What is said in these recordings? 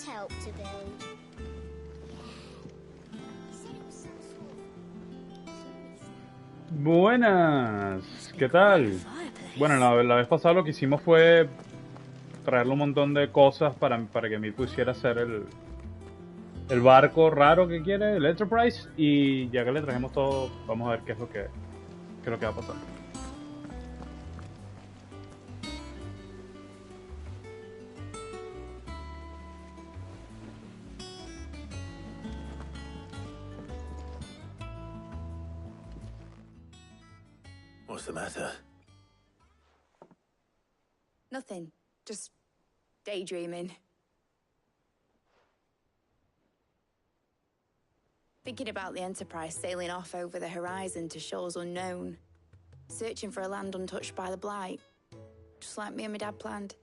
Help to build. Buenas, ¿qué tal? Bueno, la vez pasada lo que hicimos fue traerle un montón de cosas para que Mir pusiera hacer el barco raro que quiere, el Enterprise, y ya que le trajimos todo, vamos a ver qué es lo que va a pasar. What's the matter? Nothing. Just daydreaming. Thinking about the Enterprise sailing off over the horizon to shores unknown. Searching for a land untouched by the blight. Just like me and my dad planned.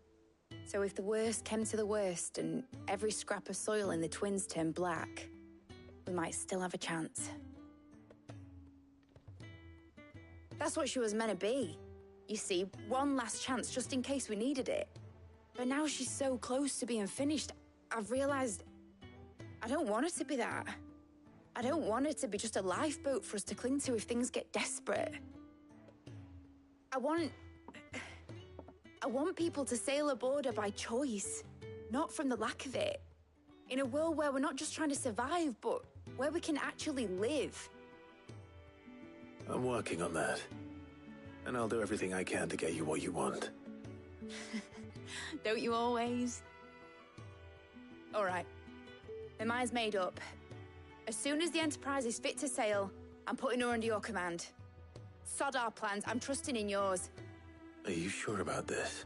So if the worst came to the worst and every scrap of soil in the twins turned black, we might still have a chance. That's what she was meant to be. You see, one last chance just in case we needed it. But now she's so close to being finished, I've realized I don't want her to be that. I don't want her to be just a lifeboat for us to cling to if things get desperate. I want people to sail aboard her by choice, not from the lack of it. In a world where we're not just trying to survive, but where we can actually live. I'm working on that. And I'll do everything I can to get you what you want. Don't you always? All right. My mind's made up. As soon as the Enterprise is fit to sail, I'm putting her under your command. Sod our plans, I'm trusting in yours. Are you sure about this?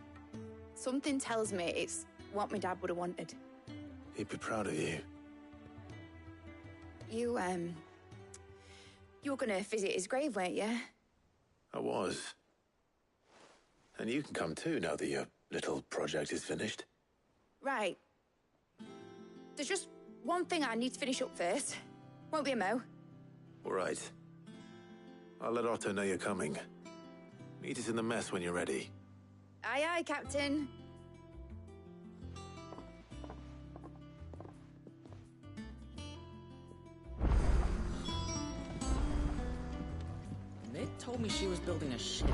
Something tells me it's what my dad would have wanted. He'd be proud of you. You were gonna visit his grave, weren't you? I was. And you can come too now that your little project is finished. Right. There's just one thing I need to finish up first. Won't be a mo. All right. I'll let Otto know you're coming. Meet us in the mess when you're ready. Aye, aye, Captain. They told me she was building a ship.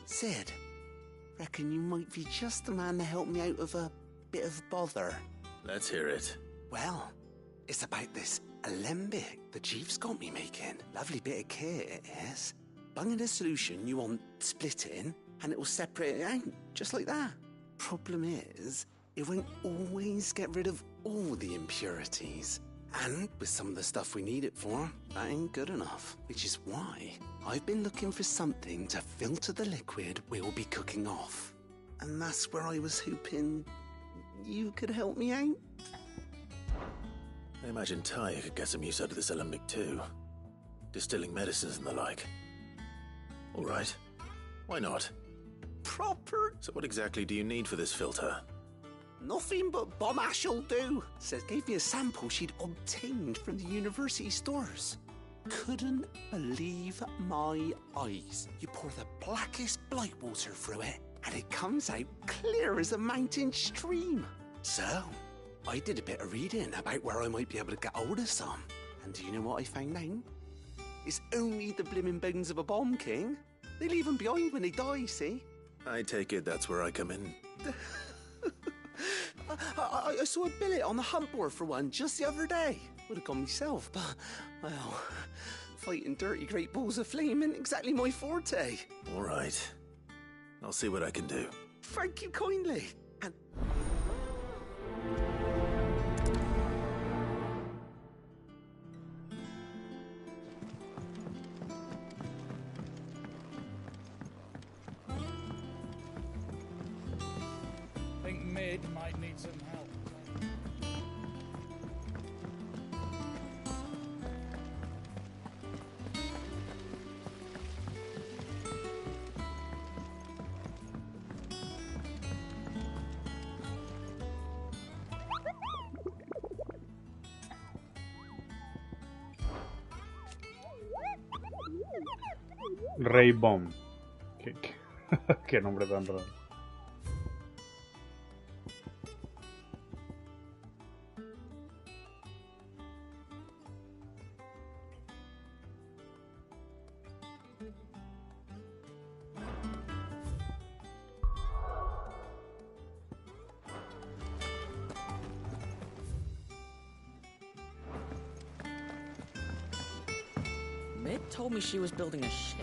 Cid, reckon you might be just the man to help me out of a bit of bother. Let's hear it. Well, it's about this alembic the chief's got me making. Lovely bit of kit it is. Bung in a solution you want splitting, and it will separate it out, just like that. Problem is, it won't always get rid of all the impurities. And with some of the stuff we need it for, that ain't good enough. Which is why I've been looking for something to filter the liquid we'll be cooking off. And that's where I was hoping you could help me out. I imagine Tyre could get some use out of this alembic too. Distilling medicines and the like. All right. Why not? Proper. So what exactly do you need for this filter? Nothing but bomb ash'll do. Says gave me a sample she'd obtained from the university stores. Couldn't believe my eyes. You pour the blackest blight water through it, and it comes out clear as a mountain stream. So, I did a bit of reading about where I might be able to get hold of some. And do you know what I found out? It's only the blimmin' bones of a bomb king. They leave them behind when they die, see? I take it that's where I come in. I saw a billet on the hunt board for one just the other day. Would have gone myself, but, well, fighting dirty great balls of flame ain't exactly my forte. All right. I'll see what I can do. Thank you kindly. And I think Mid might need some help. Ray Bomb. Qué nombre tan raro. Mid told me she was building a ship.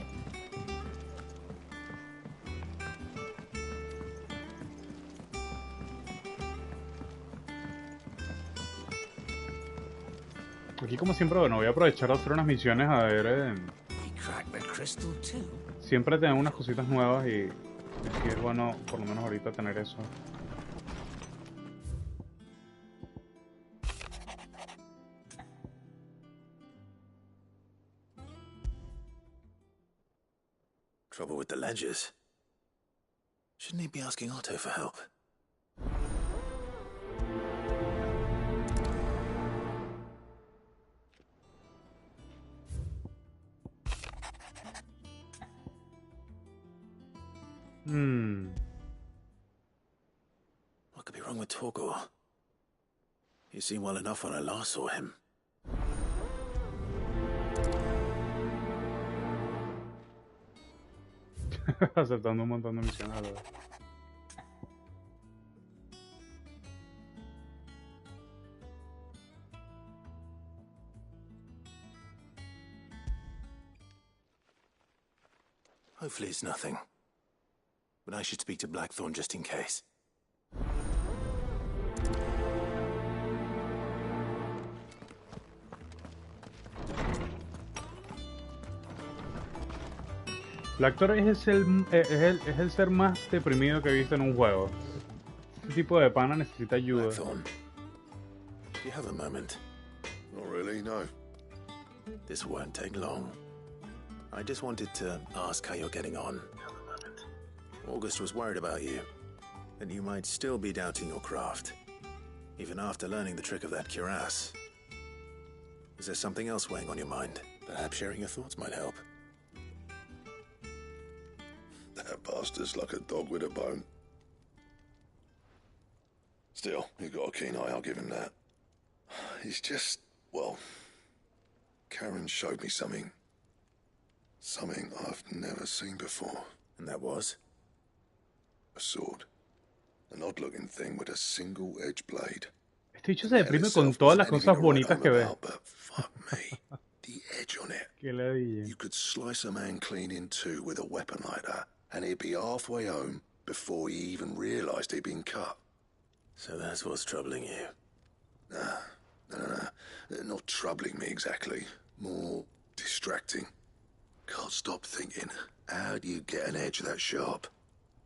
Aquí como siempre, bueno, voy a aprovechar de hacer unas misiones a ver... we cracked the crystal too. Siempre tenemos unas cositas nuevas y sí es bueno por lo menos ahorita tener eso. Trouble with the ledgers. Shouldn't he be asking Otto for help? What could be wrong with Torgal? He seemed well enough when I last saw him. Aceptando un montón de misiones a la vez. Hopefully it's nothing. But I should speak to Blackthorn just in case. Blackthorn es el ser más deprimido que he visto en un juego. Este tipo de pana necesita ayuda. Blackthorn, do you have a moment? Not really, no. This won't take long. I just wanted to ask how you're getting on. August was worried about you, that you might still be doubting your craft, even after learning the trick of that cuirass. Is there something else weighing on your mind? Perhaps sharing your thoughts might help. That bastard's like a dog with a bone. Still, you got a keen eye, I'll give him that. He's just, well, Karen showed me something. Something I've never seen before. And that was? A sword. An odd-looking thing with a single-edged blade. Este bicho se deprime con todas las cosas bonitas que ve. But fuck me, the edge on it. Qué ladilla. You could slice a man clean in two with a weapon like that, and he'd be halfway home before he even realised he'd been cut. So that's what's troubling you. No. Not troubling me exactly. More distracting. Can't stop thinking, how do you get an edge that sharp?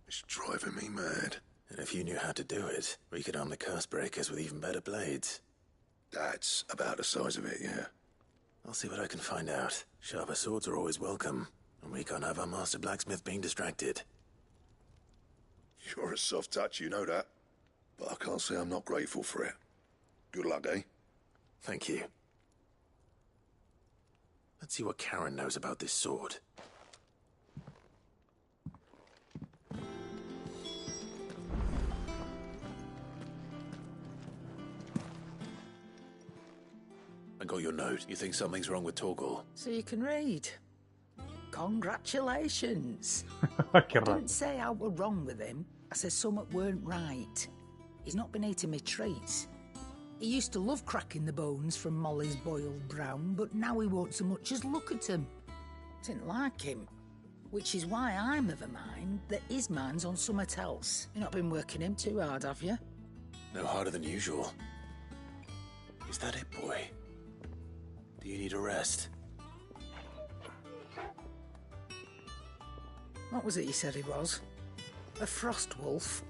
It's driving me mad. And if you knew how to do it, we could arm the curse breakers with even better blades. That's about the size of it, yeah. I'll see what I can find out. Sharper swords are always welcome, and we can't have our master blacksmith being distracted. You're a soft touch, you know that. But I can't say I'm not grateful for it. Good luck, eh? Thank you. Let's see what Karen knows about this sword. I got your note. You think something's wrong with Torgal? So you can read. Congratulations. Qué I raro. didn't say I were wrong with him. I said something weren't right. He's not been eating me treats. He used to love cracking the bones from Molly's boiled brown, but now he won't so much as look at them. Didn't like him. Which is why I'm of a mind that his mind's on something else. You've not been working him too hard, have you? No harder than usual. Is that it, boy? Do you need a rest? What was it you said he was? A frost wolf?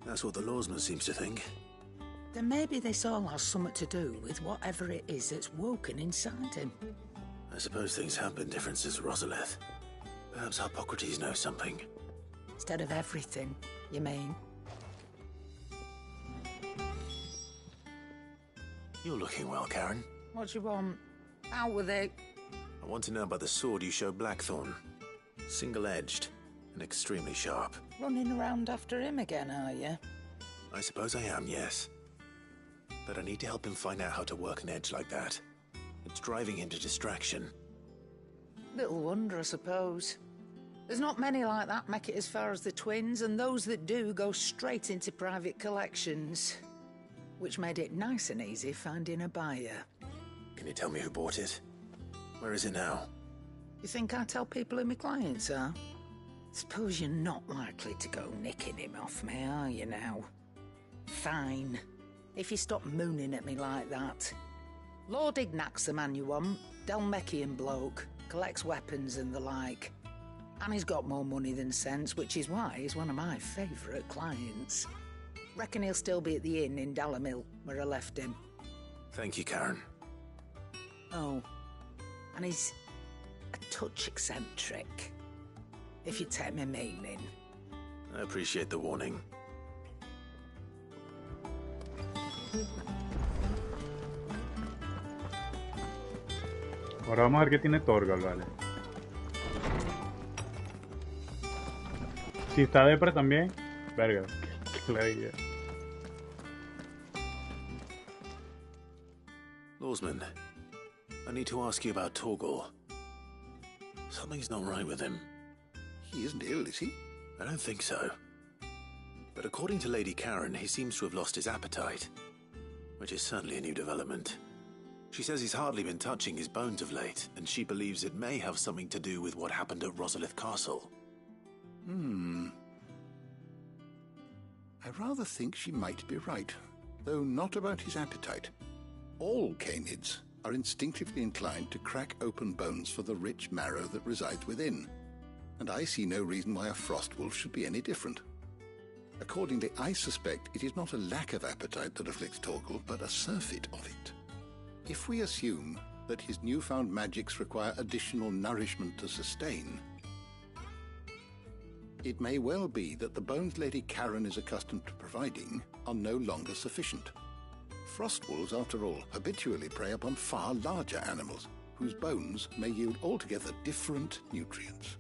That's what the lawsman seems to think. Then maybe this all has something to do with whatever it is that's woken inside him. I suppose things have been different since Rosalith. Perhaps Hippocrates knows something. Instead of everything, you mean? You're looking well, Karen. What do you want? Out with it. I want to know about the sword you showed Blackthorn. Single-edged and extremely sharp. Running around after him again, are you? I suppose I am, yes. But I need to help him find out how to work an edge like that. It's driving him to distraction. Little wonder, I suppose. There's not many like that make it as far as the twins, and those that do go straight into private collections. Which made it nice and easy finding a buyer. Can you tell me who bought it? Where is it now? You think I tell people who my clients are? Suppose you're not likely to go nicking him off me, are you now? Fine. If you stop mooning at me like that. Lord Ignac's the man you want. Dalmecian bloke. Collects weapons and the like. And he's got more money than sense, which is why he's one of my favourite clients. Reckon he'll still be at the inn in Dalamil, where I left him. Thank you, Karen. Oh, and he's a touch eccentric, if you take my meaning. I appreciate the warning. Ahora vamos a ver qué tiene Torgal, vale. Si está depre también. Verga. Qué ladilla. Lawsman, I need to ask you about Torgal. Something's not right with him. He isn't ill, is he? I don't think so. But according to Lady Karen, he seems to have lost his appetite, which is certainly a new development. She says he's hardly been touching his bones of late, and she believes it may have something to do with what happened at Rosalith Castle. I rather think she might be right, though not about his appetite. All canids are instinctively inclined to crack open bones for the rich marrow that resides within, and I see no reason why a frost wolf should be any different. Accordingly, I suspect it is not a lack of appetite that afflicts Torgal, but a surfeit of it. If we assume that his newfound magics require additional nourishment to sustain, it may well be that the bones Lady Karen is accustomed to providing are no longer sufficient. Frost wolves, after all, habitually prey upon far larger animals, whose bones may yield altogether different nutrients.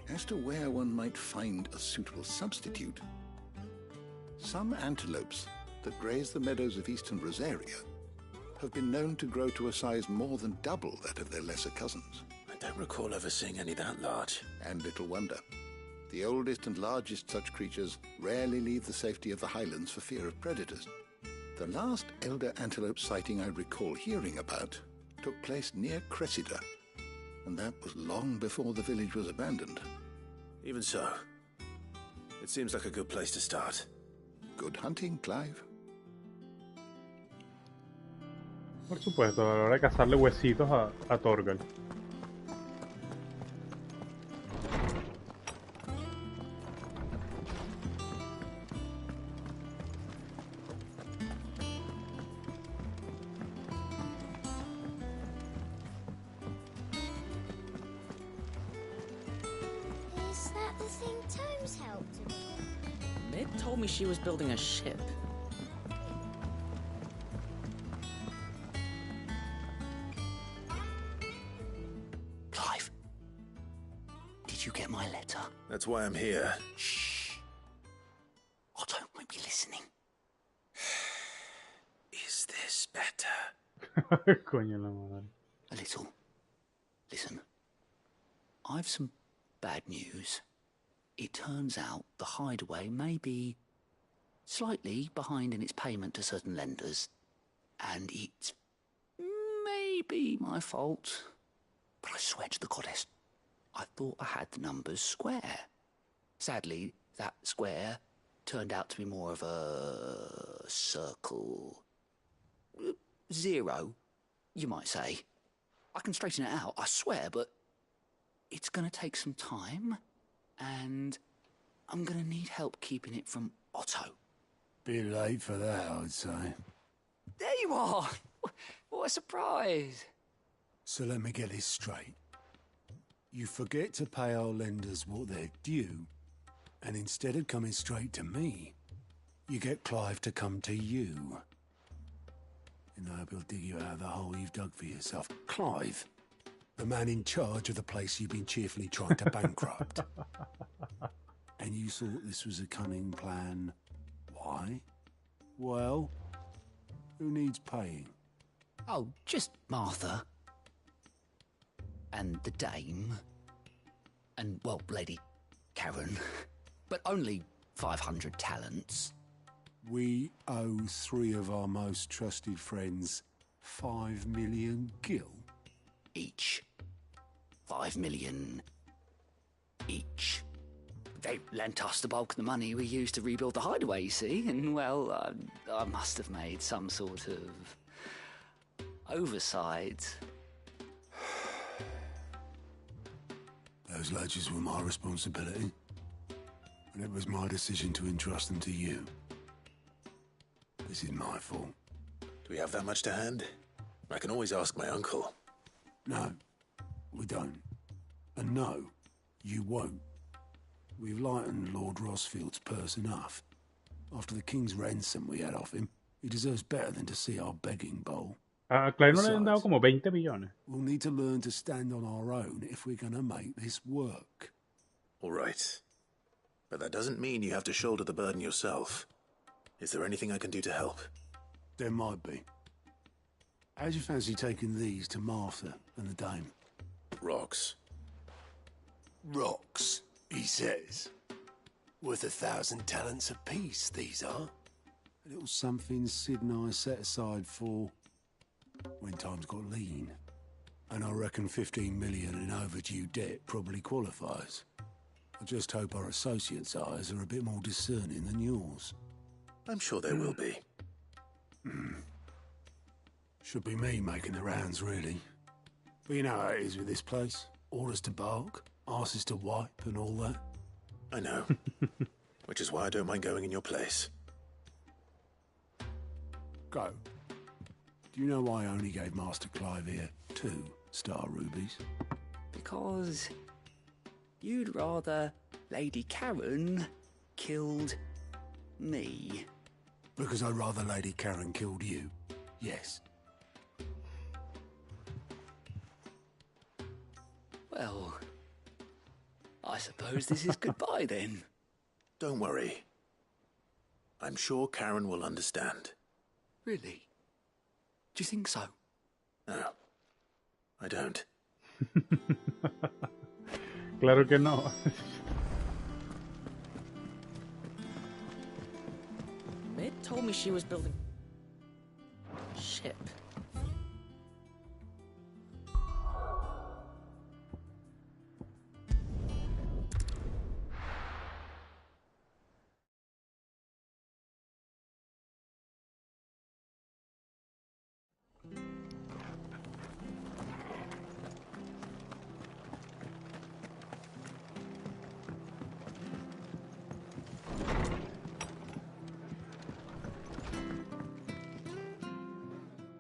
As to where one might find a suitable substitute, some antelopes that graze the meadows of eastern Rosaria have been known to grow to a size more than double that of their lesser cousins. I don't recall ever seeing any that large. And little wonder. The oldest and largest such creatures rarely leave the safety of the highlands for fear of predators. The last elder antelope sighting I recall hearing about took place near Cressida, and that was long before the village was abandoned. Even so, it seems like a good place to start. Good hunting, Clive. Por supuesto, a la hora de cazarle huesitos a Torgal. Is that the thing Tomes helped him with? Mid told me she was building a ship. you get my letter? That's why I'm here. Shh. Otto might be listening. Is this better? Coño la madre. A little. Listen. I've some bad news. It turns out the hideaway may be slightly behind in its payment to certain lenders, and it's maybe my fault. But I swear to the goddess, I thought I had the numbers square. Sadly, that square turned out to be more of a circle. 0, you might say. I can straighten it out, I swear, but it's going to take some time, and I'm going to need help keeping it from Otto. Bit late for that, I'd say. There you are! What a surprise! So let me get this straight. You forget to pay our lenders what they're due, and instead of coming straight to me, you get Clive to come to you. And I hope he'll dig you out of the hole you've dug for yourself. Clive, the man in charge of the place you've been cheerfully trying to bankrupt. And you thought this was a cunning plan. Why? Well, who needs paying? Oh, just Martha. And the dame. And, well, Lady Karen. But only 500 talents. We owe 3 of our most trusted friends 5 million gil. Each. 5 million each. They lent us the bulk of the money we used to rebuild the hideaway, you see, and, well, I must have made some sort of oversight. Those ledgers were my responsibility, and it was my decision to entrust them to you. This is my fault. Do we have that much to hand? I can always ask my uncle. No, we don't. And no, you won't. We've lightened Lord Rosfield's purse enough. After the king's ransom we had off him, he deserves better than to see our begging bowl. A Clive no le han dado como 20 millones. We'll need to learn to stand on our own if we're going to make this work. All right. But that doesn't mean you have to shoulder the burden yourself. Is there anything I can do to help? There might be. How'd you fancy taking these to Martha and the dame? Rocks. Rocks, he says. Worth 1,000 talents apiece, these are. A little something Sid and I set aside for when times got lean. And I reckon 15 million in overdue debt probably qualifies. I just hope our associates' eyes are a bit more discerning than yours. I'm sure they will be. Should be me making the rounds, really. But you know how it is with this place. Orders to bark, arses to wipe, and all that. I know. Which is why I don't mind going in your place. Go. Do you know why I only gave Master Clive here 2 star rubies? Because you'd rather Lady Karen killed me. Because I'd rather Lady Karen killed you. Yes. Well, I suppose this is goodbye then. Don't worry. I'm sure Karen will understand. Really? Do you think so? No, I don't. Claro que no. Mid told me she was building ship.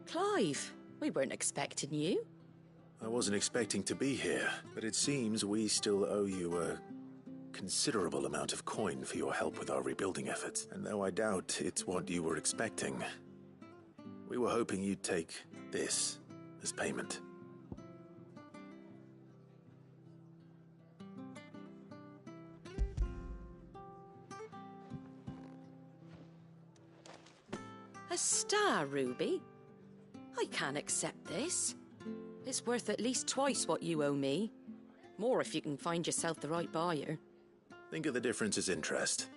Clive, we weren't expecting you. I wasn't expecting to be here, but it seems we still owe you a considerable amount of coin for your help with our rebuilding efforts. And though I doubt it's what you were expecting, we were hoping you'd take this as payment. A star, Ruby? I can't accept this. It's worth at least twice what you owe me. More if you can find yourself the right buyer. Think of the difference as interest.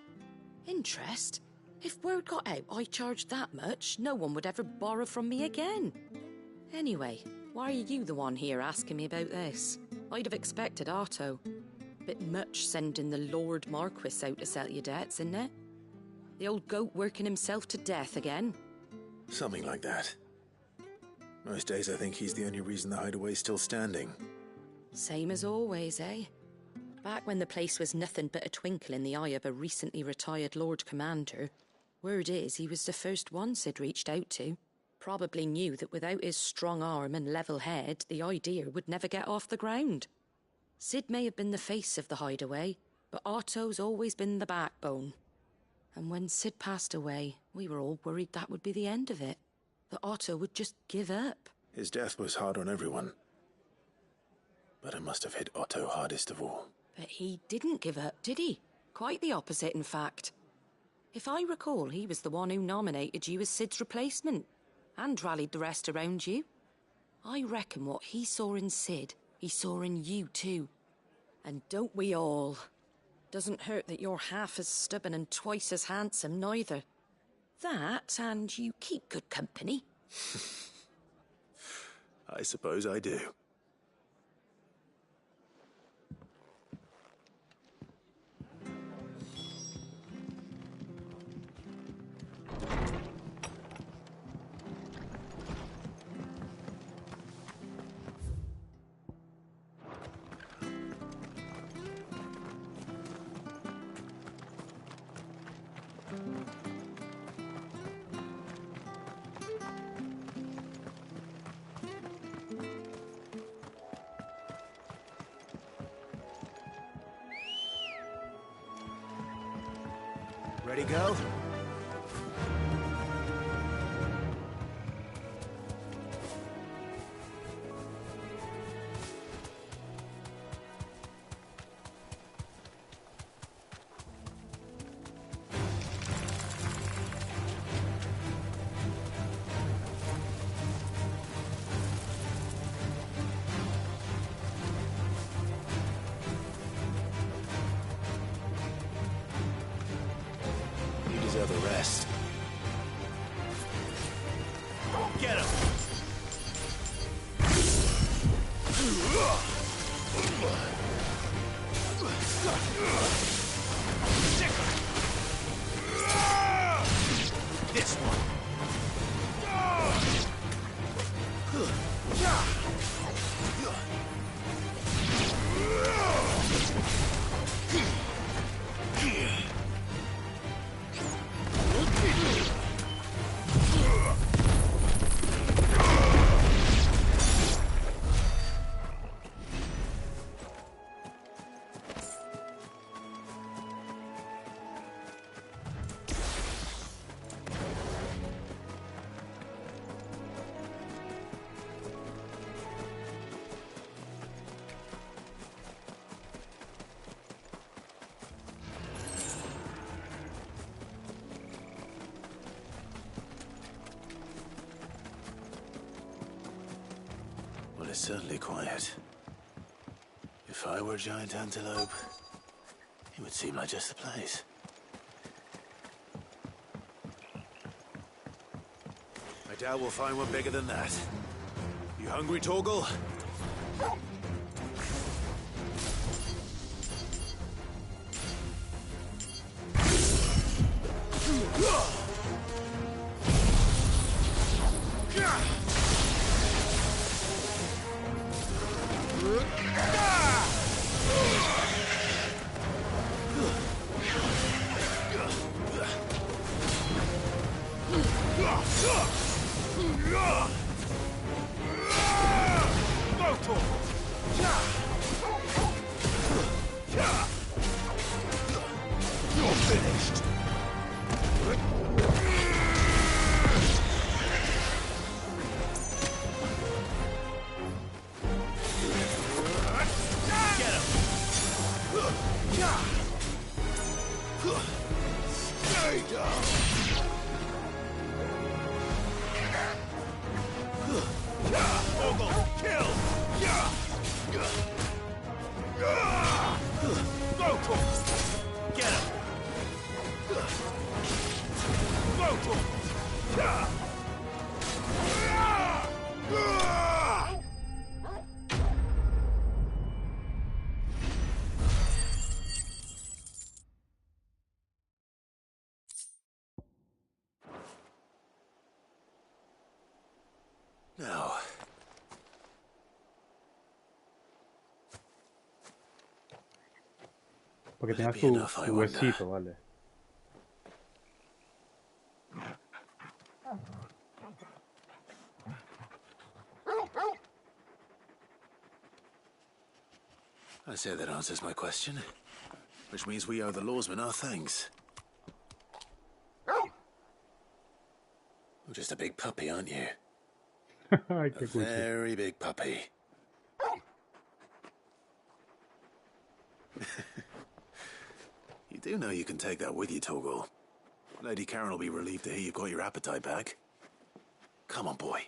Interest? If word got out I charged that much, no one would ever borrow from me again. Anyway, why are you the one here asking me about this? I'd have expected Otto. Bit much sending the Lord Marquis out to settle your debts, isn't it? The old goat working himself to death again? Something like that. Most days I think he's the only reason the hideaway's still standing. Same as always, eh? Back when the place was nothing but a twinkle in the eye of a recently retired Lord Commander, word is he was the first one Cid reached out to. Probably knew that without his strong arm and level head, the idea would never get off the ground. Cid may have been the face of the hideaway, but Otto's always been the backbone. And when Cid passed away, we were all worried that would be the end of it. That Otto would just give up. His death was hard on everyone. But it must have hit Otto hardest of all. But he didn't give up, did he? Quite the opposite, in fact. If I recall, he was the one who nominated you as Cid's replacement, and rallied the rest around you. I reckon what he saw in Cid, he saw in you too. And don't we all? Doesn't hurt that you're half as stubborn and twice as handsome, neither. That, and you keep good company. I suppose I do. Ready, go? The rest. Get him! This one. It's certainly quiet. If I were a giant antelope, it would seem like just the place. I doubt we'll find one bigger than that. You hungry, Torgal? Para que tenga su huesito, vale. I say that answers my question. Which means we owe the lawsman our thanks. You're just a big puppy, aren't you? Ay, A very big puppy. You do know you can take that with you, Torgal. Lady Karen will be relieved to hear you've got your appetite back. Come on, boy.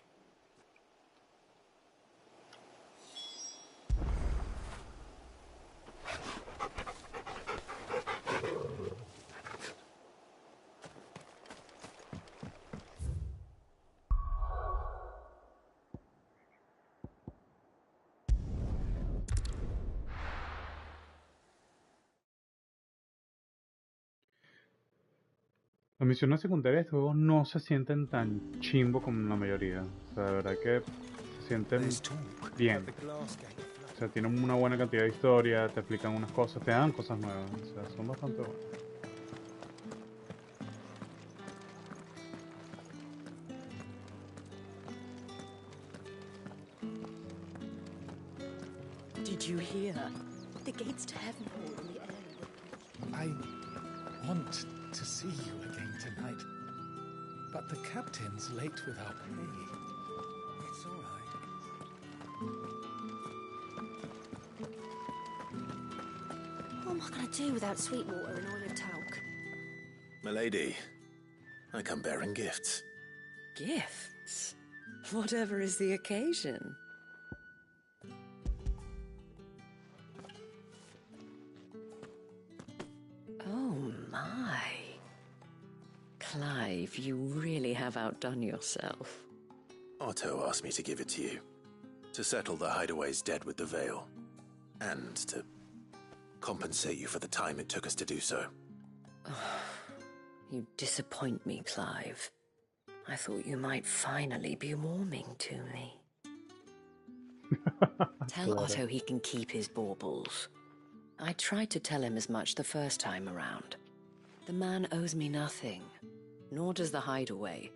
Las misiones secundarias de este juego no se sienten tan chimbo como la mayoría. O sea, de verdad que se sienten bien. O sea, tienen una buena cantidad de historia, te explican unas cosas, te dan cosas nuevas. O sea, son bastante buenas. Did you hear? The gates to heaven hold in the air. I want to see you again tonight, but the captain's late with our pay. It's all right. What am I going to do without Sweetwater and oil of talc? Milady, I come bearing gifts. Gifts? Whatever is the occasion. Oh my. Clive, you really have outdone yourself. Otto asked me to give it to you. To settle the hideaway's debt with the veil. And to compensate you for the time it took us to do so. You disappoint me, Clive. I thought you might finally be warming to me. Tell Otto he can keep his baubles. I tried to tell him as much the first time around. The man owes me nothing, nor does the hideaway.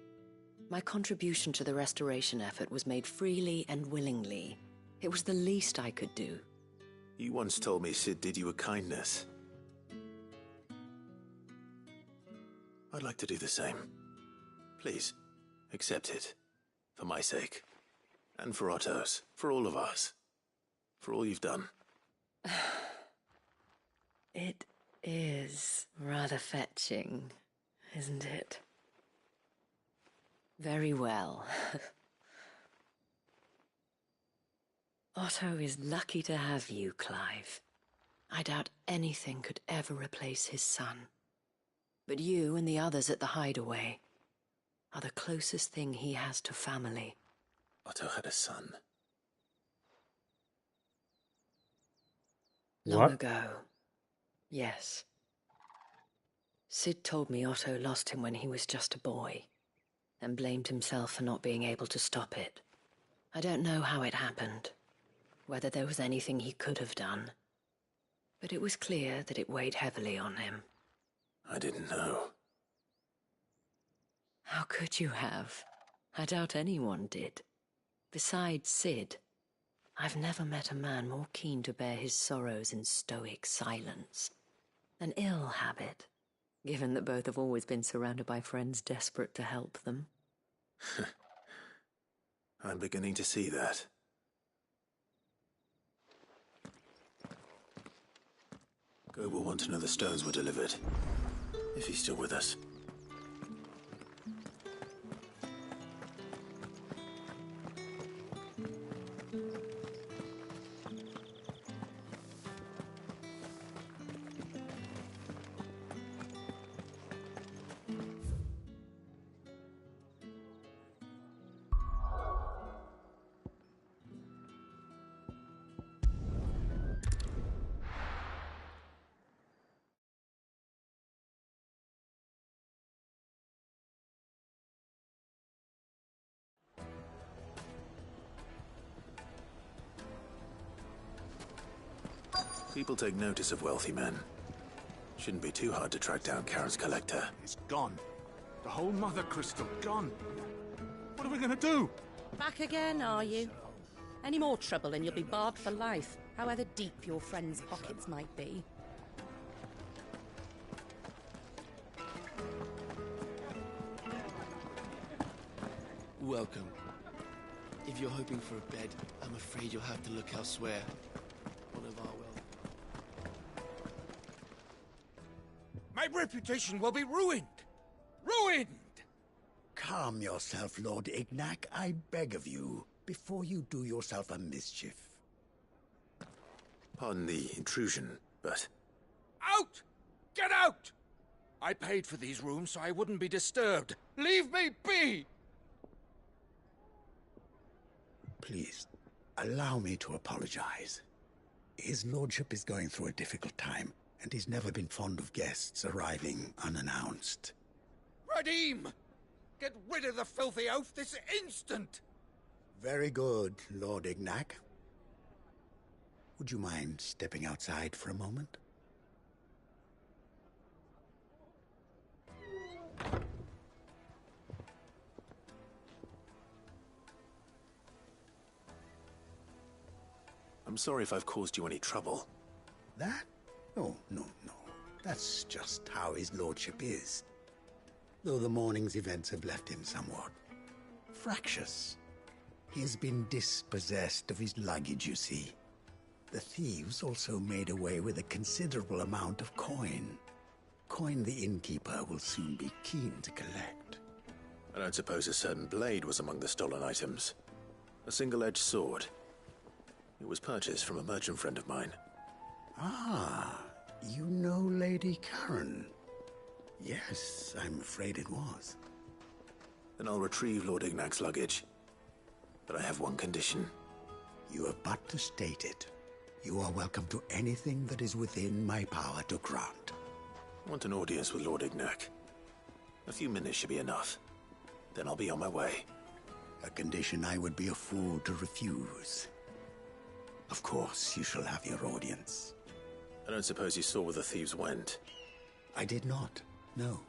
My contribution to the restoration effort was made freely and willingly. It was the least I could do. You once told me Cid did you a kindness. I'd like to do the same. Please, accept it. For my sake. And for Otto's. For all of us. For all you've done. It is rather fetching, isn't it? Very well. Otto is lucky to have you, Clive. I doubt anything could ever replace his son. But you and the others at the hideaway are the closest thing he has to family. Otto had a son. Long ago. Yes. Cid told me Otto lost him when he was just a boy, and blamed himself for not being able to stop it. I don't know how it happened, whether there was anything he could have done, but it was clear that it weighed heavily on him. I didn't know. How could you have? I doubt anyone did. Besides Cid, I've never met a man more keen to bear his sorrows in stoic silence. An ill habit, given that both have always been surrounded by friends desperate to help them. I'm beginning to see that. Goet will want to know the stones were delivered. If he's still with us. People take notice of wealthy men. Shouldn't be too hard to track down Karen's collector. It's gone. The whole mother crystal gone. What are we gonna do? Back again, are you? Any more trouble and you'll be barred for life, however deep your friends' pockets might be. Welcome. If you're hoping for a bed, I'm afraid you'll have to look elsewhere. One of our My reputation will be ruined! Ruined! Calm yourself, Lord Ignac, I beg of you, before you do yourself a mischief. Pardon the intrusion, but... Out! Get out! I paid for these rooms so I wouldn't be disturbed. Leave me be! Please, allow me to apologize. His lordship is going through a difficult time, and he's never been fond of guests arriving unannounced. Radim! Get rid of the filthy oaf this instant! Very good, Lord Ignac. Would you mind stepping outside for a moment? I'm sorry if I've caused you any trouble. That? Oh, no. That's just how his lordship is. Though the morning's events have left him somewhat fractious. He has been dispossessed of his luggage, you see. The thieves also made away with a considerable amount of coin. Coin the innkeeper will soon be keen to collect. I don't suppose a certain blade was among the stolen items. A single-edged sword. It was purchased from a merchant friend of mine. Ah, you know Lady Karen. Yes, I'm afraid it was. Then I'll retrieve Lord Ignac's luggage. But I have one condition. You have but to state it. You are welcome to anything that is within my power to grant. I want an audience with Lord Ignac. A few minutes should be enough. Then I'll be on my way. A condition I would be a fool to refuse. Of course, you shall have your audience. I don't suppose you saw where the thieves went. I did not, no.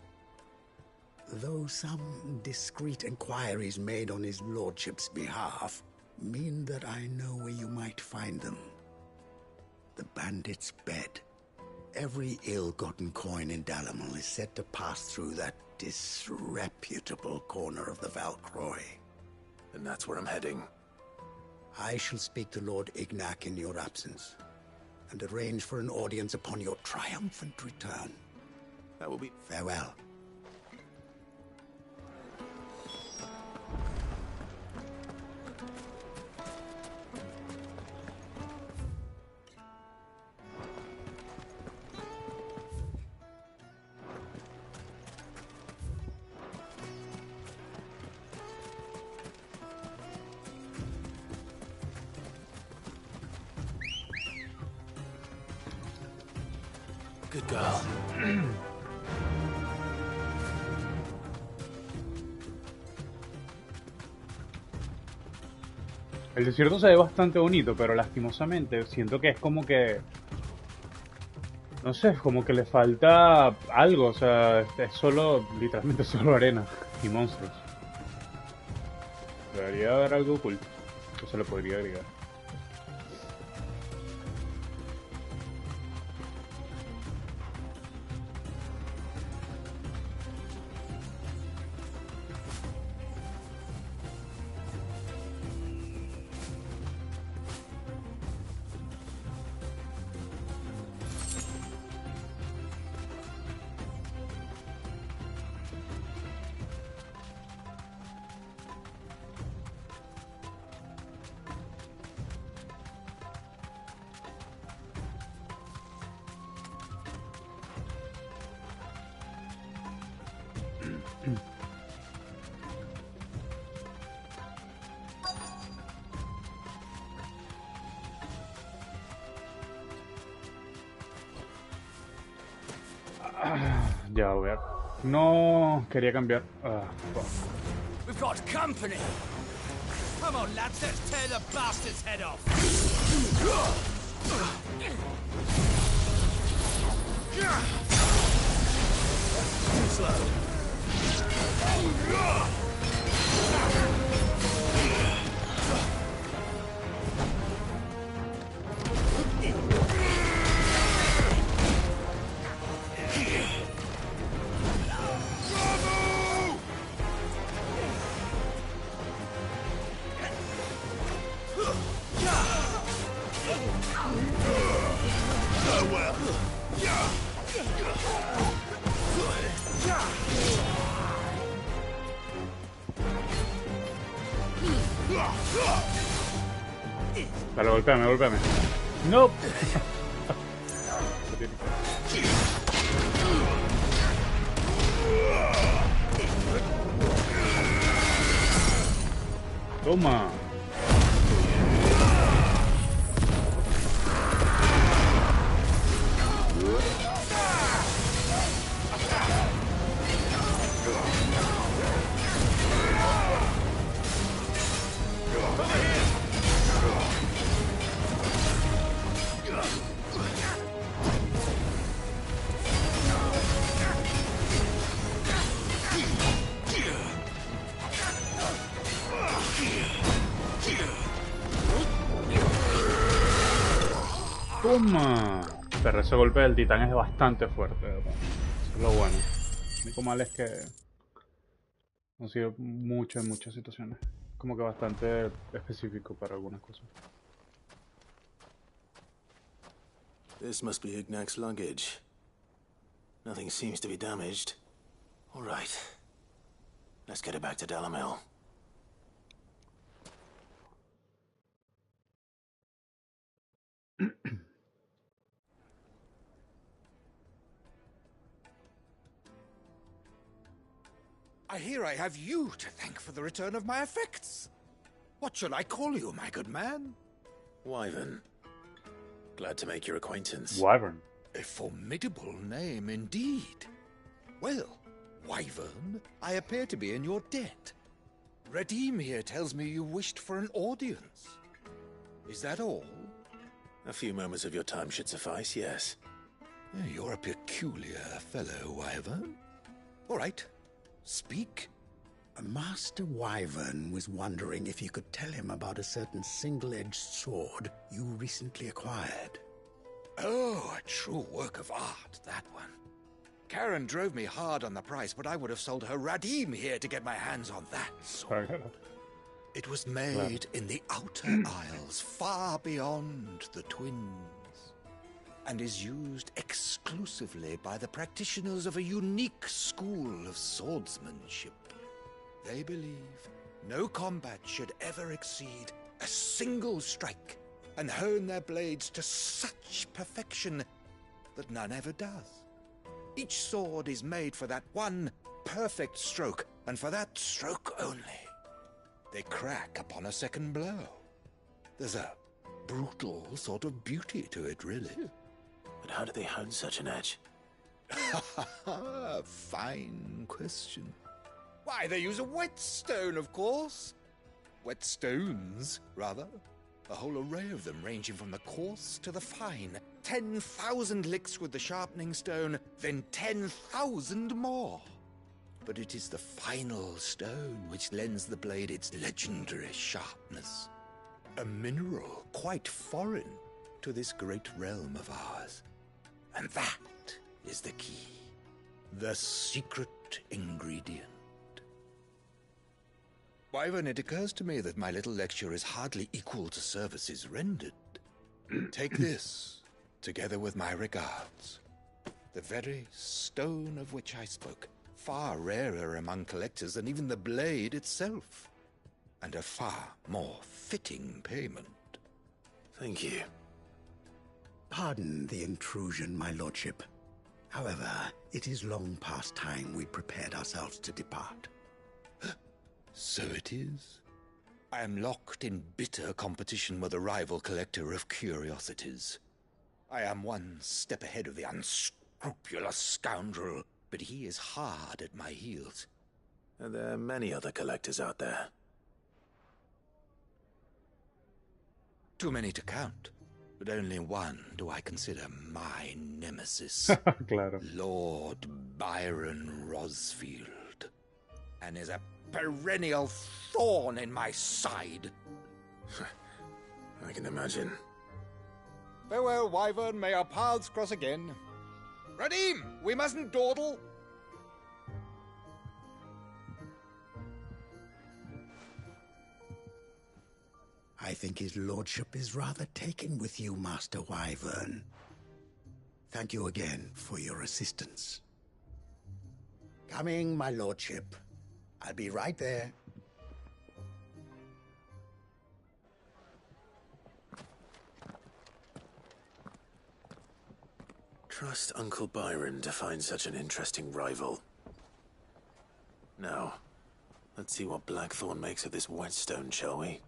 Though some discreet inquiries made on his lordship's behalf mean that I know where you might find them. The bandit's bed. Every ill-gotten coin in Dalamel is said to pass through that disreputable corner of the Valcroy. And that's where I'm heading. I shall speak to Lord Ignac in your absence, and arrange for an audience upon your triumphant return. That will be... Farewell. Good girl. El desierto se ve bastante bonito, pero lastimosamente siento que es como que... No sé, como que le falta algo, o sea, es solo, literalmente solo arena y monstruos. Debería haber algo oculto que se le podría agregar. Ya voy a ver. No quería cambiar. We've got company! Come on, lads, let's tear the bastard's head off! slow. Dale, golpéame. No. Toma. Toma. Pero ese golpe del titán es bastante fuerte, ¿verdad? Eso es lo bueno. Lo único mal es que no sido mucho en muchas situaciones. Como que bastante específico para algunas cosas. This must be Ignac's luggage. Nothing seems to be damaged. All right. Let's get it back to Delamel. I hear I have you to thank for the return of my effects. What shall I call you, my good man? Wyvern. Glad to make your acquaintance. Wyvern. A formidable name indeed. Well, Wyvern, I appear to be in your debt. Redeem here tells me you wished for an audience. Is that all? A few moments of your time should suffice, yes. You're a peculiar fellow, Wyvern. All right. Speak. Master Wyvern was wondering if you could tell him about a certain single-edged sword you recently acquired. Oh, a true work of art, that one. Karen drove me hard on the price, but I would have sold her Radim here to get my hands on that sword. It was made in the Outer Isles, far beyond the Twins, and is used exclusively by the practitioners of a unique school of swordsmanship. They believe no combat should ever exceed a single strike, and hone their blades to such perfection that none ever does. Each sword is made for that one perfect stroke, and for that stroke only. They crack upon a second blow. There's a brutal sort of beauty to it, really. But how do they hone such an edge? Fine question. Why, they use a whetstone, of course. Whetstones, rather. A whole array of them, ranging from the coarse to the fine. 10,000 licks with the sharpening stone, then 10,000 more. But it is the final stone which lends the blade its legendary sharpness. A mineral quite foreign to this great realm of ours. And that is the key. The secret ingredient. Wyvern, it occurs to me that my little lecture is hardly equal to services rendered. Take this, together with my regards. The very stone of which I spoke, far rarer among collectors than even the blade itself, and a far more fitting payment. Thank you. Pardon the intrusion, my lordship. However, it is long past time we prepared ourselves to depart. So it is. I am locked in bitter competition with a rival collector of curiosities. I am one step ahead of the unscrupulous scoundrel, but he is hard at my heels. Are there many other collectors out there? Too many to count. But only one do I consider my nemesis. Claro. Lord Byron Rosfield. And is a perennial thorn in my side. I can imagine. Farewell, Wyvern. May our paths cross again. Radim, we mustn't dawdle. I think his lordship is rather taken with you, Master Wyvern. Thank you again for your assistance. Coming, my lordship. I'll be right there. Trust Uncle Byron to find such an interesting rival. Now, let's see what Blackthorn makes of this whetstone, shall we?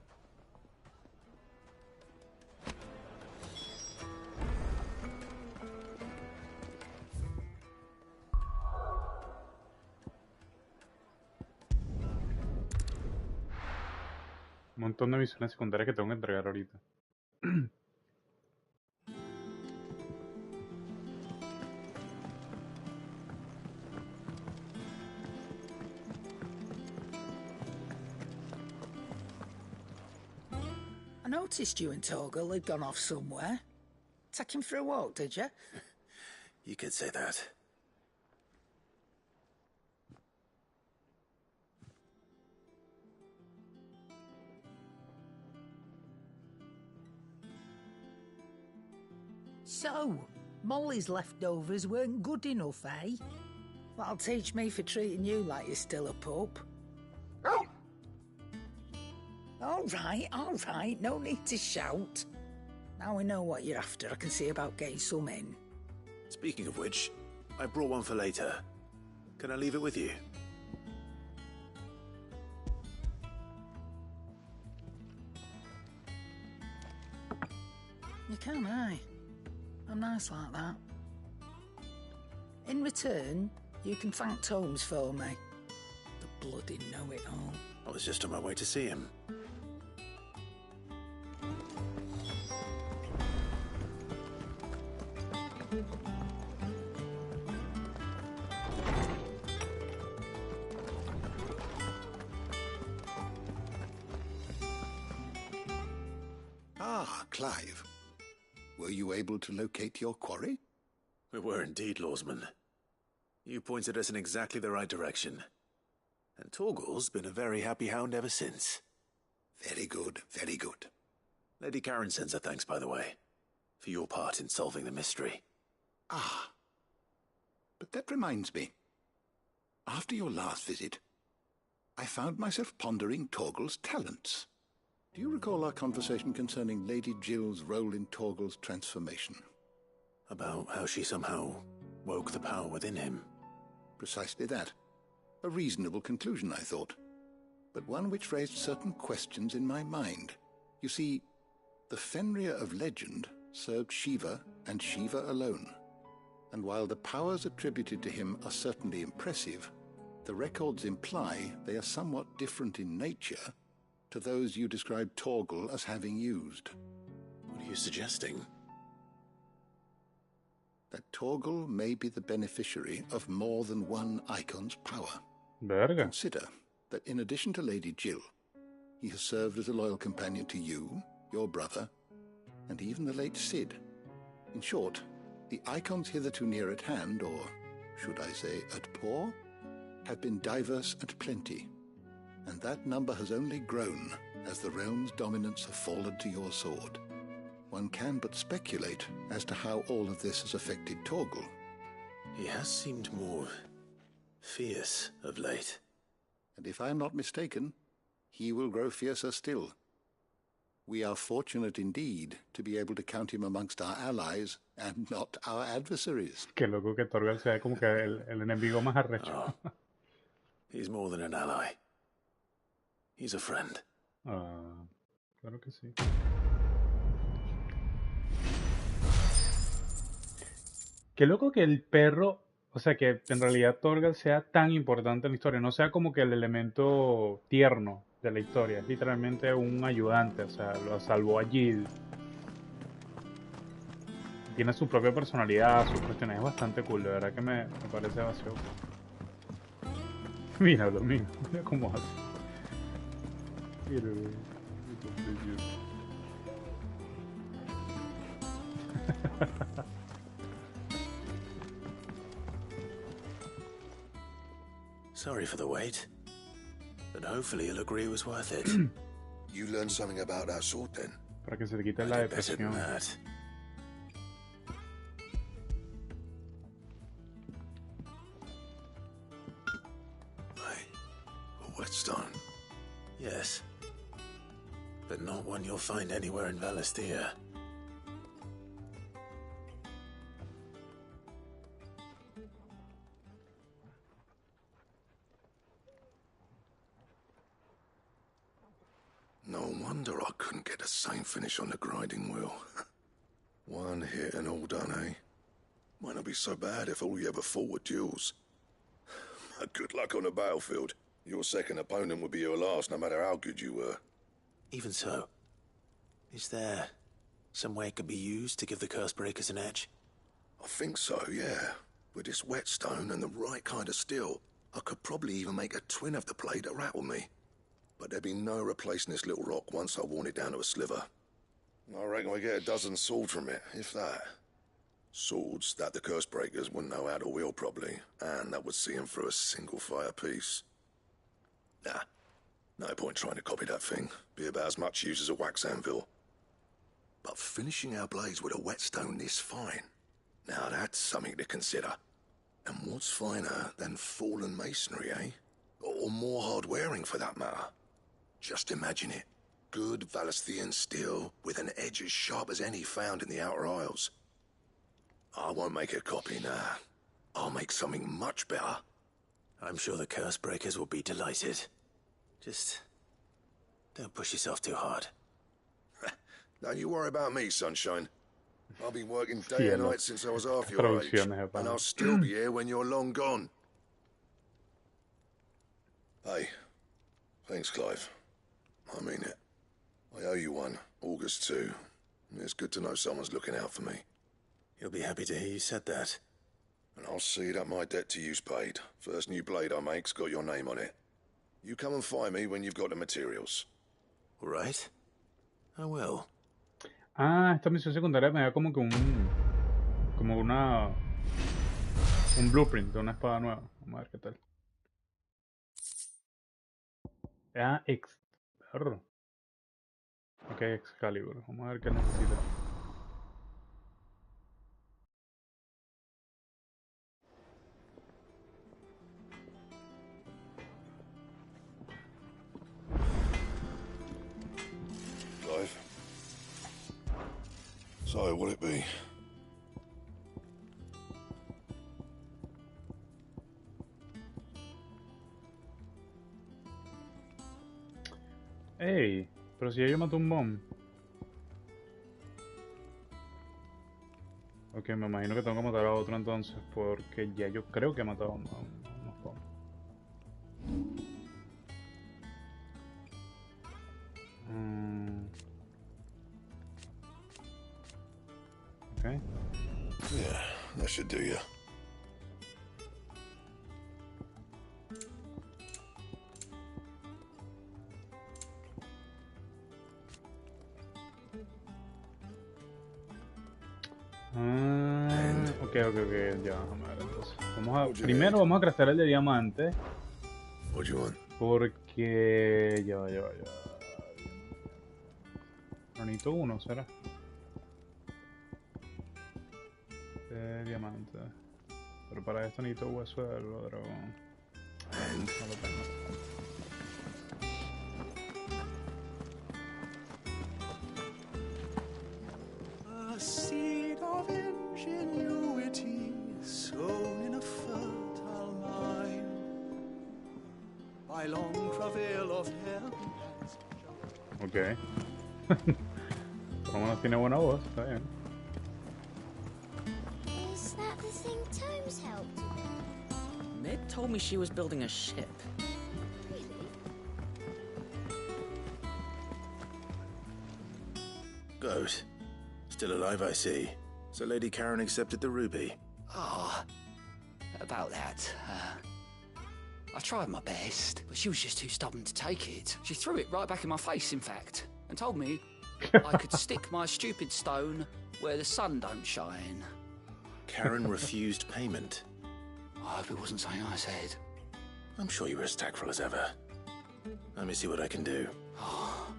Un montón de misiones secundarias que tengo que entregar ahorita. I noticed you and Torgal had gone off somewhere. Take him for a walk, did you? You could say that. So, Molly's leftovers weren't good enough, eh? That'll teach me for treating you like you're still a pup. All right, no need to shout. Now we know what you're after, I can see about getting some in. Speaking of which, I brought one for later. Can I leave it with you? You can, aye. I'm nice like that. In return, you can thank Tomes for me. The bloody know-it-all. I was just on my way to see him. Ah, Clive. Were you able to locate your quarry? We were indeed, Lawsman. You pointed us in exactly the right direction. And Torgal's been a very happy hound ever since. Very good, very good. Lady Karen sends her thanks, by the way, for your part in solving the mystery. Ah. But that reminds me. After your last visit, I found myself pondering Torgal's talents. Do you recall our conversation concerning Lady Jill's role in Torgal's transformation? About how she somehow woke the power within him. Precisely that. A reasonable conclusion, I thought. But one which raised certain questions in my mind. You see, the Fenrir of legend served Shiva and Shiva alone. And while the powers attributed to him are certainly impressive, the records imply they are somewhat different in nature to those you described Torgal as having used. What are you suggesting? That Torgal may be the beneficiary of more than one icon's power. Verga. Consider that in addition to Lady Jill, he has served as a loyal companion to you, your brother, and even the late Cid. In short, the icons hitherto near at hand, or should I say at paw, have been diverse and plenty, and that number has only grown as the realm's dominance have fallen to your sword. One can but speculate as to how all of this has affected Torgal. He has seemed more fierce of late. And if I am not mistaken, he will grow fiercer still. We are fortunate indeed to be able to count him amongst our allies and not our adversaries. Qué loco que Torgal sea como que el enemigo más arrecho. Oh, he's more than an ally. He's a friend. Claro que sí. Qué loco que el perro, o sea, que en realidad Torgal sea tan importante en la historia, no sea como que el elemento tierno de la historia, es literalmente un ayudante, o sea, lo salvó a Jill. tiene su propia personalidad, sus cuestiones. Es bastante cool, de verdad que me parece demasiado cool. Míralo, mira cómo hace. Míralo. Sorry for the wait, but hopefully you'll agree it was worth it. You learned something about that sword then? Para que se le quite la depresión. A whetstone? Yes, but not one you'll find anywhere in Valisthea. No wonder I couldn't get the same finish on the grinding wheel. One hit and all done, eh? Might not be so bad if all you ever fought were duels. Good luck on the battlefield. Your second opponent would be your last, no matter how good you were. Even so, is there some way it could be used to give the curse breakers an edge? I think so, yeah. With this whetstone and the right kind of steel, I could probably even make a twin of the blade that rattled me. But there'd be no replacing this little rock once I worn it down to a sliver. I reckon we get a dozen swords from it, if that. Swords that the curse breakers wouldn't know how to wield properly, and that would see them through a single fire piece. Nah, no point trying to copy that thing. Be about as much use as a wax anvil. But finishing our blades with a whetstone this fine, now that's something to consider. And what's finer than fallen masonry, eh? Or more hard-wearing, for that matter. Just imagine it. Good Valisthean steel with an edge as sharp as any found in the Outer Isles. I won't make a copy, nah. I'll make something much better. I'm sure the curse breakers will be delighted. Just don't push yourself too hard. Don't you worry about me, sunshine. I've been working day and night since I was half your age, and I'll still be here when you're long gone. Hey, thanks, Clive. I mean it. I owe you one, August too. It's good to know someone's looking out for me. You'll be happy to hear you said that. And I'll see that my debt to you's paid. First new blade I make's got your name on it. You come and find me when you've got the materials. All right. I will. Ah, esta misión secundaria me da como que un blueprint de una espada nueva. Vamos a ver qué tal. Ah, ok, Excalibur. Vamos a ver qué necesita. Clive. So, what'll it be? Ey, pero si ya yo maté un bomb. Ok, me imagino que tengo que matar a otro entonces, porque ya yo creo que he matado a unos bombs. Okay. Yeah, that should do you. Ok, ya, déjame ver entonces. Primero vamos a craftear el de diamante. Porque... Ya. No necesito uno, ¿será? De diamante. Pero para esto necesito hueso de dragón. No lo tengo. A seed of ingenuity sown in a fertile mind by long travail of heaven. Ok. Por lo menos tiene buena voz, está bien. Is that the thing Tomes helped with? Mid told me she was building a ship. Goet. Still alive, I see. So Lady Karen accepted the ruby? Oh, about that. I tried my best, but she was just too stubborn to take it. She threw it right back in my face, in fact, and told me I could stick my stupid stone where the sun don't shine. Karen refused payment. I hope it wasn't something I said. I'm sure you were as tactful as ever. Let me see what I can do. Oh,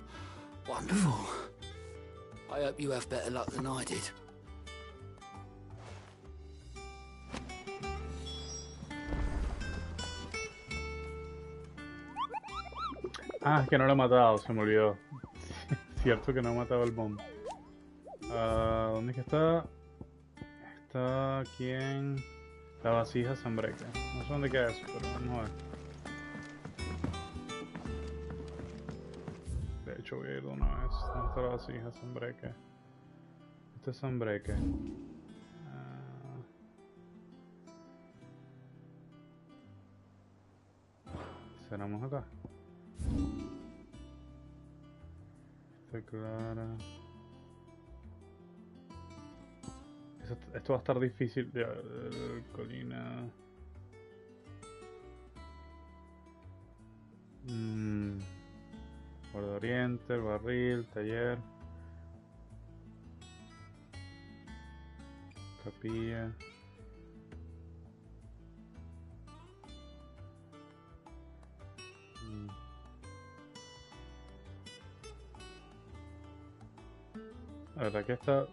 wonderful. I hope you have better luck than I did. Ah, es que no lo he matado, se me olvidó. Cierto que no he matado el bomb. ¿Dónde es que está? Está aquí en la vasija zambreque. No sé dónde queda eso, pero vamos a ver. De hecho voy a ir de una vez. ¿Dónde está la vasija zambreque? Este es zambreque. Cerramos acá. Está clara. Esto va a estar difícil. Colina. Guarda Oriente, el barril, taller. Capilla. A ver, aquí está.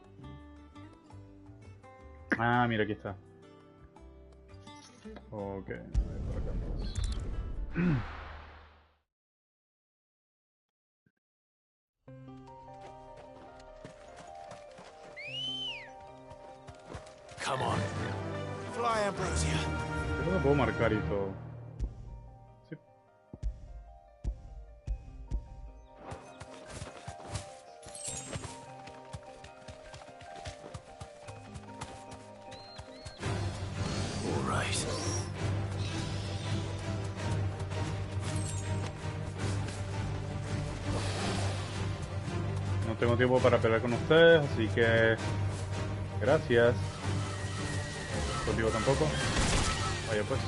Ah, mira, aquí está. Ok, por acá entonces. Come on. Fly, Ambrosia. Creo que puedo marcar y todo. Sí. All right. No tengo tiempo para pelear con ustedes, así que gracias. Contigo tampoco. Vaya pues.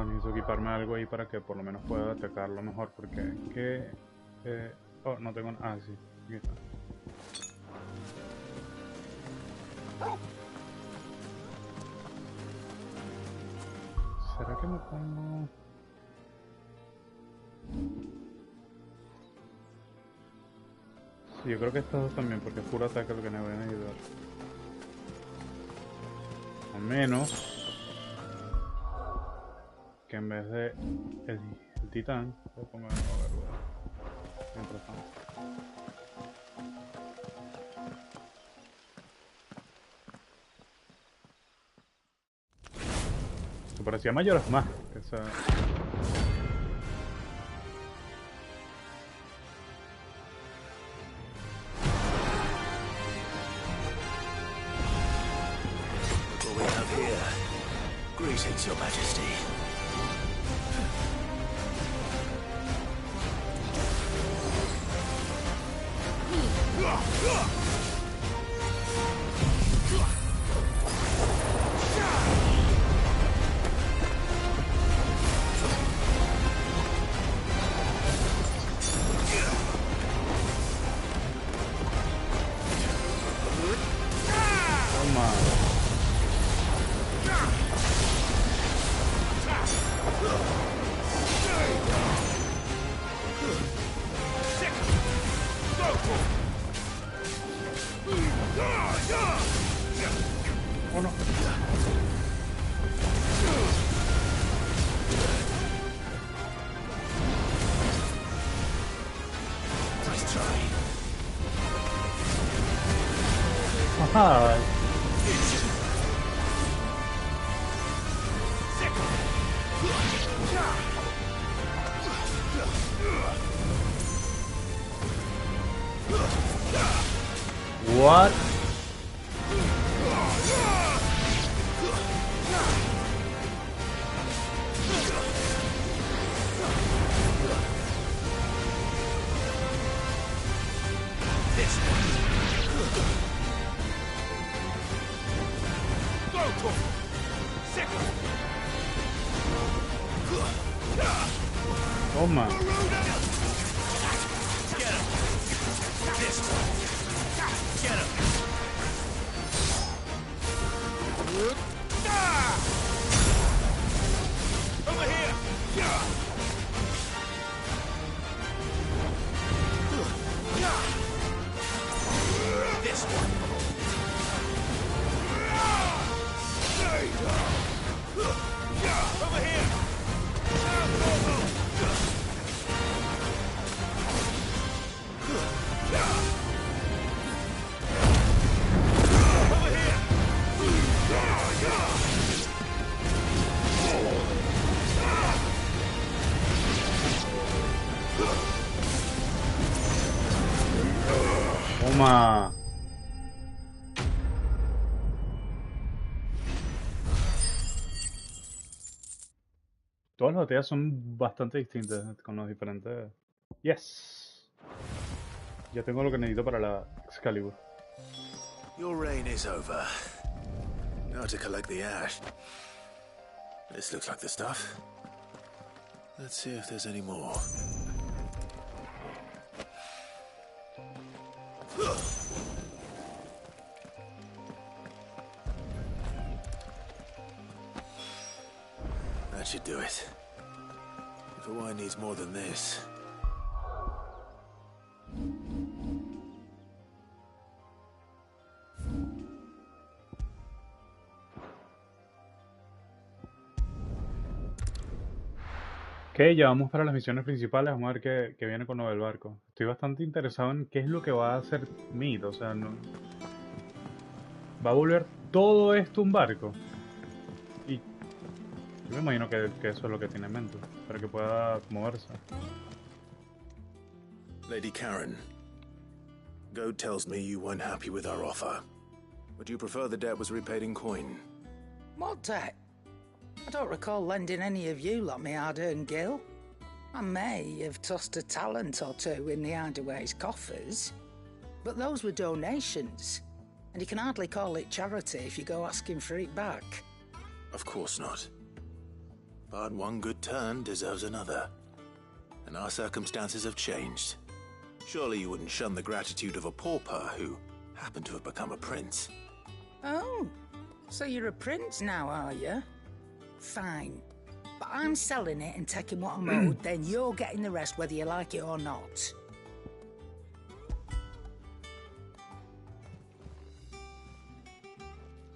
Necesito equiparme algo ahí para que por lo menos pueda atacarlo mejor, porque oh, no tengo nada. Ah, sí, aquí está. ¿Será que me pongo? Sí, yo creo que estos dos también, porque es puro ataque lo que me van a ayudar. Al menos que en vez de el titán, voy a poner una verdura. Mientras tanto. Me parecía mayor más. Esa... What we have here? Greetings, Your Majesty. Ay. What? Toma. Toma. Todas las batallas son bastante distintas con los diferentes. Yes. Ya tengo lo que necesito para la Excalibur. Your reign is over. Now to collect the ash. This looks like the stuff. Let's see if there's any more. That should do it. If the wine needs more than this. Ok, ya vamos para las misiones principales. Vamos a ver qué viene con lo del barco. Estoy bastante interesado en qué es lo que va a hacer Mead. O sea, no... ¿va a volver todo esto un barco? Y yo me imagino que eso es lo que tiene en mente, para que pueda moverse. Lady Karen, Goet tells me you weren't happy with our offer. Would you prefer the debt was repaid in coin? What debt? I don't recall lending any of you lot me hard-earned gil. I may have tossed a talent or two in the Hideaway's coffers, but those were donations, and you can hardly call it charity if you go asking for it back. Of course not. But one good turn deserves another. And our circumstances have changed. Surely you wouldn't shun the gratitude of a pauper who happened to have become a prince. Oh, so you're a prince now, are you? Fine. But I'm selling it and taking what I'm owed, then you're getting the rest whether you like it or not.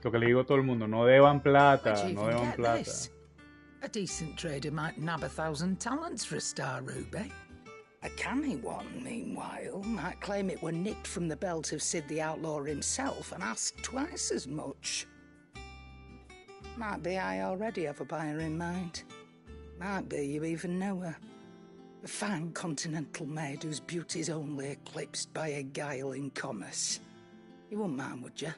Lo que le digo a todo el mundo, no deban plata, Where'd you no even deban get plata. this? A decent trader might nab 1,000 talents for a star ruby. A canny one, meanwhile, might claim it were nicked from the belt of Cid the Outlaw himself and ask twice as much. Might be I already have a buyer in mind. Might be you even know her. A fine continental maid whose beauty's only eclipsed by a guile in commerce. You wouldn't mind, would you?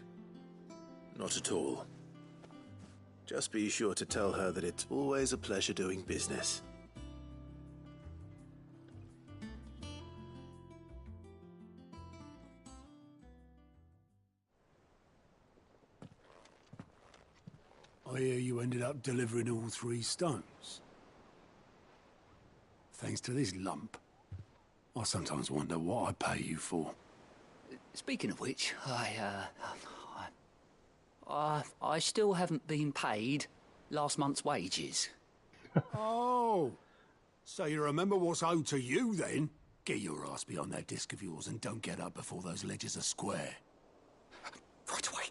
Not at all. Just be sure to tell her that it's always a pleasure doing business. I hear you ended up delivering all 3 stones. Thanks to this lump. I sometimes wonder what I pay you for. Speaking of which, I still haven't been paid last month's wages. Oh, so you remember what's owed to you then? Get your ass behind that disc of yours and don't get up before those ledgers are square. Right away.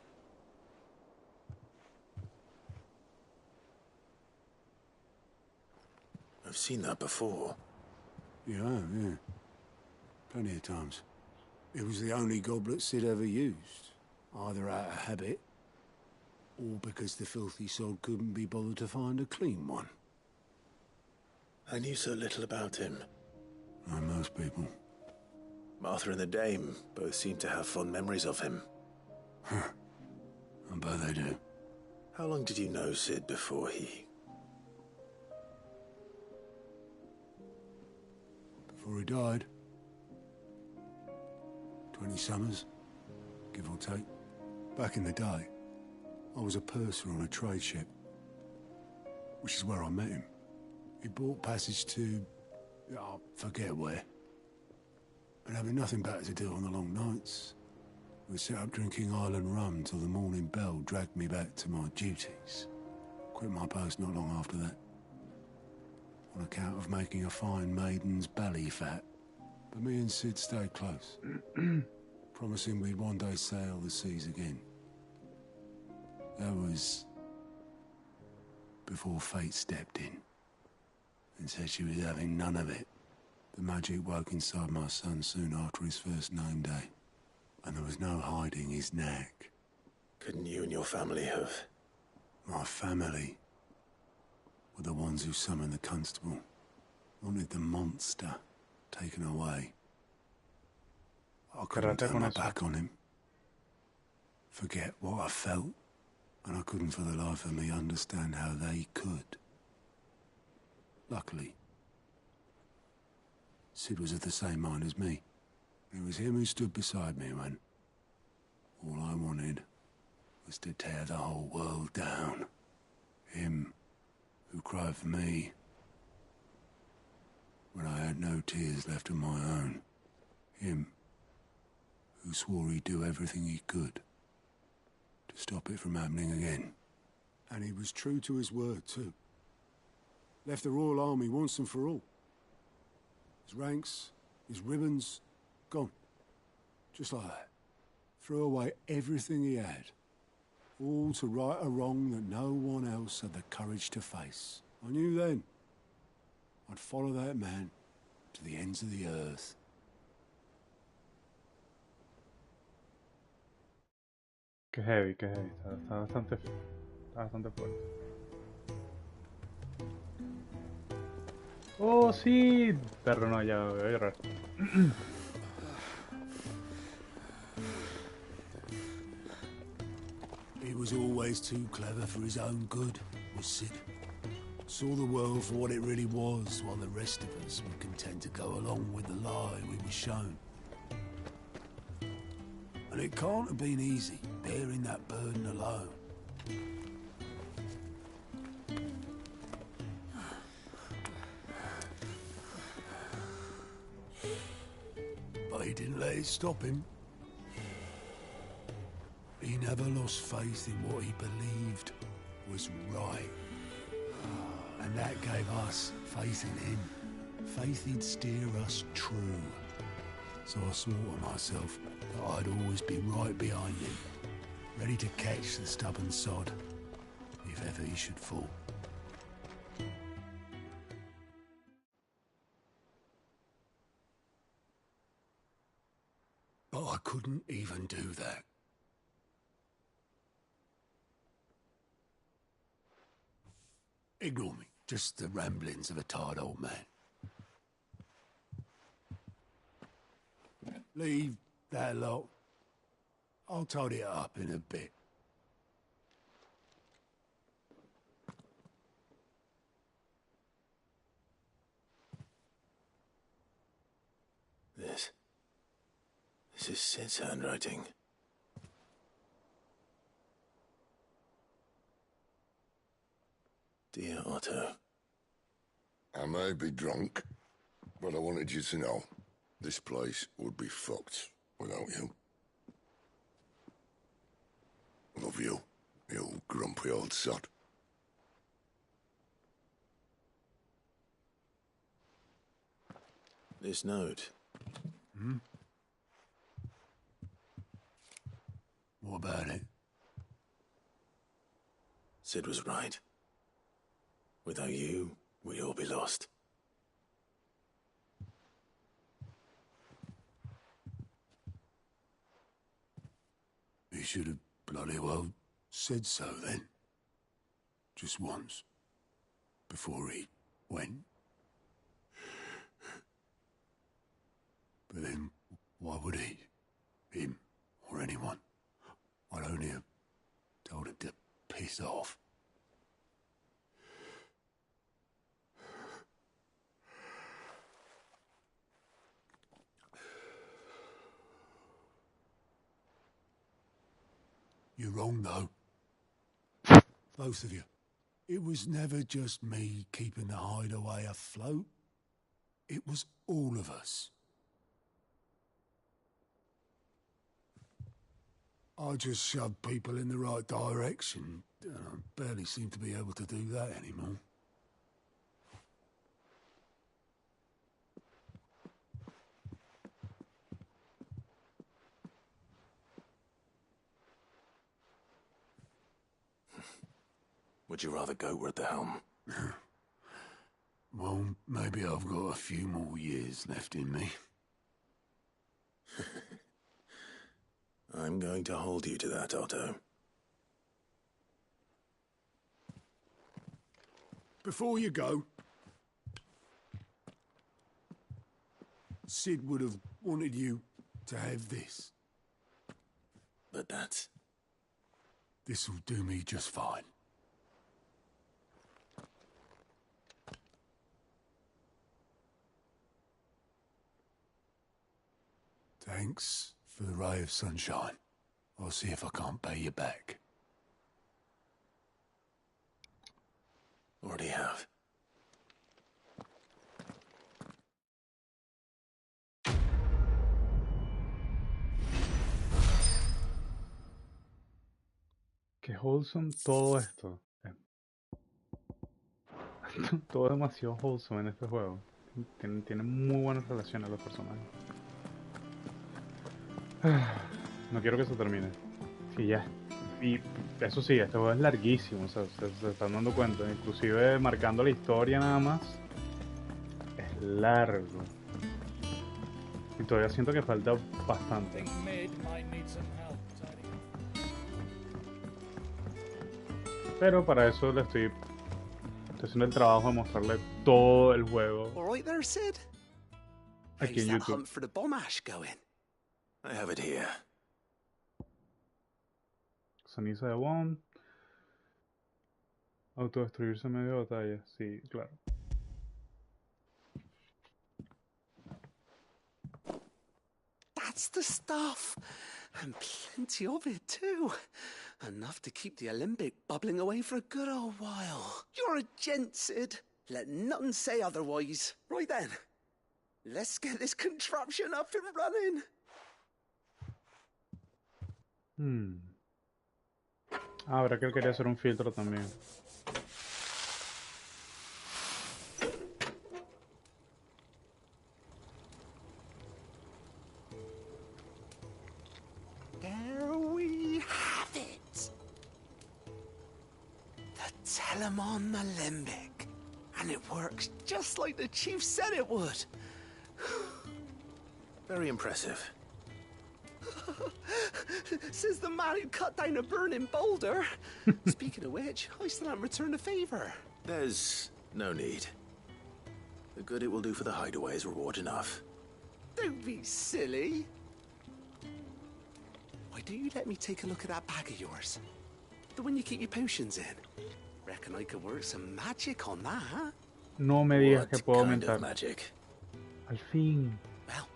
I've seen that before. Yeah. Plenty of times. It was the only goblet Cid ever used. Either out of habit, or because the filthy sod couldn't be bothered to find a clean one. I knew so little about him. Like most people. Martha and the Dame both seem to have fond memories of him. I bet they do. How long did you know Cid before he... Before he died? 20 summers, give or take. Back in the day, I was a purser on a trade ship, which is where I met him. He bought passage to... I forget where. And having nothing better to do on the long nights, we sat up drinking island rum till the morning bell dragged me back to my duties. Quit my post not long after that, on account of making a fine maiden's belly fat. But me and Cid stayed close, promising we'd one day sail the seas again. That was before fate stepped in and said she was having none of it. The magic woke inside my son soon after his first name day, and there was no hiding his knack. Couldn't you and your family have... My family were the ones who summoned the constable, wanted the monster taken away. I couldn't turn my back on him, forget what I felt, and I couldn't for the life of me understand how they could. Luckily, Cid was of the same mind as me. It was him who stood beside me when all I wanted was to tear the whole world down. Him who cried for me when I had no tears left of my own. Him who swore he'd do everything he could to stop it from happening again. And he was true to his word, too. Left the Royal Army once and for all. His ranks, his ribbons, gone. Just like that. Threw away everything he had. All to right a wrong that no one else had the courage to face. I knew then I'd follow that man to the ends of the earth. Qué heavy, qué heavy. Está bastante fuerte. Oh, sí. Perro, no, ya voy a llorar. He was always too clever for his own good, was Cid. Saw the world for what it really was, while the rest of us were content to go along with the lie we were shown. And it can't have been easy, bearing that burden alone. But he didn't let it stop him. He never lost faith in what he believed was right. And that gave us faith in him. Faith he'd steer us true. So I swore to myself that I'd always be right behind him, ready to catch the stubborn sod, if ever he should fall. But I couldn't even do that. Ignore me, just the ramblings of a tired old man. Leave that lot. I'll tidy it up in a bit. This is Cid's handwriting. Dear Otto. I may be drunk, but I wanted you to know this place would be fucked without you. Love you, you grumpy old sod. This note. Hmm? What about it? Cid was right. Without you, we'd all be lost. He You should have bloody well said so then. Just once. Before he went. But then, why would he? Him, or anyone? I'd only have told him to piss off. You're wrong, though. Both of you. It was never just me keeping the hideaway afloat. It was all of us. I just shoved people in the right direction. I barely seem to be able to do that anymore. Would you rather go at the helm? Well, maybe I've got a few more years left in me. I'm going to hold you to that, Otto. Before you go, Cid would have wanted you to have this. But that's... This'll do me just fine. Thanks for the ray of sunshine. I'll see if I can't pay you back. Already have. Qué wholesome todo esto. Todo demasiado wholesome en este juego. Tiene muy buenas relaciones los personajes. No quiero que se termine. Sí, ya. Y eso sí, este juego es larguísimo, o sea, se están dando cuenta. Inclusive marcando la historia nada más. Es largo. Y todavía siento que falta bastante. Pero para eso le estoy haciendo el trabajo de mostrarle todo el juego. All right there, Cid? Aquí en YouTube. Hunt for the bomb ash going? I have it here. Ceniza de Bond. Autodestruirse en medio de batalla. Sí, claro. That's the stuff. And plenty of it, too. Enough to keep the Olympic bubbling away for a good old while. You're a gent, Cid. Let nothing say otherwise. Right then. Let's get this contraption up and running. Ahora que él quería hacer un filtro también. There we have it. The Telemon Alembic. And it works just like the chief said it would. Very impressive. Says the man who cut down a burning boulder. Speaking of which, I still haven't returned the favor. There's no need. The good it will do for the hideaway is reward enough. Don't be silly. Why don't you let me take a look at that bag of yours? The one you keep your potions in. Reckon I could work some magic on that, huh? No me digas que puedo What kind aumentar. of magic? Al fin. Well,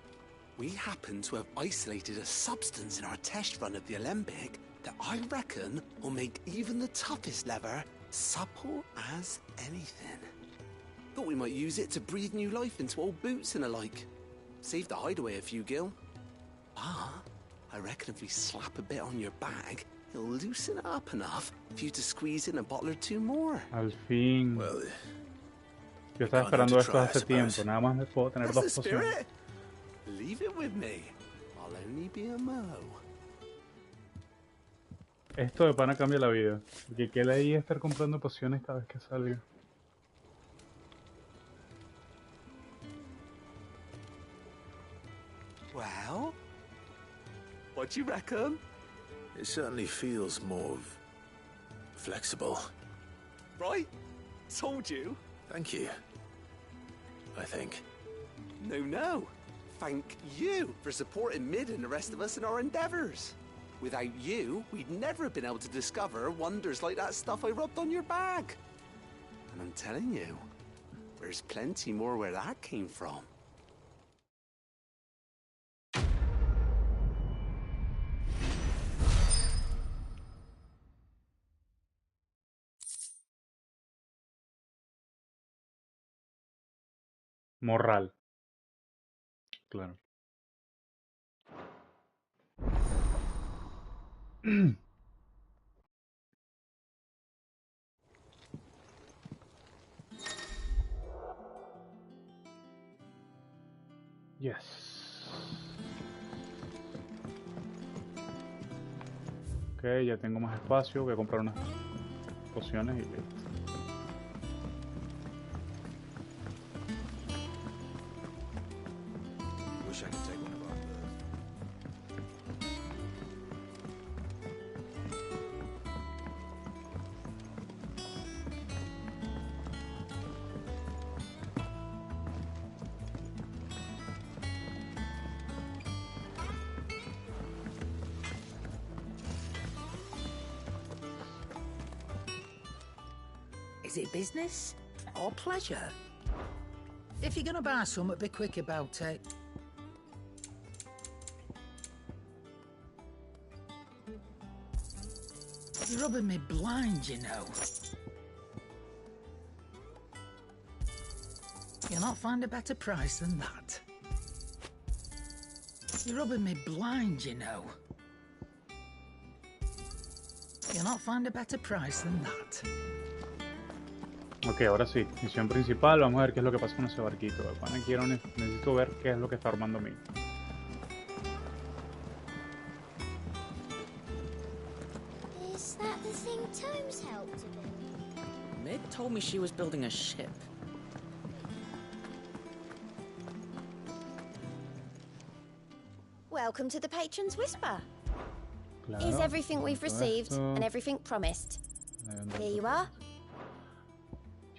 we happen to have isolated a substance in our test run of the Alembic that I reckon will make even the toughest leather supple as anything. Thought we might use it to breathe new life into old boots and the like. Save the hideaway a few gil. Ah, I reckon if we slap a bit on your bag, it'll loosen it up enough for you to squeeze in a bottle or two more. Al fin. Well, yo estaba esperando esto hace tiempo. Nada más puedo tener That's dos the pociones. spirit. Leave it with me. I'll only be a mo. Esto de pana cambia la vida. Porque qué leí estar comprando pociones cada vez que salga. Well, what do you reckon? It certainly feels more flexible. Right? Told you. Thank you. I think. No. Thank you for supporting Mid and the rest of us in our endeavors. Without you, we'd never have been able to discover wonders like that stuff I rubbed on your bag. And I'm telling you, there's plenty more where that came from. Morral. Claro. Yes. Ok, ya tengo más espacio. Voy a comprar unas pociones y listo. Wish I could take one of our Is it business or pleasure? If you're gonna buy something, be quick about it. You're rubbing me blind, you know. You'll not find a better price than that. You're rubbing me blind, you know. You'll not find a better price than that. Ok, ahora sí, misión principal, vamos a ver qué es lo que pasa con ese barquito. Bueno, necesito ver qué es lo que está armando Mid. Is that the thing Tomes helped to build? Mid told me she was building a ship. Welcome to the Patron's Whisper. Claro, Is everything we've todo received esto. and everything promised? Here you are.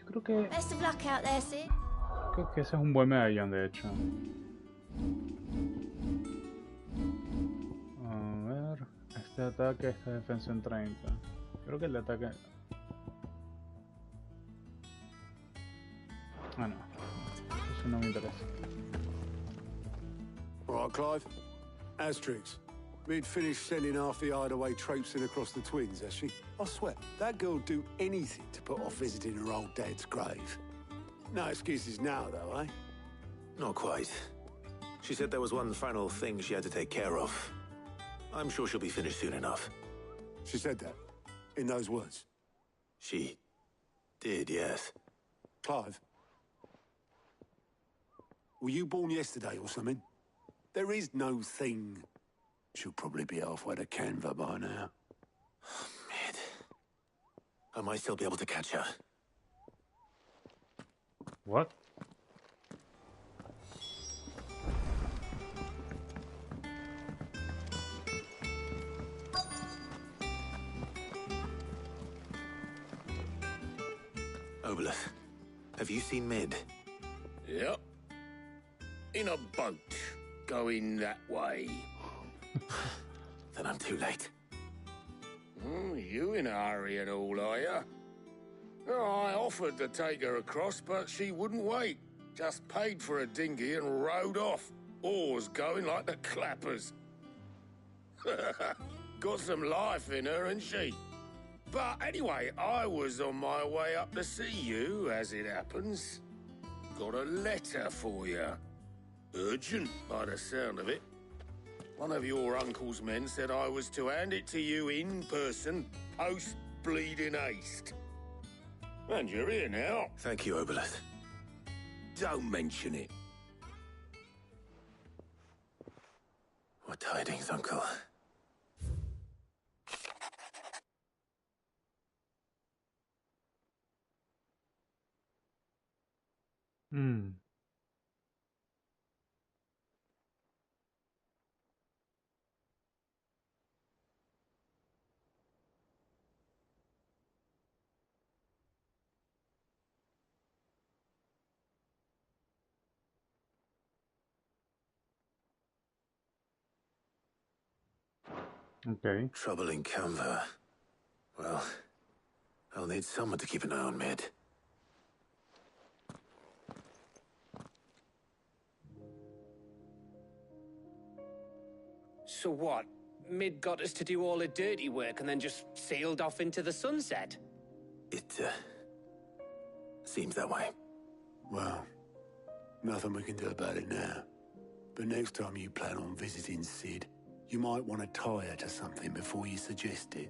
Creo que Best of luck out there, Sid. Creo que ese es un buen medallón, de hecho. A ver, este ataque, esta defensa en 30. Creo que el ataque... Ah, no. Eso no me interesa. All right, Clive. Asterix. Mid finished sending half the hideaway traipsing across the twins, has she? I swear, that girl'd do anything to put off visiting her old dad's grave. No excuses now, though, eh? Not quite. She said there was one final thing she had to take care of. I'm sure she'll be finished soon enough. She said that? In those words? She did, yes. Clive? Were you born yesterday or something? There is no thing. She'll probably be halfway to Canva by now. Mid. I might still be able to catch her. What? Obelith, have you seen Mid? Yep. In a boat, going that way. Then I'm too late. You in a hurry and all, are you? Oh, I offered to take her across, but she wouldn't wait. Just paid for a dinghy and rowed off. Oars going like the clappers. Got some life in her, ain't she? But anyway, I was on my way up to see you, as it happens. Got a letter for you. Urgent, by the sound of it. One of your uncle's men said I was to hand it to you in person, post-bleeding haste. And you're here now. Thank you, Obelith. Don't mention it. What tidings, Uncle? Okay. Trouble in Canva. Well, I'll need someone to keep an eye on Mid. So what? Mid got us to do all the dirty work and then just sailed off into the sunset? It, seems that way. Well, nothing we can do about it now. But next time you plan on visiting Cid, you might want to tie her to something before you suggest it.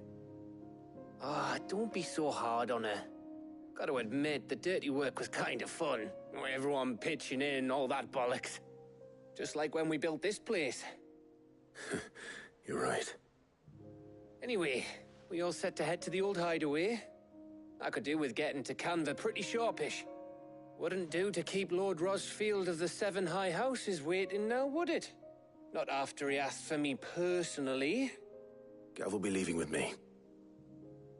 Ah, don't be so hard on her. Gotta admit, the dirty work was kind of fun. Everyone pitching in, all that bollocks. Just like when we built this place. You're right. Anyway, we all set to head to the old hideaway. I could do with getting to Canva pretty sharpish. Wouldn't do to keep Lord Rosfield of the Seven High Houses waiting now, would it? Not after he asked for me personally. Gav will be leaving with me.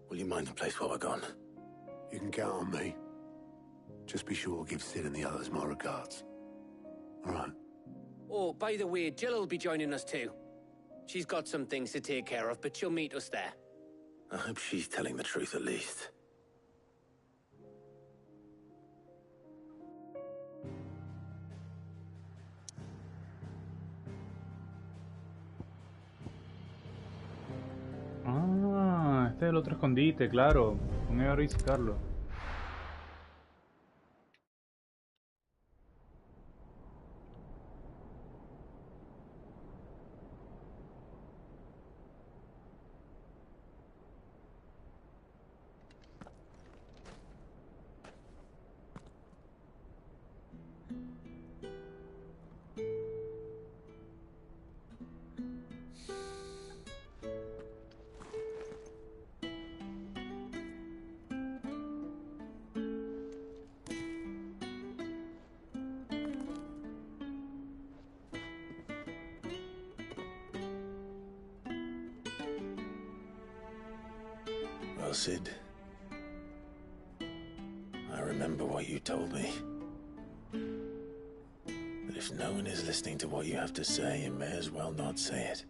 Will you mind the place while we're gone? You can count on me. Just be sure to give Cid and the others my regards. All right. Oh, by the way, Jill will be joining us too. She's got some things to take care of, but she'll meet us there. I hope she's telling the truth at least. Ah, este es el otro escondite, claro. Voy a visitarlo. Well, Cid, I remember what you told me. That if no one is listening to what you have to say, you may as well not say it.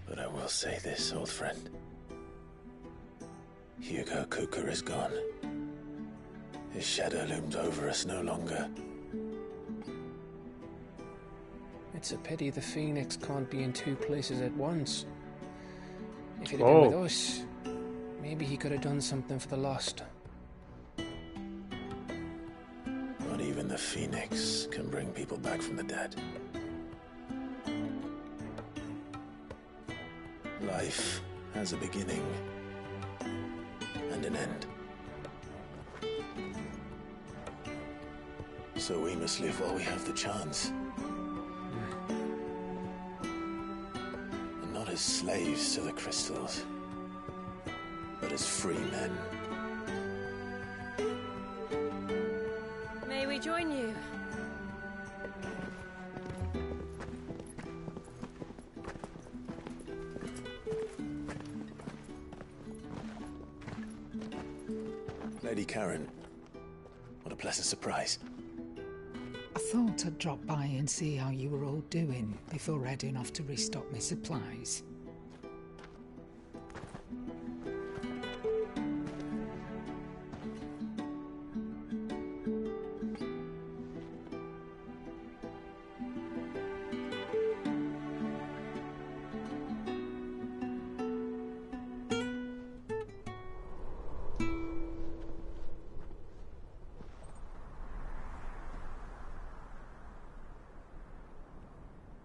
But I will say this, old friend. Hugo Cooker is gone. His shadow looms over us no longer. It's a pity the Phoenix can't be in two places at once. If he'd have been with us, maybe he could have done something for the lost. Not even the Phoenix can bring people back from the dead. Life has a beginning and an end. So we must live while we have the chance. And not as slaves to the crystals, but as free men. May we join you? Lady Karen, what a pleasant surprise. I thought I'd drop by and see how you were all doing before heading off to restock my supplies.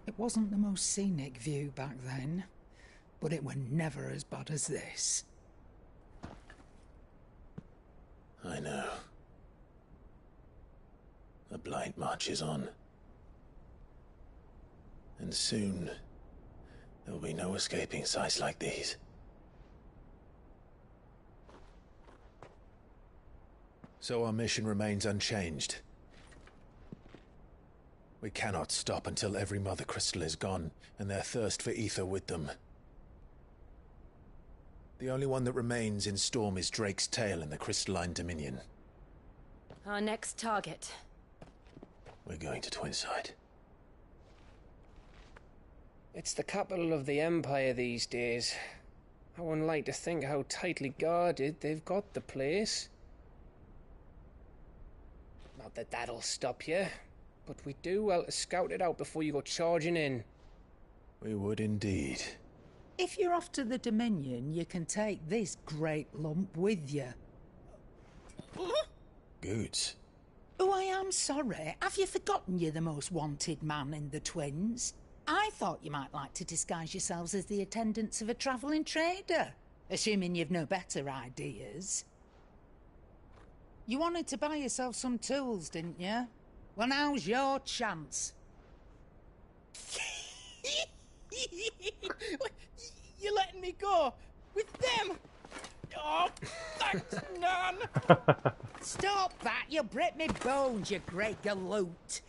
It wasn't the most scenic view back then, but it were never as bad as this. I know. The blight marches on. And soon, there'll be no escaping sights like these. So our mission remains unchanged. We cannot stop until every Mother Crystal is gone, and their thirst for ether with them. The only one that remains in Storm is Drake's Tail in the Crystalline Dominion. Our next target. We're going to Twinside. It's the capital of the Empire these days. I wouldn't like to think how tightly guarded they've got the place. Not that that'll stop you, but we do well to scout it out before you go charging in. We would indeed. If you're off to the Dominion, you can take this great lump with you. Goods. Oh, I am sorry. Have you forgotten you're the most wanted man in the Twins? I thought you might like to disguise yourselves as the attendants of a travelling trader, assuming you've no better ideas. You wanted to buy yourself some tools, didn't you? Well, now's your chance. You're letting me go with them? Oh, thanks, Nan. Stop that! You'll break me bones, you great galoot.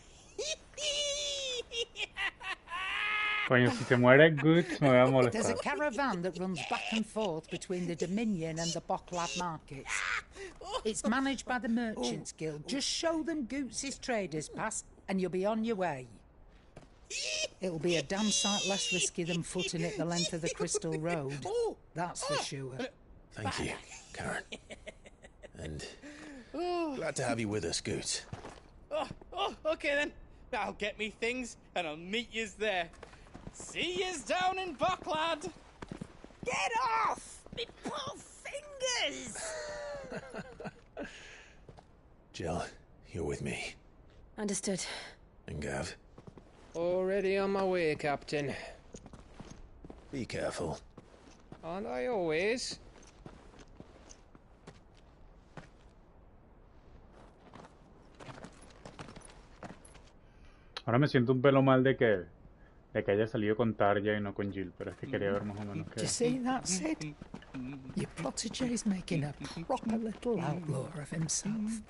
Coño, si se muere Goods me voy a molestar. There's a caravan that runs back and forth between the Dominion and the Bocklad markets. It's managed by the Merchants Guild. Just show them Goots' traders pass and you'll be on your way. It'll be a damn sight less risky than footing it the length of the Crystal Road. That's for sure. Thank you, Karen. And glad to have you with us, Goots. Okay then. I'll get me things and I'll meet yous there. See yous down in Bocklad. Get off! Me poor fingers! Jill, you're with me. Understood. And Gav? Already on my way, Captain. Be careful. Aren't I always? Ahora me siento un pelo mal de que haya salido con Tarja y no con Jill, pero es que quería ver más o menos qué. Do you see that, Sid? Your protégé's making a proper little outlaw of himself.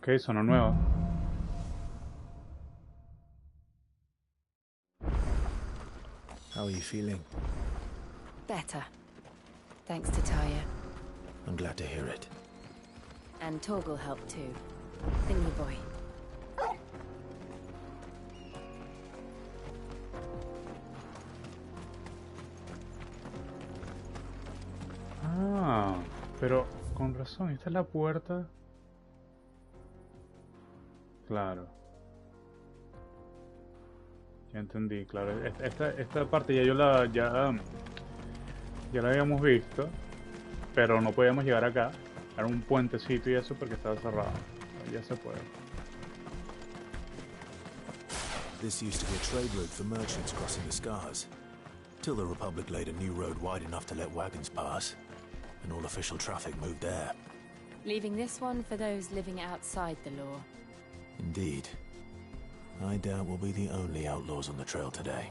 Ok, sonó nueva. How are you feeling? Better. Thanks to Taya. I'm glad to hear it. And Torgal helped too. Thingy boy. Ah, pero con razón, esta es la puerta. Claro. Ya entendí, claro. Esta parte ya ya la habíamos visto, pero no podíamos llegar acá. Era un puentecito y eso porque estaba cerrado. Ya se puede. This used to be a trade route for merchants crossing the Scars, till the Republic laid a new road wide enough to let wagons pass, and all official traffic moved there. Leaving this one for those living outside the law. Indeed. I doubt we'll be the only outlaws on the trail today.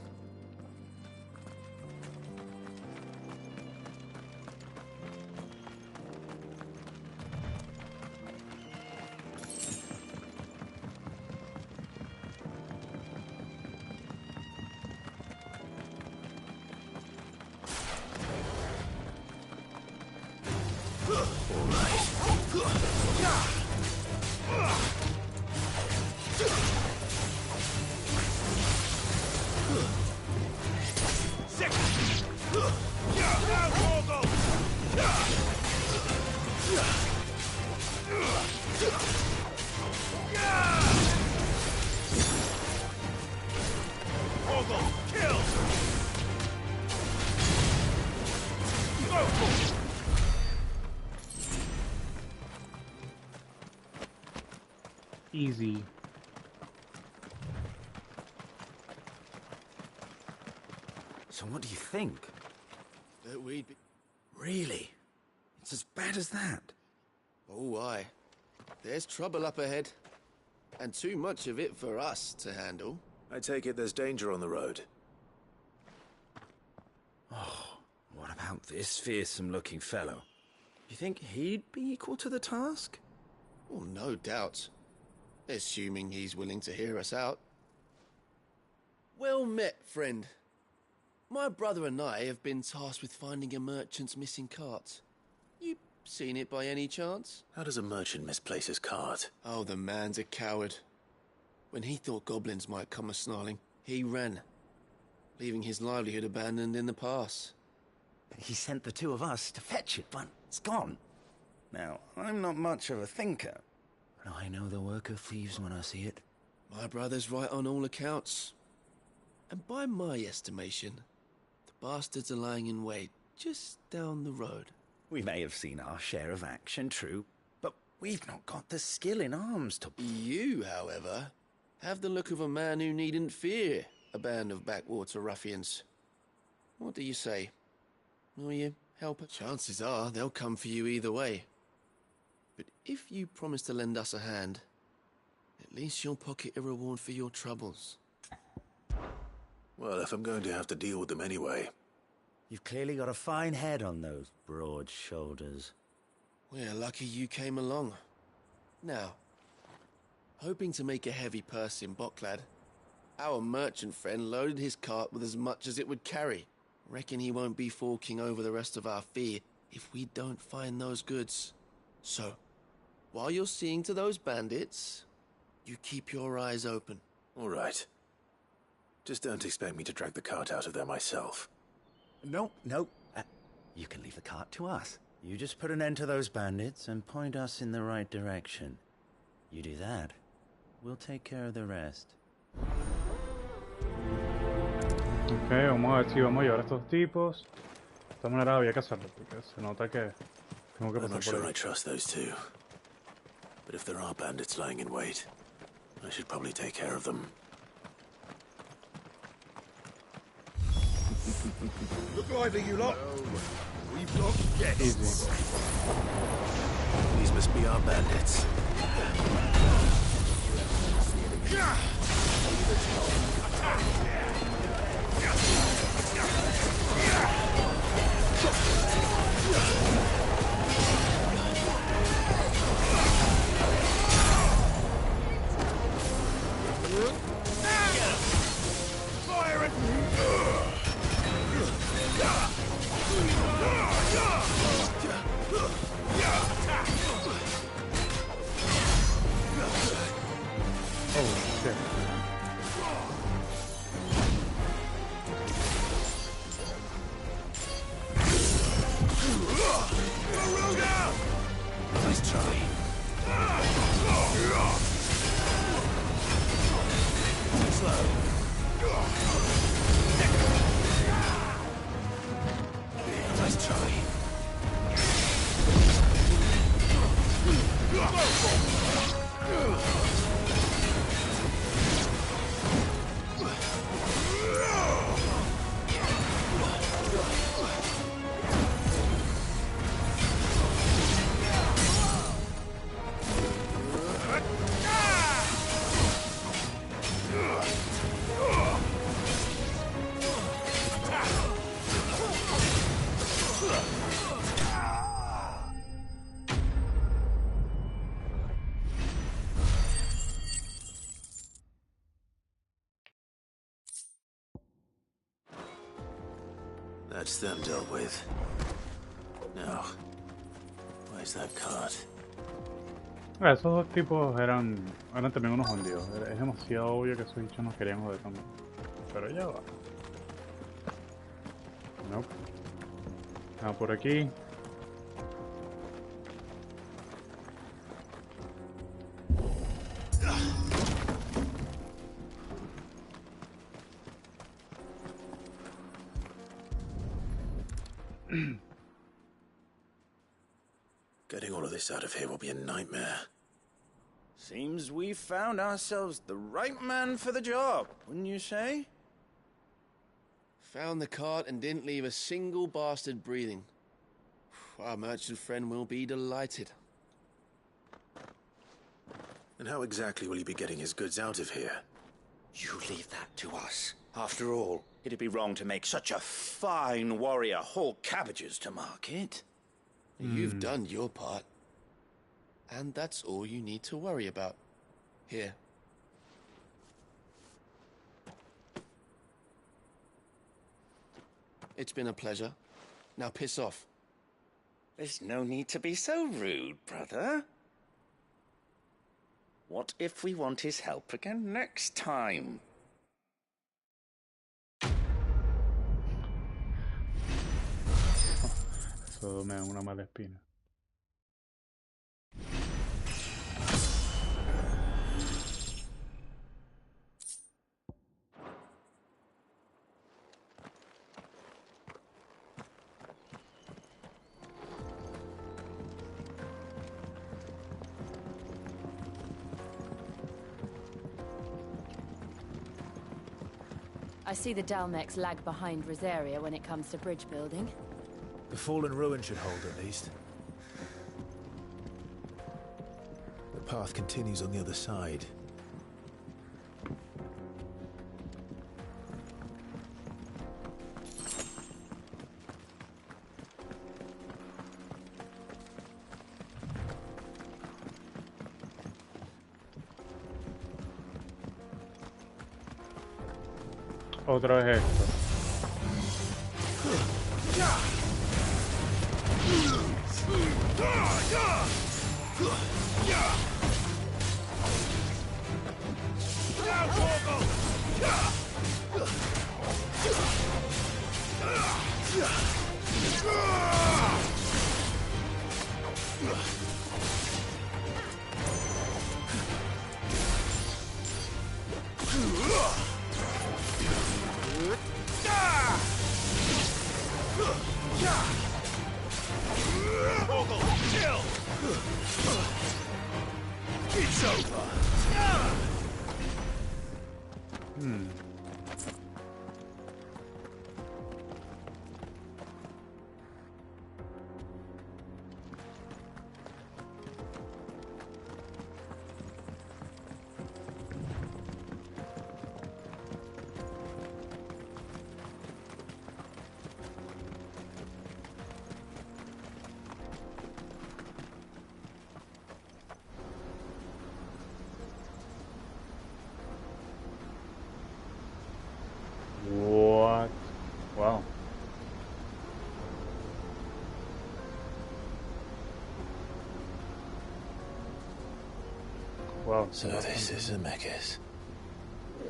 Torgal, kill! Easy. So what do you think? That we'd be... Really? It's as bad as that? Oh, aye. There's trouble up ahead. And too much of it for us to handle. I take it there's danger on the road. Oh, what about this fearsome-looking fellow? You think he'd be equal to the task? Oh, no doubt. Assuming he's willing to hear us out. Well met, friend. My brother and I have been tasked with finding a merchant's missing cart. You seen it by any chance? How does a merchant misplace his cart? Oh, the man's a coward. When he thought goblins might come a-snarling, he ran, leaving his livelihood abandoned in the pass. He sent the two of us to fetch it, but it's gone. Now, I'm not much of a thinker, but I know the work of thieves when I see it. My brother's right on all accounts. And by my estimation, the bastards are lying in wait just down the road. We may have seen our share of action, true, but we've not got the skill in arms to... You, however, have the look of a man who needn't fear a band of backwater ruffians. What do you say? Will you help us? Chances are they'll come for you either way. But if you promise to lend us a hand, at least you'll pocket a reward for your troubles. Well, if I'm going to have to deal with them anyway. You've clearly got a fine head on those broad shoulders. We're lucky you came along. Now, hoping to make a heavy purse in Bocklad, our merchant friend loaded his cart with as much as it would carry. Reckon he won't be forking over the rest of our fee if we don't find those goods. So, while you're seeing to those bandits, you keep your eyes open. All right. Just don't expect me to drag the cart out of there myself. No. You can leave the cart to us. You just put an end to those bandits and point us in the right direction. You do that, we'll take care of the rest. Ok, vamos a ver si vamos a llevar a estos tipos. De esta manera había que hacerlo, porque se nota que tengo que I'm pasar not por sure ahí. I trust those two. But if there are bandits lying in wait, I should probably take care of them. Look lively, you lot. We've got guests. Easy. These must be our bandits. Fire it! Oh, shit. Nice try. Slow. Nice try. That's them dealt with. Now, where's that cart? Esos dos tipos eran también unos hundidos. Es demasiado obvio que esos bichos nos querían joder también. Pero ya va. Nope. Ah, por aquí. Getting all of this out of here will be a nightmare. Seems we've found ourselves the right man for the job, wouldn't you say? Found the cart and didn't leave a single bastard breathing. Our merchant friend will be delighted. And how exactly will he be getting his goods out of here? You leave that to us. After all, it'd be wrong to make such a fine warrior haul cabbages to market. You've done your part. And that's all you need to worry about. Here. It's been a pleasure. Now piss off. There's no need to be so rude, brother. What if we want his help again next time? Eso me da una mala espina. I see the Dalmecs lag behind Rosaria when it comes to bridge building. The fallen ruin should hold, at least. The path continues on the other side. Otra vez esto. What? Wow. Wow. So this is Empiecen. Se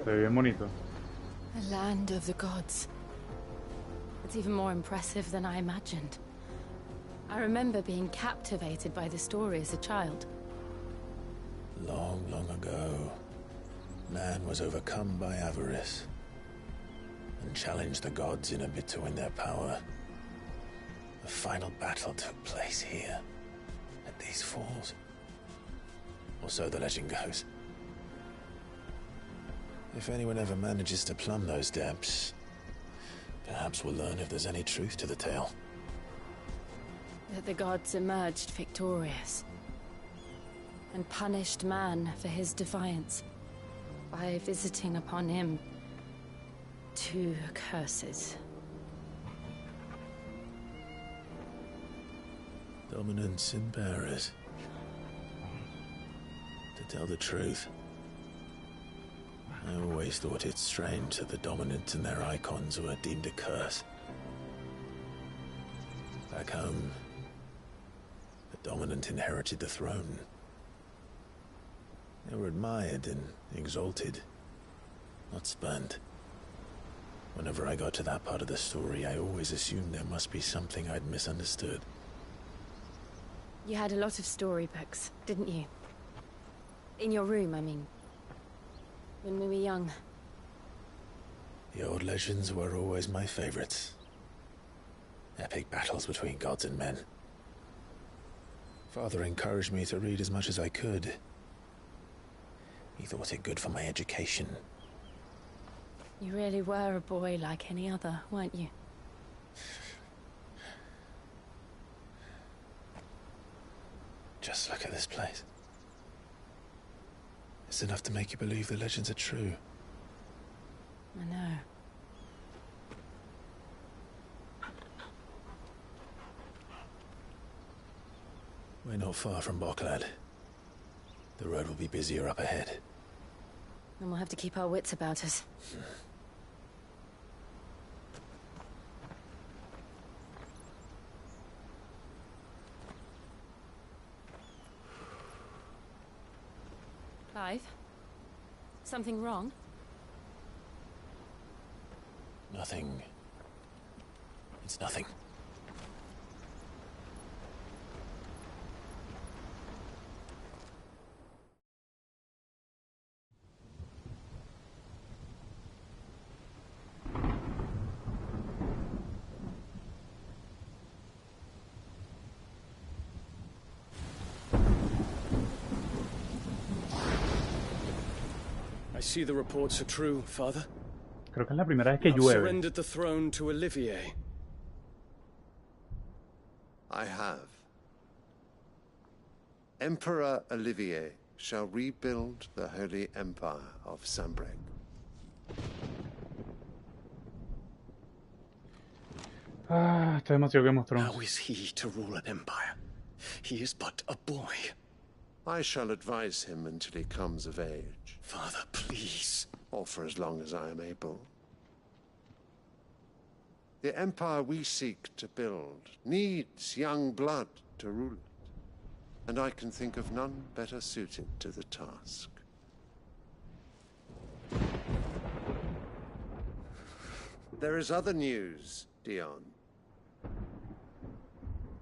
ve bien bonito. The land of the gods. It's even more impressive than I imagined. I remember being captivated by the story as a child. Long, long ago, man was overcome by avarice and challenged the gods in a bid to win their power. The final battle took place here, at these falls. Or so the legend goes. If anyone ever manages to plumb those depths, perhaps we'll learn if there's any truth to the tale. That the gods emerged victorious and punished man for his defiance by visiting upon him 2 curses. Dominance and bearers. To tell the truth, I always thought it strange that the dominant and their icons were deemed a curse. Back home, the dominant inherited the throne. They were admired and exalted, not spurned. Whenever I got to that part of the story, I always assumed there must be something I'd misunderstood. You had a lot of storybooks, didn't you? In your room, I mean. When we were young. The old legends were always my favorites. Epic battles between gods and men. Father encouraged me to read as much as I could. He thought it good for my education. You really were a boy like any other, weren't you? Just look at this place. It's enough to make you believe the legends are true. I know. We're not far from Boklad. The road will be busier up ahead. And we'll have to keep our wits about us. Clive? Something wrong? Nothing. It's nothing. I see the reports are true, Father. Creo que es la primera vez que I've llueve. surrendered the throne to Olivier. I have. Emperor Olivier shall rebuild the Holy Empire of Sanbreque. Ah, está demasiado Game of Thrones. How is he to rule an empire? He is but a boy. I shall advise him until he comes of age. Father, please. Or for as long as I am able. The empire we seek to build needs young blood to rule it. And I can think of none better suited to the task. There is other news, Dion.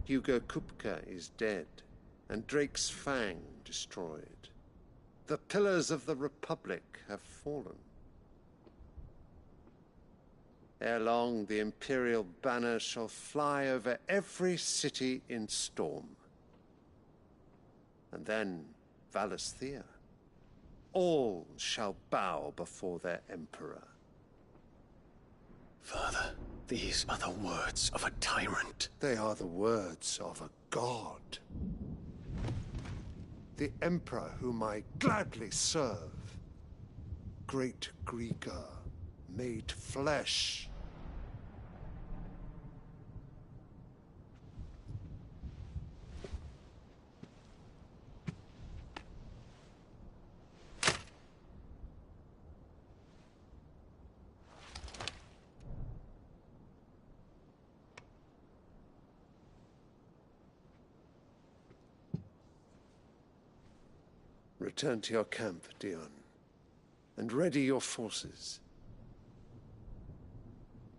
Hugo Kupka is dead, and Drake's Fang destroyed. The pillars of the Republic have fallen. Ere long, the Imperial banner shall fly over every city in Storm. And then Valisthea. All shall bow before their Emperor. Father, these are the words of a tyrant. They are the words of a god. The Emperor whom I gladly serve. Great Greeker, made flesh. Return to your camp, Dion, and ready your forces.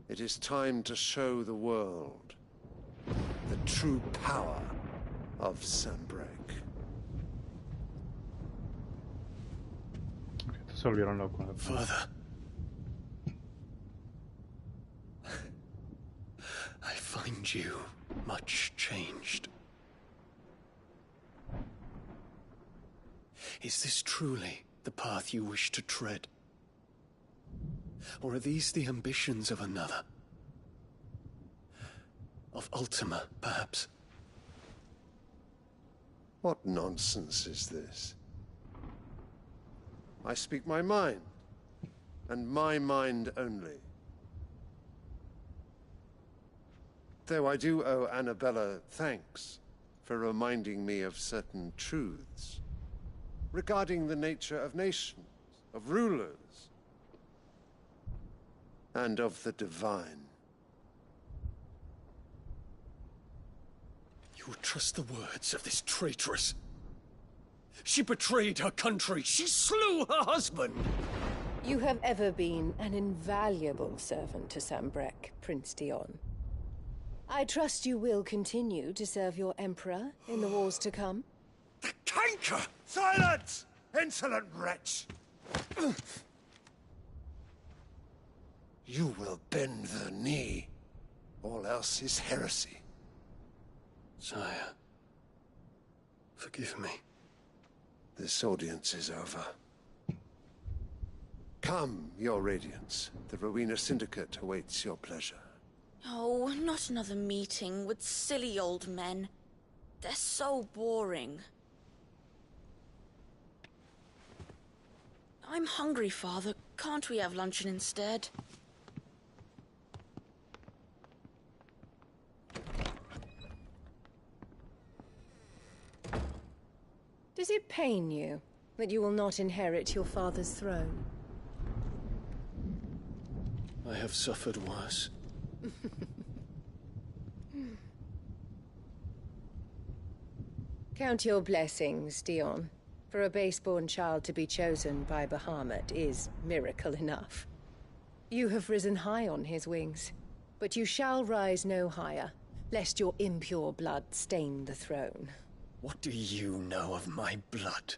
It is time to show the world the true power of Sanbreque. Se volvieron locos. Father. I find you much changed. Is this truly the path you wish to tread? Or are these the ambitions of another? Of Ultima, perhaps? What nonsense is this? I speak my mind, and my mind only. Though I do owe Annabella thanks for reminding me of certain truths regarding the nature of nations, of rulers, and of the divine. You would trust the words of this traitress? She betrayed her country. She slew her husband. You have ever been an invaluable servant to Sanbreque, Prince Dion. I trust you will continue to serve your Emperor in the wars to come. The canker! Silence! Insolent wretch! You will bend the knee, All else is heresy. Sire, forgive me. This audience is over. Come, Your Radiance. The Rowena Syndicate awaits your pleasure. Oh, not another meeting with silly old men. They're so boring. I'm hungry, Father. Can't we have luncheon instead? Does it pain you that you will not inherit your father's throne? I have suffered worse. Count your blessings, Dion. For a base-born child to be chosen by Bahamut is miracle enough. You have risen high on his wings, but you shall rise no higher, lest your impure blood stain the throne. What do you know of my blood?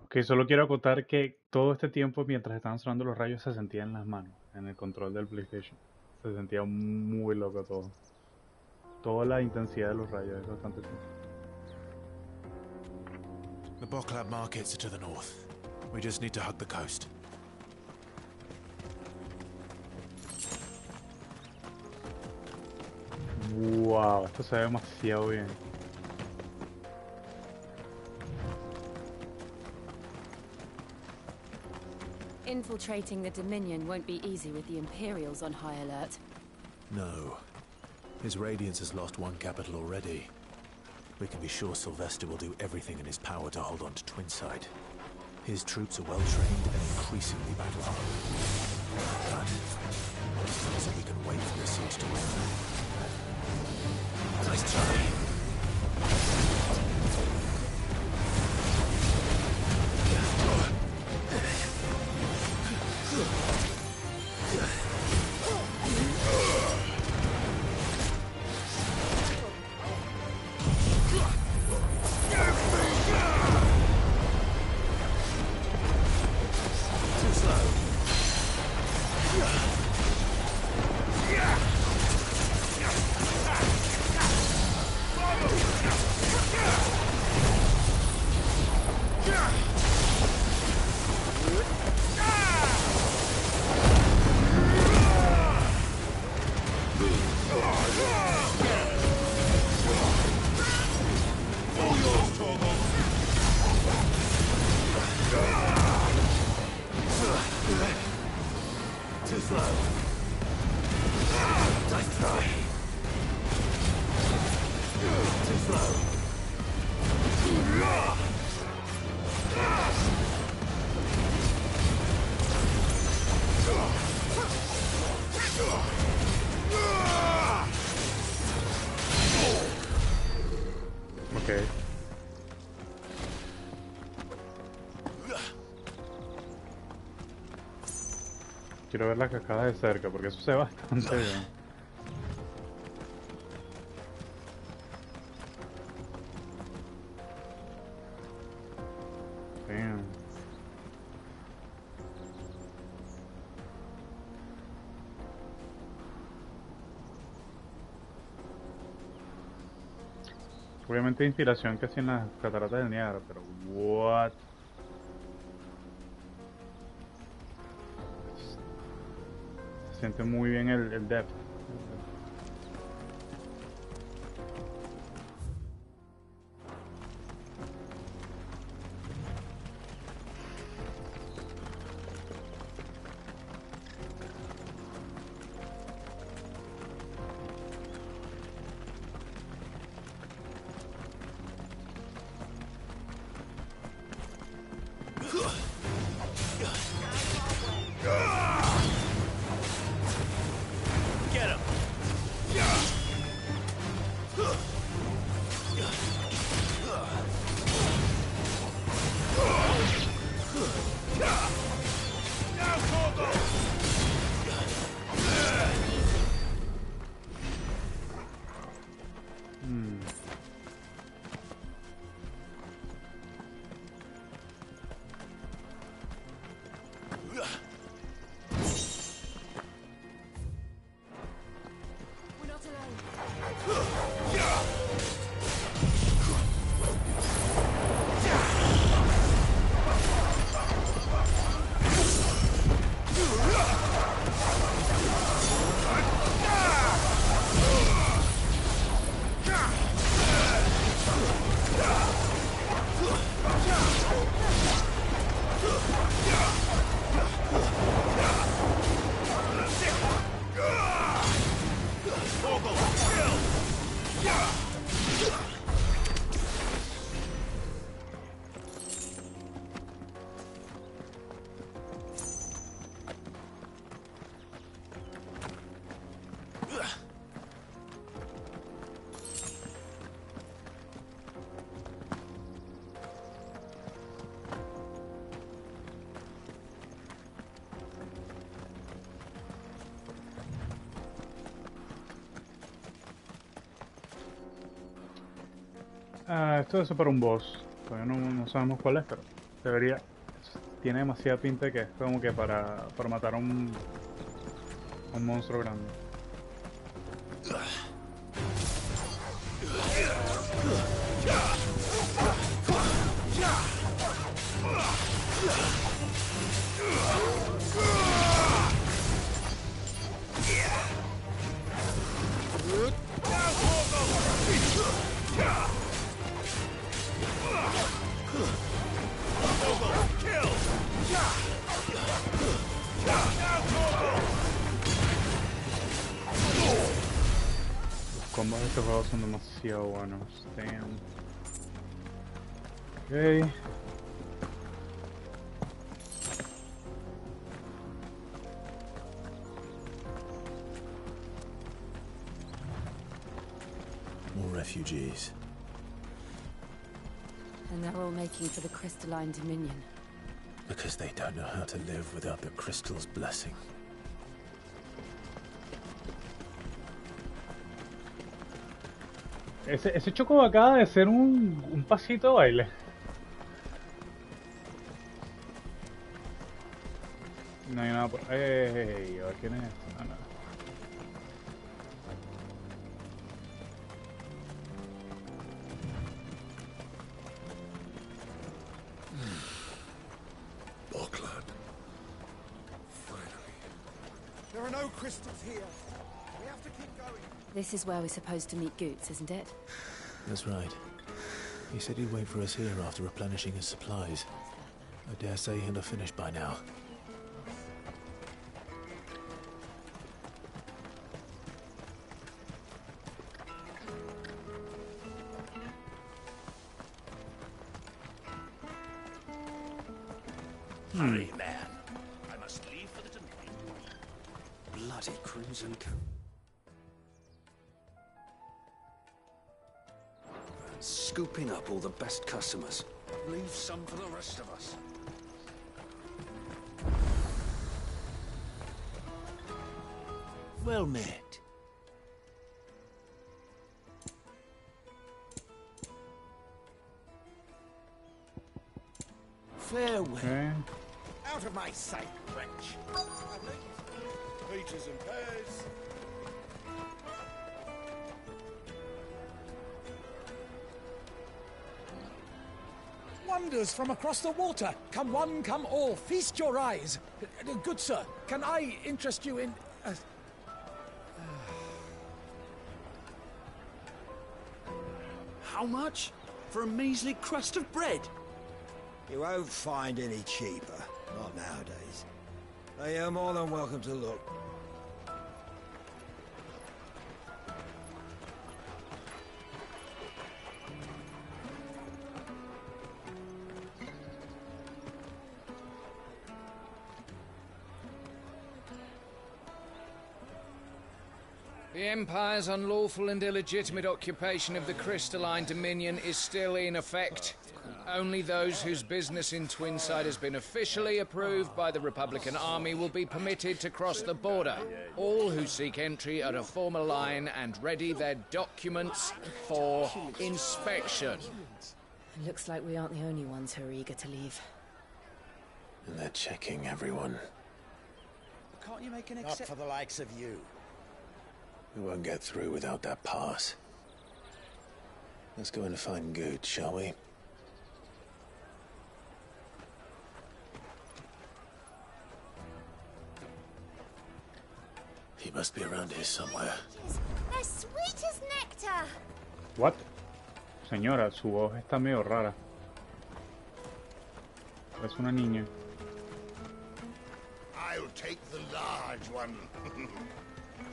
Ok, solo quiero acotar que todo este tiempo mientras estaban sonando los rayos se sentía en las manos, en el control del PlayStation. Se sentía muy loco todo. Toda la intensidad de los rayos es bastante tiempo. The Boklab markets are to the north. We just need to hug the coast. Wow, esto se ve demasiado bien. Infiltrating the Dominion won't be easy with the Imperials on high alert. No. His Radiance has lost one capital already. We can be sure Sylvester will do everything in his power to hold on to Twinside. His troops are well trained and increasingly battle-hardened. But as long as we can wait for the siege to win. Nice try. Quiero ver la cascada de cerca porque eso se ve bastante bien. Damn. Obviamente inspiración casi en las cataratas del Niágara, pero what? Se siente muy bien el depth. Esto es para un boss. Todavía no sabemos cuál es, pero debería. Tiene demasiada pinta que es como que para matar a un monstruo grande. Los combos de este juego son demasiado buenos. Damn. Ok. More refugees. And they're all making for the crystalline dominion. Because they don't know how to live without the crystal's blessing. Ese choco acaba de ser un pasito de baile. No hay nada por... ¡Ey! A ver quién es esto. No, no. There are no crystals here. We have to keep going. This is where we're supposed to meet Goetz, isn't it? That's right. He said he'd wait for us here after replenishing his supplies. I dare say he'll have finished by now. Hurry, man. I must leave for the domain. Bloody crimson coat. Scooping up all the best customers. Leave some for the rest of us. Well met. Farewell. Okay. Out of my sight, wretch. Peaches and pears. Wonders from across the water. Come one, come all. Feast your eyes. Good sir, can I interest you in... How much? For a measly crust of bread? You won't find any cheaper. Not nowadays. But you're more than welcome to look. The Empire's unlawful and illegitimate occupation of the crystalline dominion is still in effect. Only those whose business in Twinside has been officially approved by the Republican Army will be permitted to cross the border. All who seek entry are to form a line and ready their documents for inspection. It looks like we aren't the only ones who are eager to leave. And they're checking everyone. Can't you make an Not for the likes of you. We won't get through without that pass. Let's go in and find Goet, shall we? He must be around here somewhere. They're sweet as nectar. What? Señora, su voz está medio rara. Es una niña. I'll take the large one.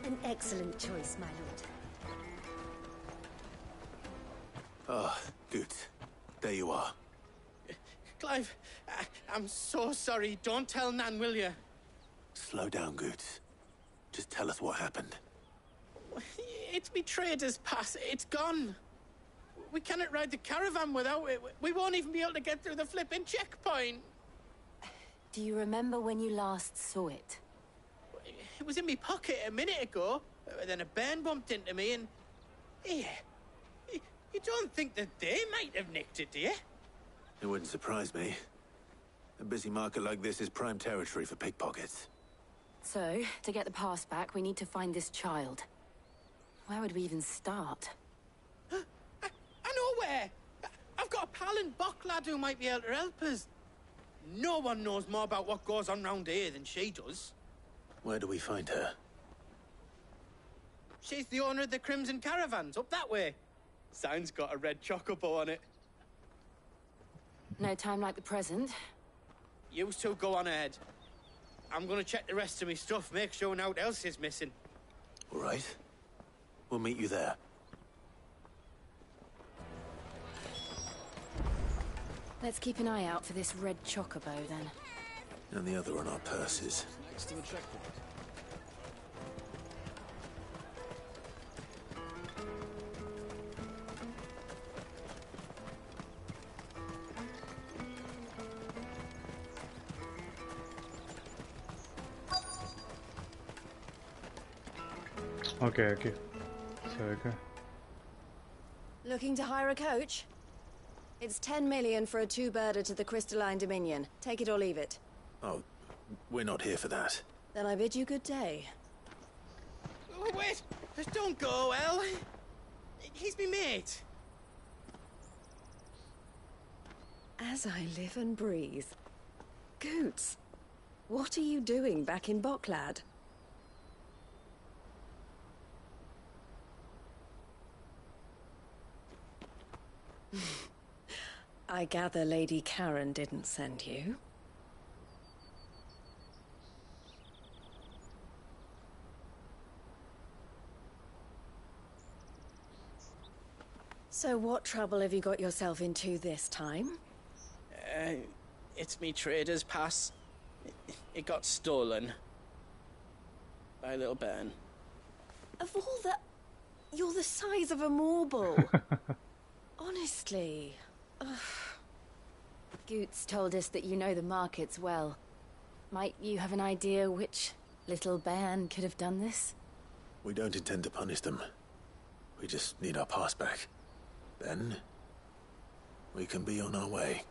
An excellent choice, my lord. Ah, good. There you are. Clive, I'm so sorry. Don't tell Nan, will you? Slow down, Goots. Just tell us what happened. It's me trader's pass. It's gone. We cannot ride the caravan without it. We won't even be able to get through the flipping checkpoint. Do you remember when you last saw it? It was in my pocket a minute ago. Then a bairn bumped into me and... Here. You don't think that they might have nicked it, do you? It wouldn't surprise me. A busy market like this is prime territory for pickpockets. So, to get the pass back, we need to find this child. Where would we even start? I know where! I've got a pal in Bocklad who might be able to help us. No one knows more about what goes on round here than she does. Where do we find her? She's the owner of the Crimson Caravans, up that way. Sign's got a red chocobo on it. No time like the present. You two go on ahead. I'm gonna check the rest of my stuff, make sure no one else is missing. All right. We'll meet you there. Let's keep an eye out for this red chocobo, then. And the other on our purses. Next to the checkpoint. Okay, aquí. Se ve que... Looking to hire a coach? It's 10 million for a two-birder to the Crystalline Dominion. Take it or leave it. Oh, we're not here for that. Then I bid you good day. Oh, wait! Don't go, El. He's me mate. As I live and breathe. Goots, what are you doing back in Bocklad? I gather Lady Karen didn't send you. So what trouble have you got yourself into this time? It's me trader's pass. It got stolen. By a little bairn. Of all the... You're the size of a marble. Honestly. Ugh. Goots told us that you know the markets well. Might you have an idea which little bairn could have done this? We don't intend to punish them. We just need our pass back. Then, we can be on our way.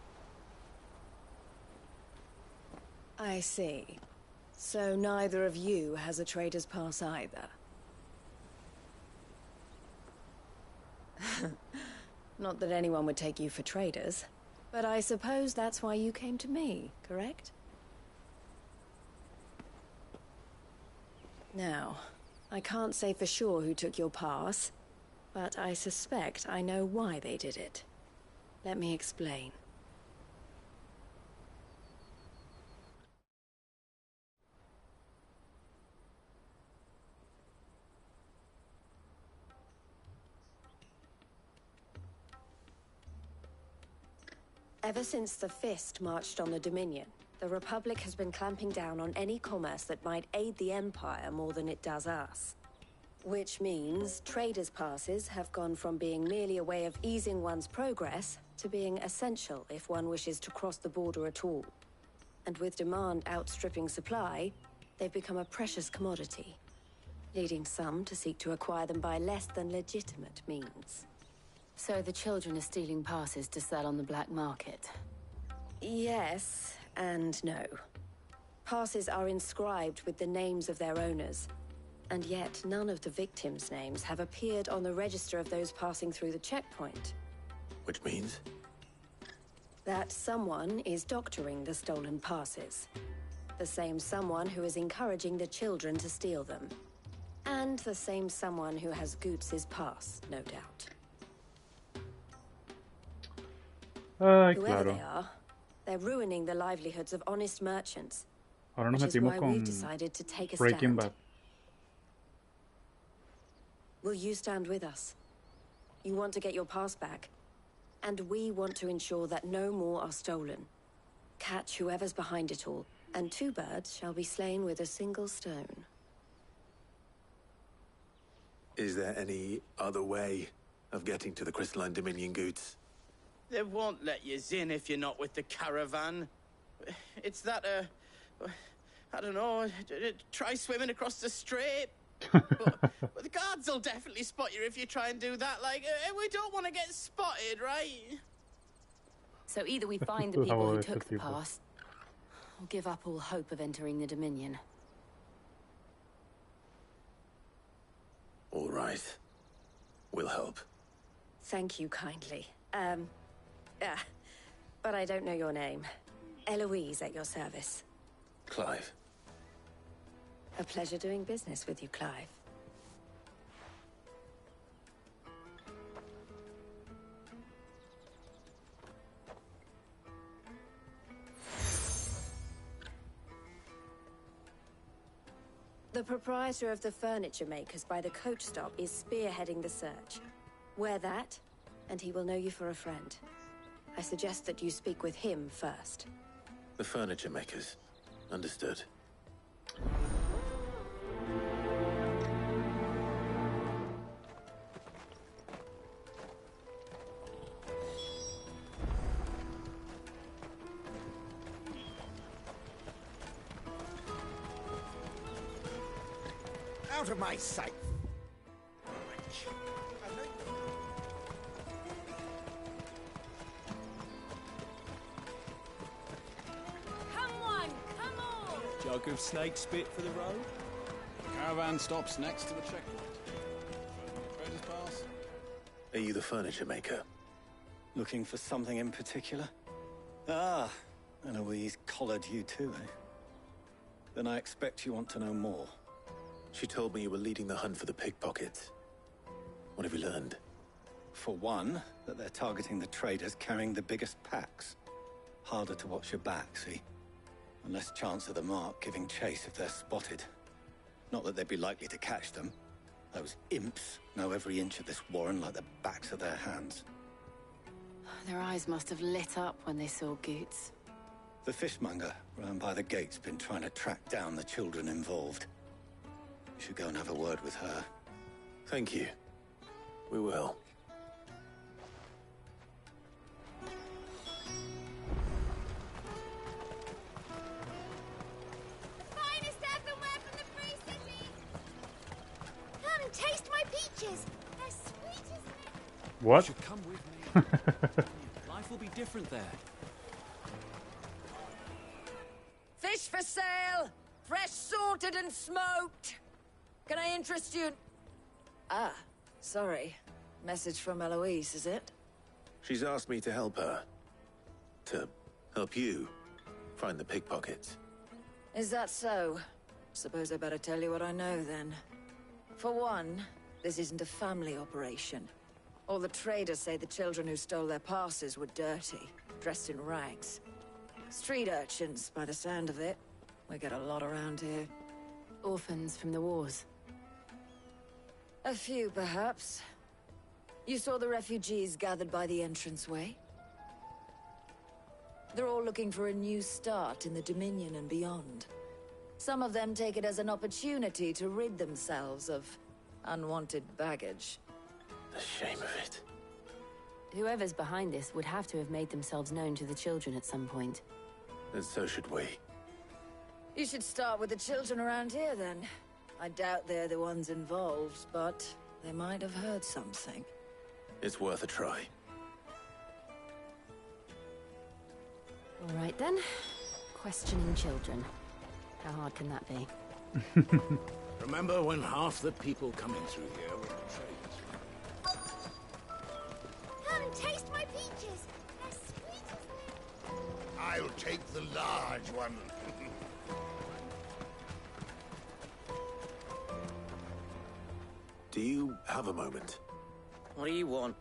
I see. So neither of you has a trader's pass either. Not that anyone would take you for traders, but I suppose that's why you came to me, correct? Now, I can't say for sure who took your pass, but I suspect I know why they did it. Let me explain. Ever since the Fist marched on the Dominion, the Republic has been clamping down on any commerce that might aid the Empire more than it does us. Which means traders' passes have gone from being merely a way of easing one's progress to being essential if one wishes to cross the border at all. And with demand outstripping supply, they've become a precious commodity, leading some to seek to acquire them by less than legitimate means. So the children are stealing passes to sell on the black market? Yes, and no. Passes are inscribed with the names of their owners, and yet none of the victims' names have appeared on the register of those passing through the checkpoint. Which means? That someone is doctoring the stolen passes. The same someone who is encouraging the children to steal them. And the same someone who has Goots' pass, no doubt. Ay, Whoever claro. they are, they're ruining the livelihoods of honest merchants. Ahora nos Which is metimos why con we've decided to take a Breaking stand. Bad. Will you stand with us? You want to get your pass back, and we want to ensure that no more are stolen. Catch whoever's behind it all, and 2 birds shall be slain with a single stone. Is there any other way of getting to the Crystalline Dominion goods? They won't let you in if you're not with the caravan. It's that, I don't know, try swimming across the strait. but the guards will definitely spot you if you try and do that. Like, we don't want to get spotted, right? So either we find the people who took the pass, or give up all hope of entering the Dominion. All right. We'll help. Thank you kindly. But I don't know your name. Eloise at your service. Clive. A pleasure doing business with you, Clive. The proprietor of the furniture makers by the coach stop is spearheading the search. Wear that, and he will know you for a friend. I suggest that you speak with him first. The furniture makers. Understood. Out of my sight! Come on, come on! Jug of snake spit for the road? Caravan stops next to the checkpoint. Traders pass. Are you the furniture maker? Looking for something in particular? Ah, Eloise collared you too, eh? Then I expect you want to know more. She told me you were leading the hunt for the pickpockets. What have you learned? For one, that they're targeting the traders carrying the biggest packs. Harder to watch your back, see? And less chance of the mark giving chase if they're spotted. Not that they'd be likely to catch them. Those imps know every inch of this warren like the backs of their hands. Their eyes must have lit up when they saw Goots. The fishmonger round by the gate's been trying to track down the children involved. You should go and have a word with her. Thank you. We will. The finest earthenware from the Free City! Come and taste my peaches! They're sweet as milk. What? You should come with me. Life will be different there. Fish for sale! Fresh sorted and smoked! Can I interest you in... Ah, sorry. Message from Eloise, is it? She's asked me to help her. To help you find the pickpockets. Is that so? Suppose I better tell you what I know, then. For one, this isn't a family operation. All the traders say the children who stole their passes were dirty, dressed in rags. Street urchins, by the sound of it. We get a lot around here. Orphans from the wars. A few, perhaps. You saw the refugees gathered by the entranceway? They're all looking for a new start in the Dominion and beyond. Some of them take it as an opportunity to rid themselves of unwanted baggage. The shame of it. Whoever's behind this would have to have made themselves known to the children at some point. And so should we. You should start with the children around here, then. I doubt they're the ones involved, but they might have heard something. It's worth a try. All right, then. Questioning children. How hard can that be? Remember when half the people coming through here were the traders? Come and taste my peaches! They're sweet as milk. I'll take the large one. Do you have a moment? What do you want?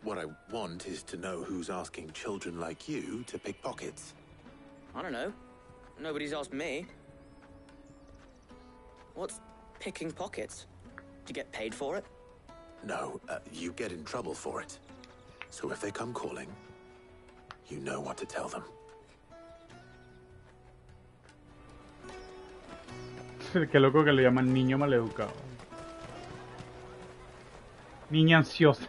What I want is to know who's asking children like you to pick pockets. I don't know. Nobody's asked me. What's picking pockets? Do you get paid for it? No, you get in trouble for it. So if they come calling, you know what to tell them. Qué loco que le llaman niño maleducado. Niña ansiosa.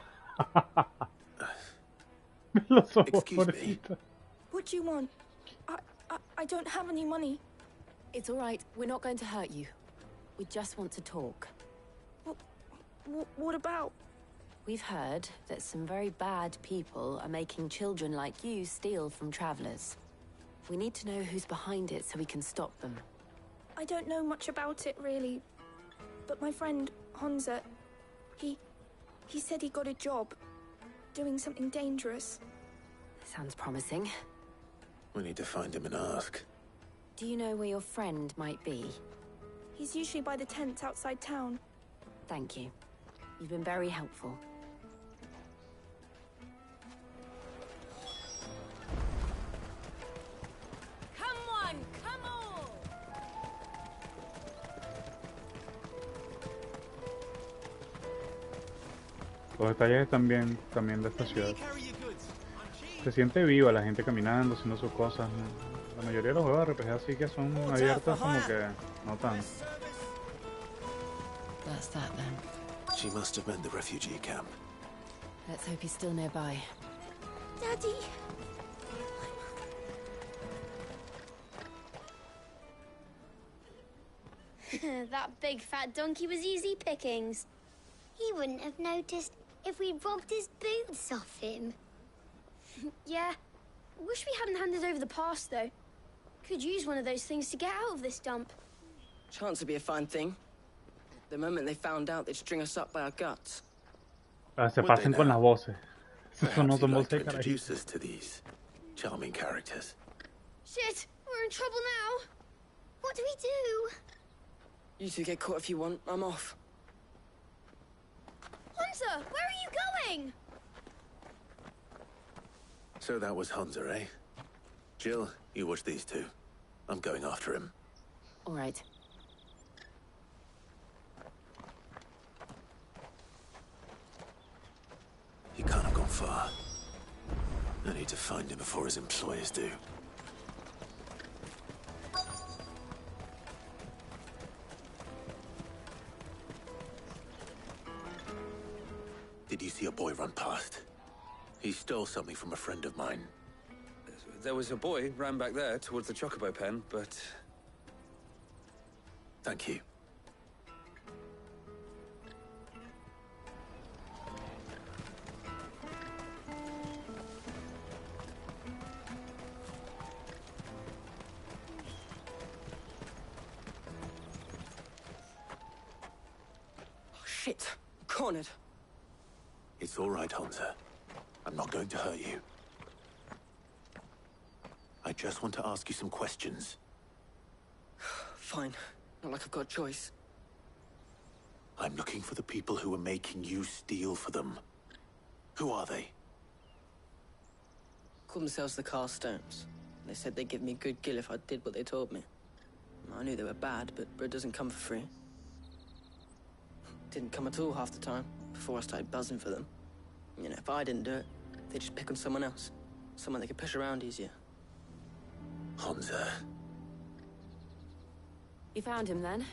Los ojos, pobrecita. What do you want? I don't have any money. It's all right. We're not going to hurt you. We just want to talk. What about? We've heard that some very bad people are making children like you steal from travelers. We need to know who's behind it so we can stop them. I don't know much about it, really. But my friend, Honza, he said he got a job doing something dangerous. Sounds promising. We need to find him and ask. Do you know where your friend might be? He's usually by the tents outside town. Thank you. You've been very helpful. Come on, come on! Los detalles también de esta ciudad. Se siente viva la gente caminando, haciendo sus cosas. La mayoría de los juegos de RPG así que son abiertos como que no tanto. That's that then. She must have meant the refugee camp. Let's hope he's still nearby. Daddy! That big fat donkey was easy pickings. He wouldn't have noticed if we robbed his boots off him. Yeah. Wish we hadn't handed over the pass, though. Could use one of those things to get out of this dump. Chance would be a fine thing. The moment they found out, they'd string us up by our guts. Se pasen con las voces. Eso no Perhaps son you'd like voces to de carajito. introduce us to these charming characters. Shit! We're in trouble now! What do we do? You two get caught if you want. I'm off. Honza, where are you going? So that was Hunter, eh? Jill, you watch these two. I'm going after him. All right. He can't have gone far. I need to find him before his employers do. Did you see a boy run past? He stole something from a friend of mine. There was a boy ran back there towards the chocobo pen, but... Thank you. Oh, shit. Cornered. It's all right, Hunter. I'm not going to hurt you. I just want to ask you some questions. Fine. Not like I've got a choice. I'm looking for the people who are making you steal for them. Who are they? Call themselves the Carstones. They said they'd give me a good gill if I did what they told me. I knew they were bad, but bread doesn't come for free. Didn't come at all half the time, before I started buzzing for them. You know, if I didn't do it, they'd just pick on someone else. Someone they could push around easier. Hunter. You found him then?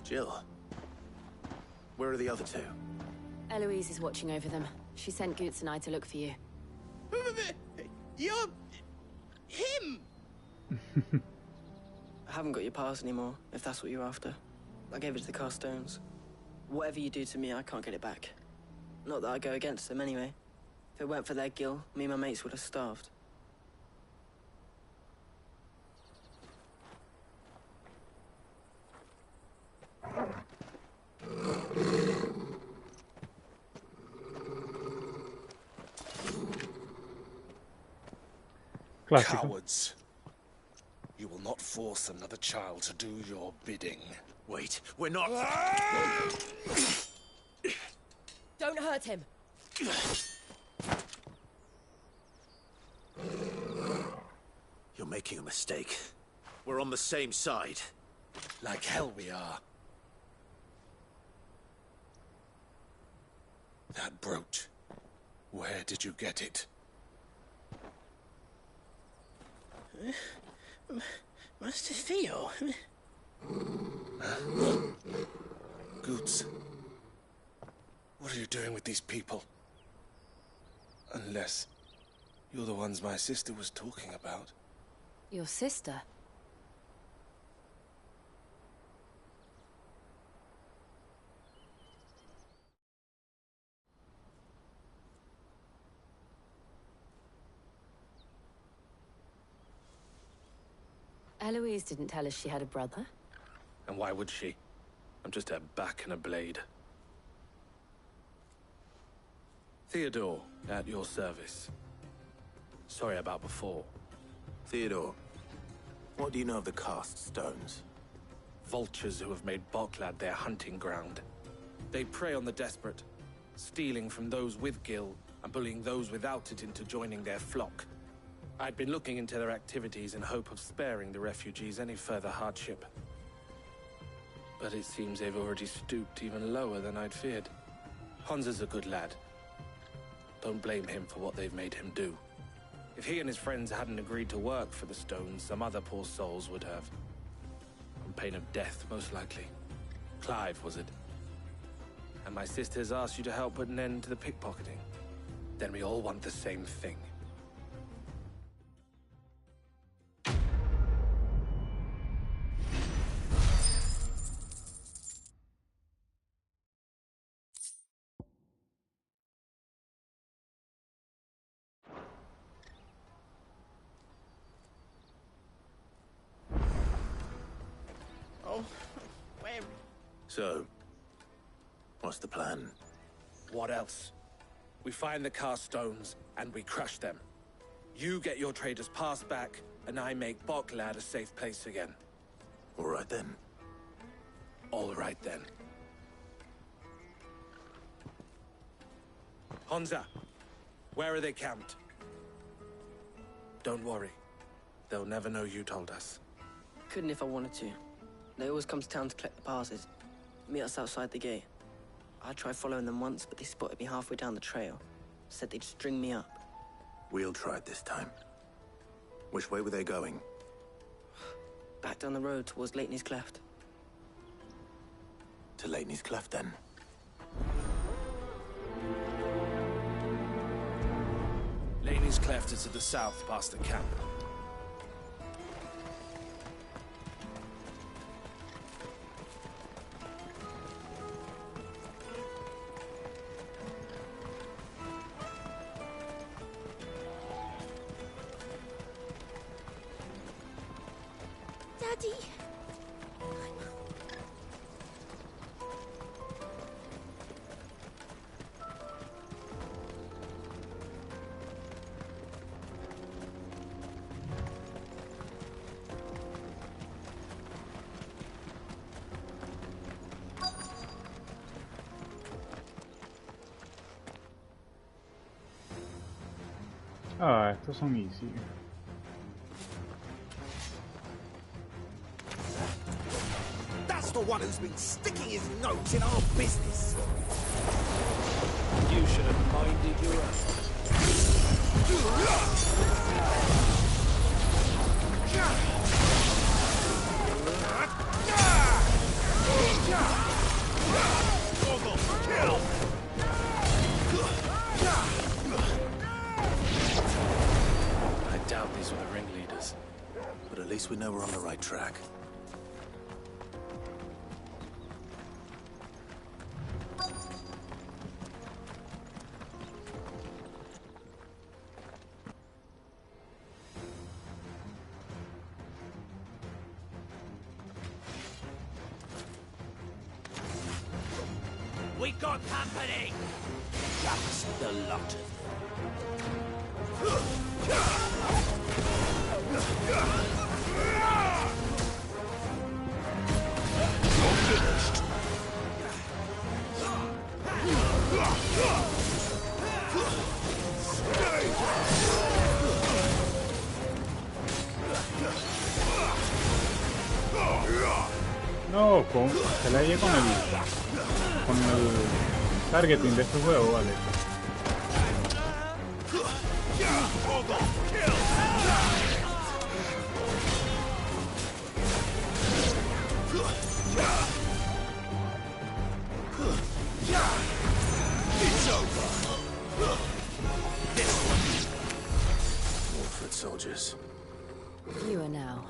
Jill. Where are the other two? Eloise is watching over them. She sent Goots and I to look for you. You're... him! I haven't got your pass anymore, if that's what you're after. I gave it to the Carstones. Whatever you do to me, I can't get it back. Not that I go against them anyway. If it weren't for their gill, me and my mates would have starved. Cowards. You will not force another child to do your bidding. Wait, we're not... Don't hurt him. You're making a mistake. We're on the same side. Like hell we are. That brooch. Where did you get it? Master Theo? Goots. What are you doing with these people? Unless you're the ones my sister was talking about. Your sister? Eloise didn't tell us she had a brother. And why would she? I'm just her back and a blade. Theodore, at your service. Sorry about before. Theodore, what do you know of the cast stones? Vultures who have made Boklad their hunting ground. They prey on the desperate, stealing from those with gil and bullying those without it into joining their flock. I'd been looking into their activities in hope of sparing the refugees any further hardship. But it seems they've already stooped even lower than I'd feared. Hansa's a good lad. Don't blame him for what they've made him do. If he and his friends hadn't agreed to work for the stones, some other poor souls would have. On pain of death, most likely. Clive, was it? And my sisters asked you to help put an end to the pickpocketing. Then we all want the same thing. So, what's the plan? What else? We find the cast stones, and we crush them. You get your traders' pass back, and I make Boklad a safe place again. All right then. All right then. Hansa, where are they camped? Don't worry. They'll never know you told us. Couldn't if I wanted to. They always come to town to collect the passes. Meet us outside the gate. I tried following them once, but they spotted me halfway down the trail. Said they'd string me up. We'll try it this time. Which way were they going? Back down the road towards Leighton's Cleft. To Leighton's Cleft, then. Leighton's Cleft is to the south, past the camp. Daddy! Ah, estos son easy. That's the one who's been sticking his nose in our business. You should have minded your I doubt these were the ringleaders. But at least we know we're on the right track. We got company! Just the lot of them. You're finished. No, se le halla con el targeting de este juego, vale. Wolford soldiers. You are now.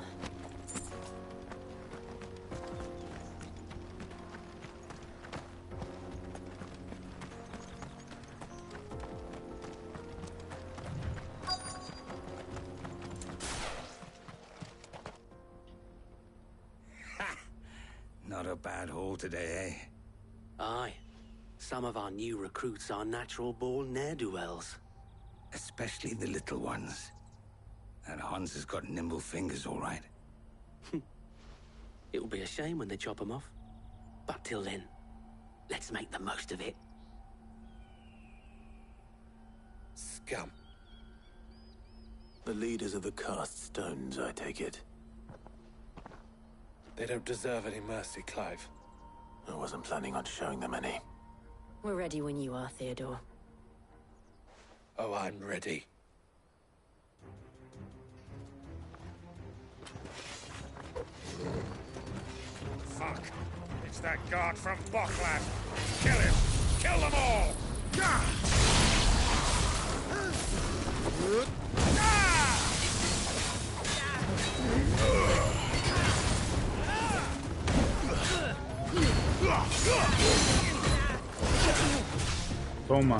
Not a bad haul today, eh? Aye. Some of our new recruits are natural-born ne'er-do-wells. Especially the little ones. That Hans has got nimble fingers, all right. It'll be a shame when they chop them off. But till then, let's make the most of it. Scum. The leaders of the cast stones, I take it. They don't deserve any mercy, Clive. I wasn't planning on showing them any. We're ready when you are, Theodore. Oh, I'm ready. Fuck. It's that guard from Bockland. Kill him! Kill them all! Toma.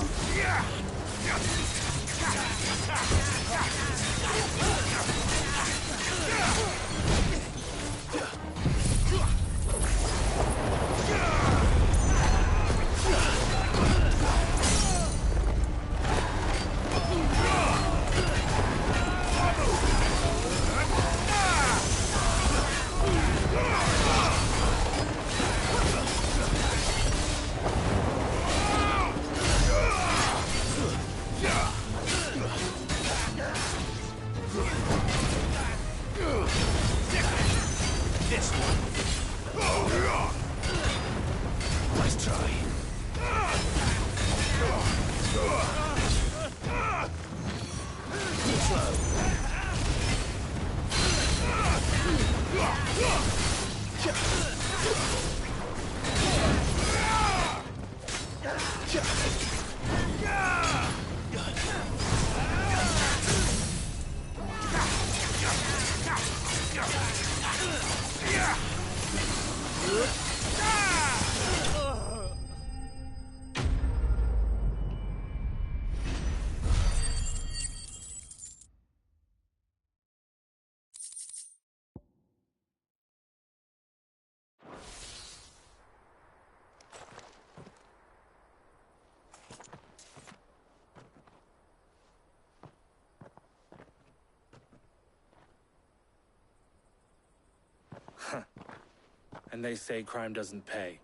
And they say crime doesn't pay.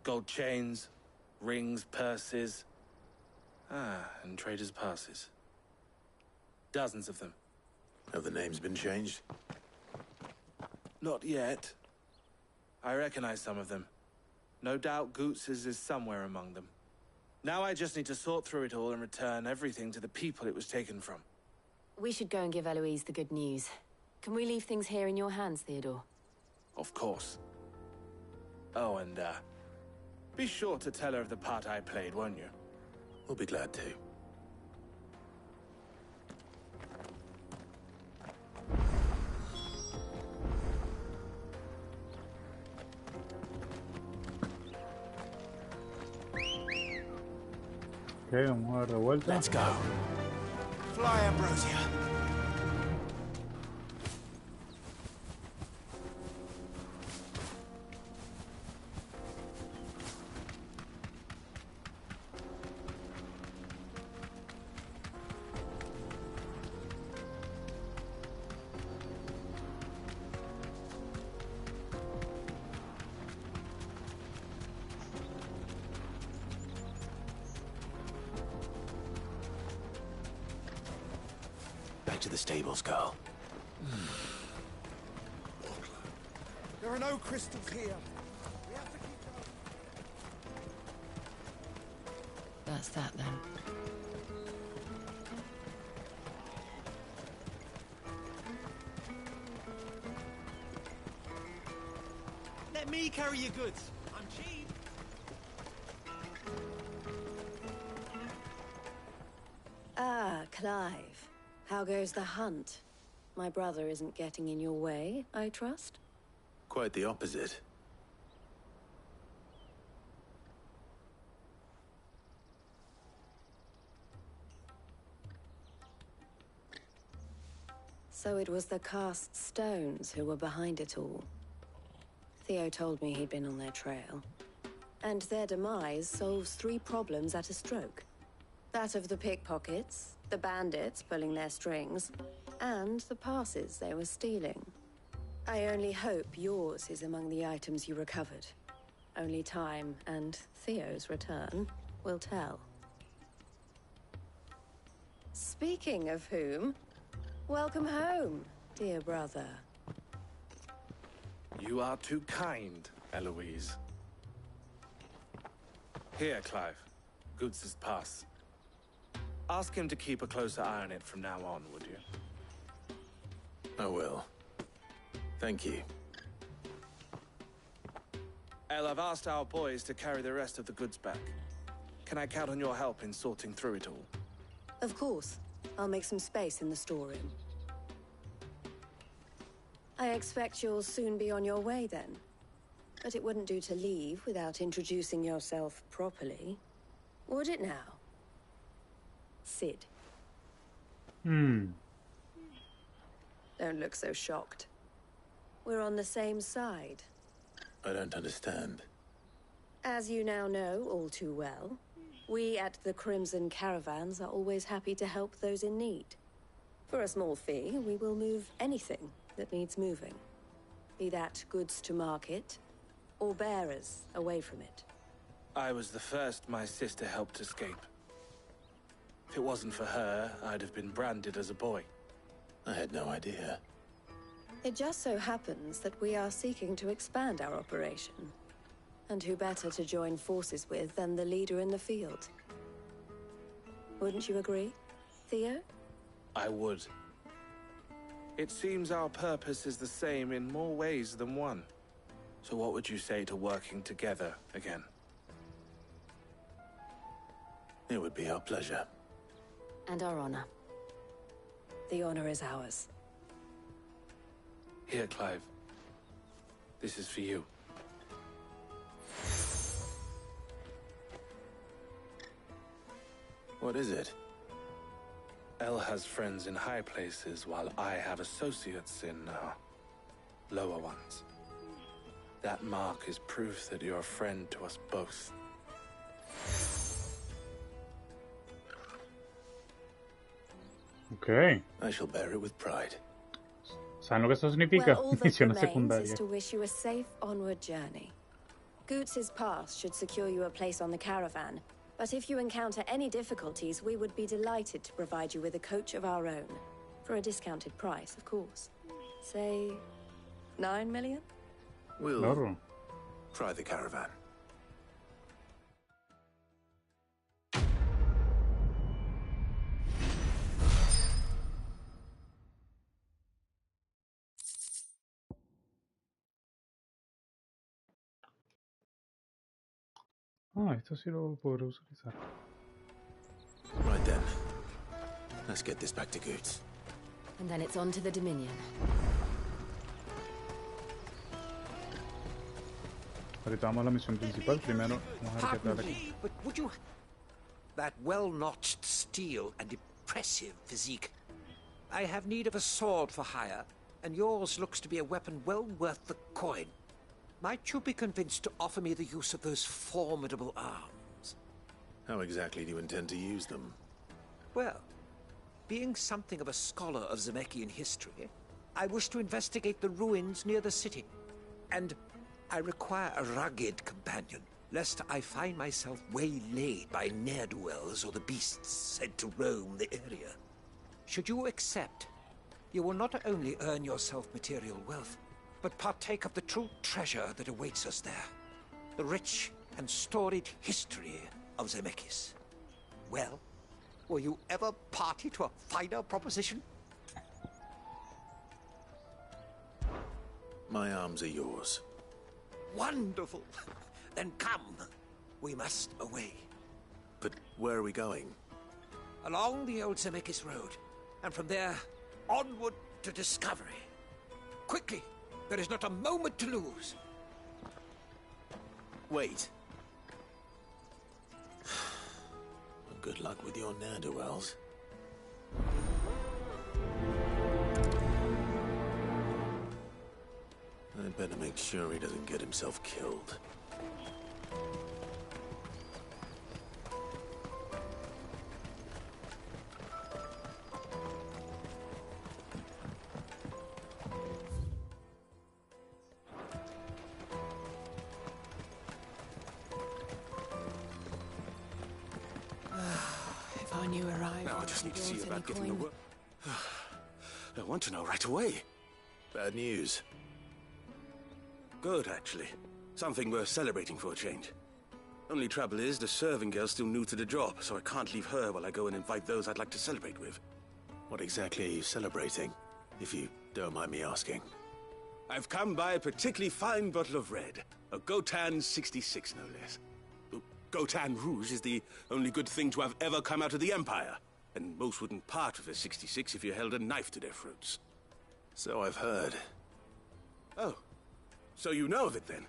Gold chains, rings, purses. And traders' passes. Dozens of them. Have the names been changed? Not yet. I recognize some of them. No doubt Goots's is somewhere among them. Now I just need to sort through it all and return everything to the people it was taken from. We should go and give Eloise the good news. Can we leave things here in your hands, Theodore? Of course. Oh, and, be sure to tell her of the part I played, won't you? We'll be glad to. Okay, vamos a dar de vuelta. Let's go. Fly, Ambrosia. back to the stables, girl. There are no crystals here. We have to keep going. That's that then. Let me carry your goods. I'm cheap. Ah, Clive. How goes the hunt? My brother isn't getting in your way, I trust? Quite the opposite. So it was the cast stones who were behind it all. Theo told me he'd been on their trail. And their demise solves 3 problems at a stroke. That of the pickpockets, the bandits pulling their strings, and the passes they were stealing. I only hope yours is among the items you recovered. Only time and Theo's return will tell. Speaking of whom, welcome home, dear brother. You are too kind, Eloise. Here, Clive. Goods' pass. Ask him to keep a closer eye on it from now on, would you? I will. Thank you. El, I've asked our boys to carry the rest of the goods back. Can I count on your help in sorting through it all? Of course. I'll make some space in the storeroom. I expect you'll soon be on your way then. But it wouldn't do to leave without introducing yourself properly. Would it now? Cid. Hmm. Don't look so shocked. We're on the same side. I don't understand. As you now know all too well, we at the Crimson Caravans are always happy to help those in need. For a small fee, we will move anything that needs moving. Be that goods to market, or bearers away from it. I was the first my sister helped escape. If it wasn't for her, I'd have been branded as a boy. I had no idea. It just so happens that we are seeking to expand our operation. And who better to join forces with than the leader in the field? Wouldn't you agree, Theo? I would. It seems our purpose is the same in more ways than one. So what would you say to working together again? It would be our pleasure. And our honor. The honor is ours. Here, Clive. This is for you. What is it? El has friends in high places, while I have associates in, lower ones. That mark is proof that you're a friend to us both. Okay. I shall bear it with pride. ¿Saben lo que eso significa? Well, all that Misiones remains is secundarias. to wish you a safe onward journey. Goet's pass should secure you a place on the caravan, but if you encounter any difficulties, we would be delighted to provide you with a coach of our own. For a discounted price, of course. Say, 9 million? We'll try the caravan. Ah, esto sí lo podré utilizar. Right then. Let's get this back to Goetz. And then it's on to the Dominion. Ahorita vamos a la misión principal. Primero, vamos a ver qué tal aquí. But would you... That well-notched steel and impressive physique. I have need of a sword for hire, and yours looks to be a weapon well worth the coin. Might you be convinced to offer me the use of those formidable arms? How exactly do you intend to use them? Well, being something of a scholar of Zemeckis history, I wish to investigate the ruins near the city. And I require a rugged companion, lest I find myself waylaid by ne'er-do-wells or the beasts said to roam the area. Should you accept, you will not only earn yourself material wealth, but partake of the true treasure that awaits us there. The rich and storied history of Zemeckis. Well, were you ever party to a finer proposition? My arms are yours. Wonderful! Then come. We must away. But where are we going? Along the old Zemeckis Road, and from there, onward to discovery. Quickly! There is not a moment to lose. Wait. Good luck with your ne'er-do-wells. I'd better make sure he doesn't get himself killed. If I knew arrived. Now I just need to see about getting the work. I want to know right away. Bad news. Good, actually. Something worth celebrating for a change. Only trouble is, the serving girl's still new to the job, so I can't leave her while I go and invite those I'd like to celebrate with. What exactly are you celebrating, if you don't mind me asking? I've come by a particularly fine bottle of red. A Gotan 66, no less. Gotan Rouge is the only good thing to have ever come out of the Empire, and most wouldn't part with a 66 if you held a knife to their throats. So I've heard. Oh, so you know of it then?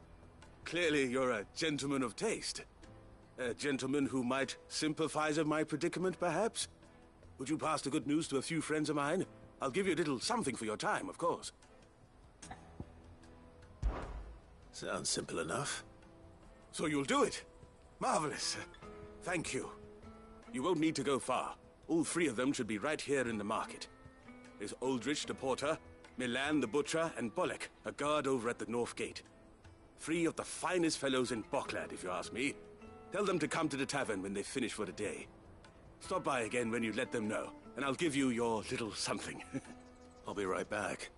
Clearly you're a gentleman of taste. A gentleman who might sympathize with my predicament, perhaps? Would you pass the good news to a few friends of mine? I'll give you a little something for your time, of course. Sounds simple enough. So you'll do it? Marvelous. Thank you. You won't need to go far. All three of them should be right here in the market. There's Aldrich the porter, Milan the butcher, and Bolek, a guard over at the north gate. Three of the finest fellows in Boklad, if you ask me. Tell them to come to the tavern when they finish for the day. Stop by again when you let them know, and I'll give you your little something. I'll be right back.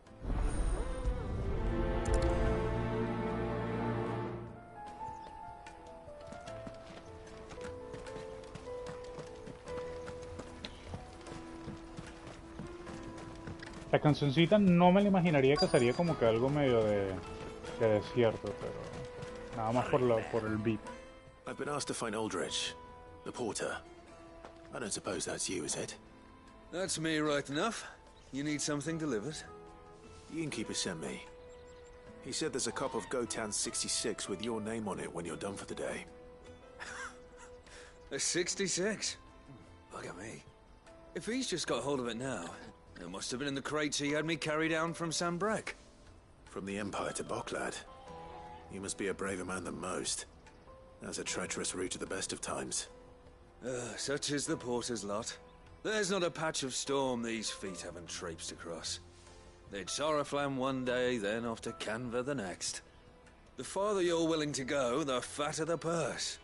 La cancioncita no me la imaginaría que sería como que algo medio de desierto, pero nada más por el beat. I've been asked to find Aldrich, the porter. I don't suppose that's you, is it? That's me right enough. You need something delivered? The innkeeper sent me. He said there's a cup of Gotan 66 with your name on it when you're done for the day. A 66? Look at me. If he's just got hold of it now, it must have been in the crates he had me carry down from Sambrek. From the Empire to Boklad. You must be a braver man than most. That's a treacherous route at the best of times. Such is the porter's lot. There's not a patch of storm these feet haven't traipsed across. They'd Soraflam one day, then off to Canva the next. The farther you're willing to go, the fatter the purse.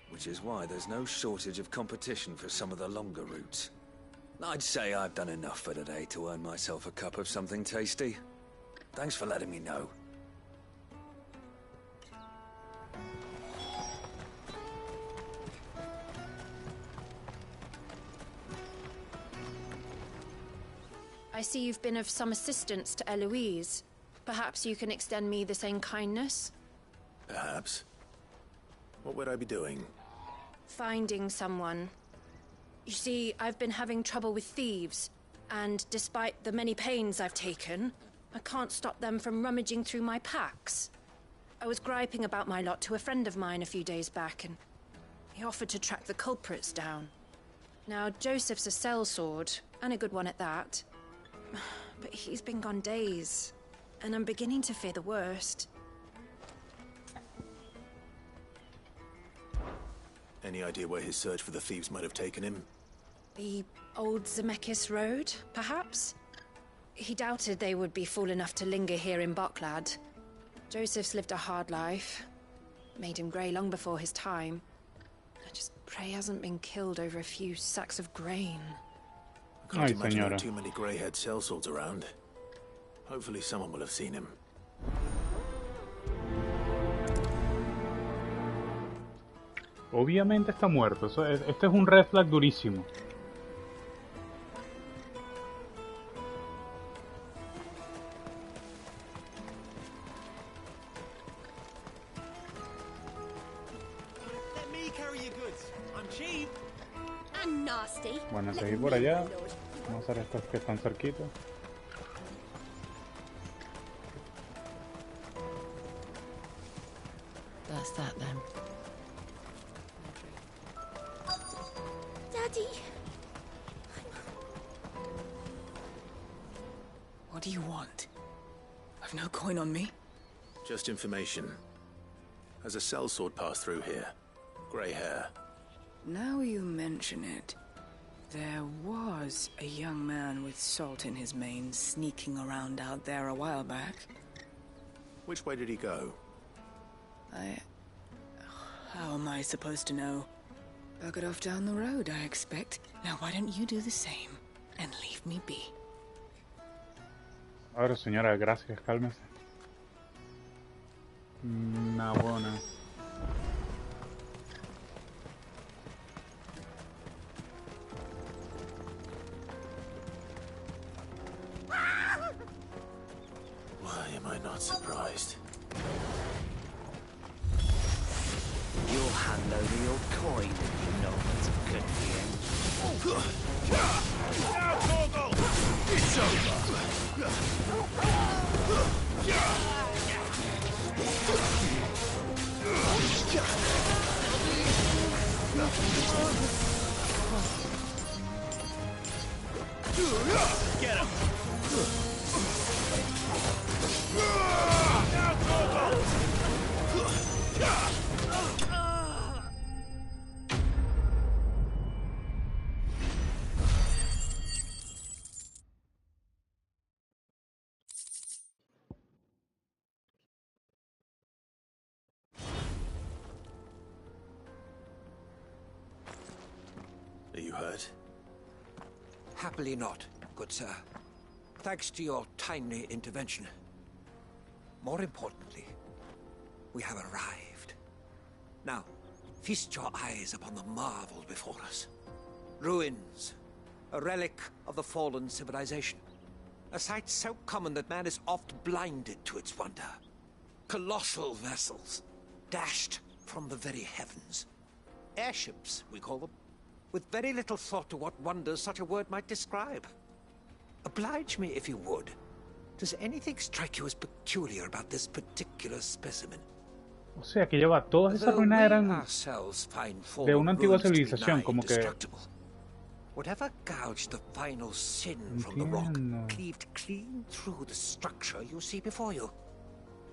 Which is why there's no shortage of competition for some of the longer routes. I'd say I've done enough for today to earn myself a cup of something tasty. Thanks for letting me know. I see you've been of some assistance to Eloise. Perhaps you can extend me the same kindness? Perhaps. What would I be doing? Finding someone. You see, I've been having trouble with thieves, and despite the many pains I've taken, I can't stop them from rummaging through my packs. I was griping about my lot to a friend of mine a few days back, and he offered to track the culprits down. Now, Joseph's a sellsword, and a good one at that. But he's been gone days, and I'm beginning to fear the worst. Any idea where his search for the thieves might have taken him? The old Zemeckis Road, perhaps? He doubted they would be fool enough to linger here in Boklad. Joseph's lived a hard life. Made him grey long before his time. I just pray he hasn't been killed over a few sacks of grain. Can't Ay, imagine there señora. are too many grey-haired sellswords around. Hopefully someone will have seen him. Obviamente está muerto. Este es un red flag durísimo. Let me carry your goods. I'm cheap. And nasty. Bueno, seguir por allá. Vamos a hacer estos que están cerquita. That's that then. Daddy. What do you want? I've no coin on me. Just information. Has a sellsword passed through here? Grey hair. Now you mention it, there was a young man with salt in his mane sneaking around out there a while back. Which way did he go? How am I supposed to know? Buggered off down the road, I expect. Now why don't you do the same and leave me be? Ahora, señora, gracias, cálmese. Una buena. Why am I not surprised? You'll hand over your coin if you know what's good for you. Now, Torgal! It's over! Get him! Now, Torgal! Are you hurt? Happily not, good sir. Thanks to your timely intervention. More importantly, we have arrived. Now, feast your eyes upon the marvel before us. Ruins, a relic of the fallen civilization. A sight so common that man is oft blinded to its wonder. Colossal vessels, dashed from the very heavens. Airships, we call them, with very little thought to what wonders such a word might describe. Oblige me if you would. Does anything strike you as peculiar about this particular specimen? O sea, que lleva todas esas ruinas eran de una antigua civilización, como que... Whatever gouged the final sin from the rock cleaved clean through the structure you see before you.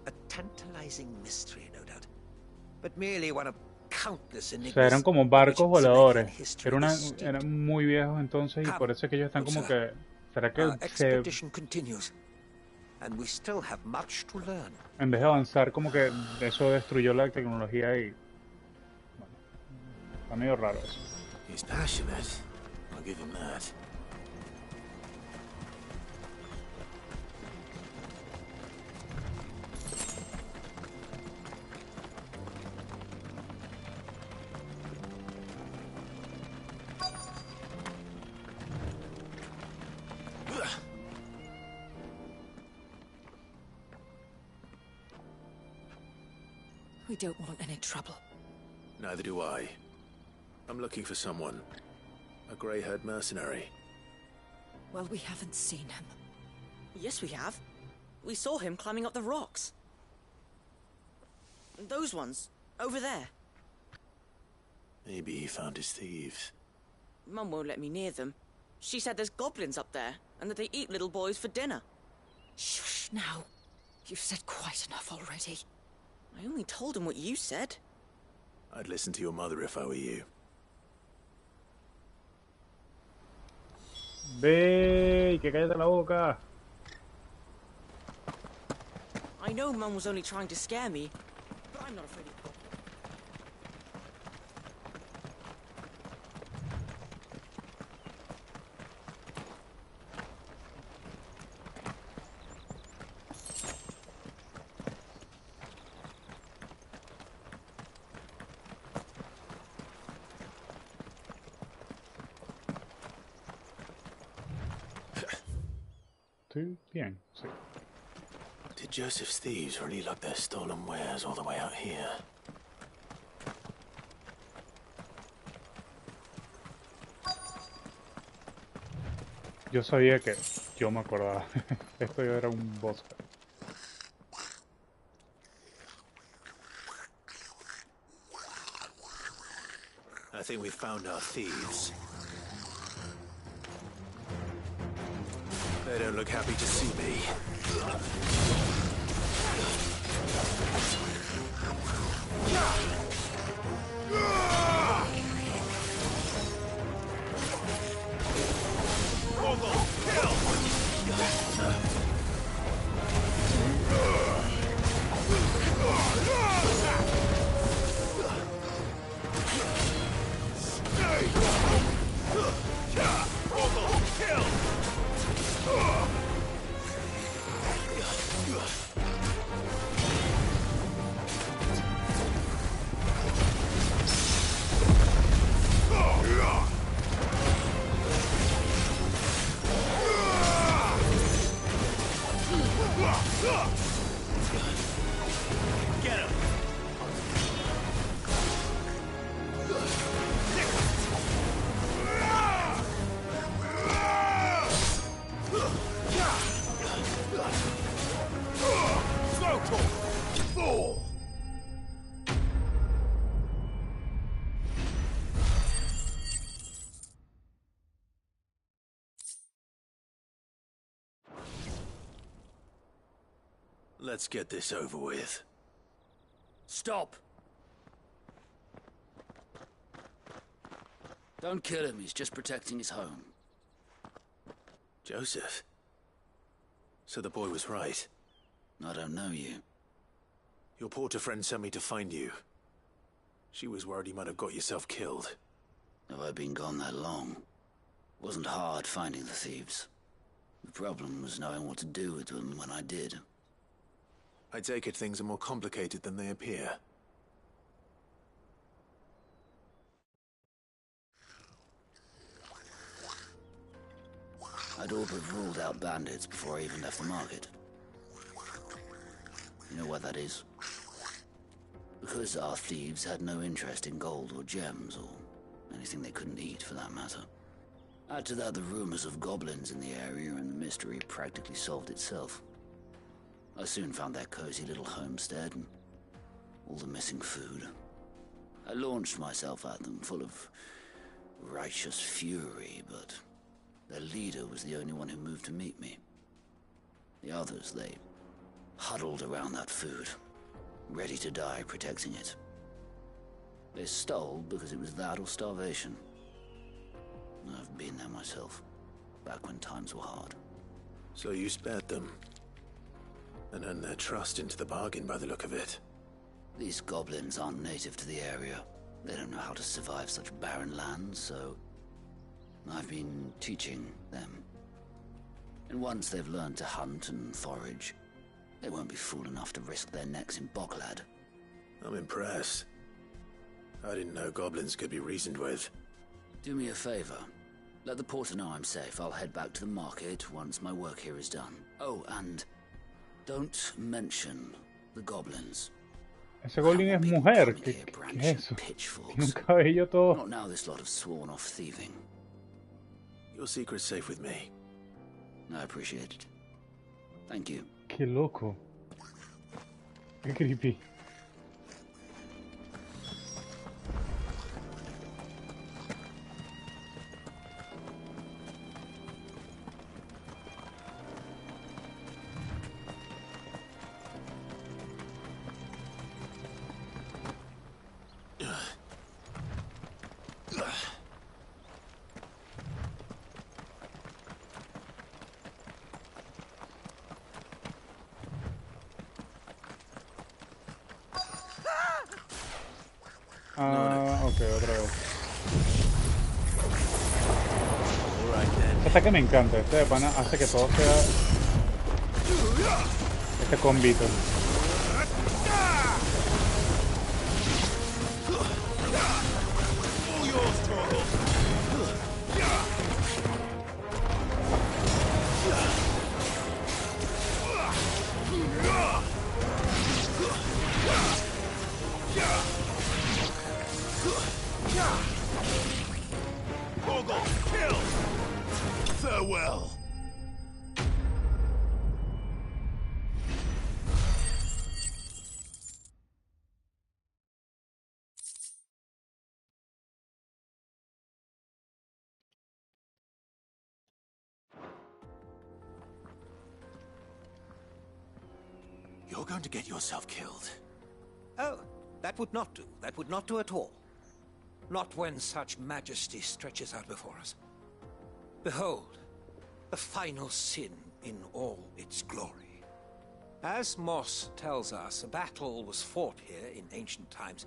A tantalizing mystery, no doubt, but merely one of countless O enigmas. sea, eran como barcos voladores. Eran muy viejos entonces y por eso es que ellos están como que... ¿Será que expedition continues, and we still have much to learn. En vez de avanzar, como que eso destruyó la tecnología y... Bueno, está medio raro eso. He's passionate. I'll give him that. We don't want any trouble. Neither do I. I'm looking for someone. A grey-haired mercenary. Well, we haven't seen him. Yes, we have. We saw him climbing up the rocks. Those ones, over there. Maybe he found his thieves. Mum won't let me near them. She said there's goblins up there, and that they eat little boys for dinner. Shush now. You've said quite enough already. I only told him what you said. I'd listen to your mother if I were you. Ve, que cállate la boca. I know Mum was only trying to scare me, but I'm not afraid of goblins. Estoy bien, sí. Did Joseph's thieves really lug their stolen wares all the way out here? Yo sabía que... Yo me acordaba. Esto era un bosque. I think we found our thieves. They don't look happy to see me. Let's get this over with. Stop! Don't kill him, he's just protecting his home. Joseph? So the boy was right. I don't know you. Your porter friend sent me to find you. She was worried you might have got yourself killed. Have I been gone that long? Wasn't hard finding the thieves. The problem was knowing what to do with them when I did. I take it things are more complicated than they appear. I'd all but ruled out bandits before I even left the market. You know what that is? Because our thieves had no interest in gold or gems, or anything they couldn't eat for that matter. Add to that the rumors of goblins in the area, and the mystery practically solved itself. I soon found their cozy little homestead and all the missing food. I launched myself at them, full of righteous fury, but their leader was the only one who moved to meet me. The others, they huddled around that food, ready to die protecting it. They stole because it was that or starvation. I've been there myself, back when times were hard. So you spared them? And earned their trust into the bargain by the look of it. These goblins aren't native to the area. They don't know how to survive such barren lands, so I've been teaching them. And once they've learned to hunt and forage, they won't be fool enough to risk their necks in Bocklad. I'm impressed. I didn't know goblins could be reasoned with. Do me a favor. Let the porter know I'm safe. I'll head back to the market once my work here is done. Oh, and don't mention the goblins. Ese goblin es mujer. ¿Qué es eso? Tiene un cabello todo. Not now this lot of sworn off thieving. Your secret's safe with me. I appreciate it. Thank you. Qué loco. Qué creepy. Ok, otra vez. Este que me encanta, este de pana hace que todo sea este combito. Farewell. You're going to get yourself killed. Oh, that would not do. That would not do at all. Not when such majesty stretches out before us. Behold, the final sin in all its glory. As Moss tells us, a battle was fought here in ancient times.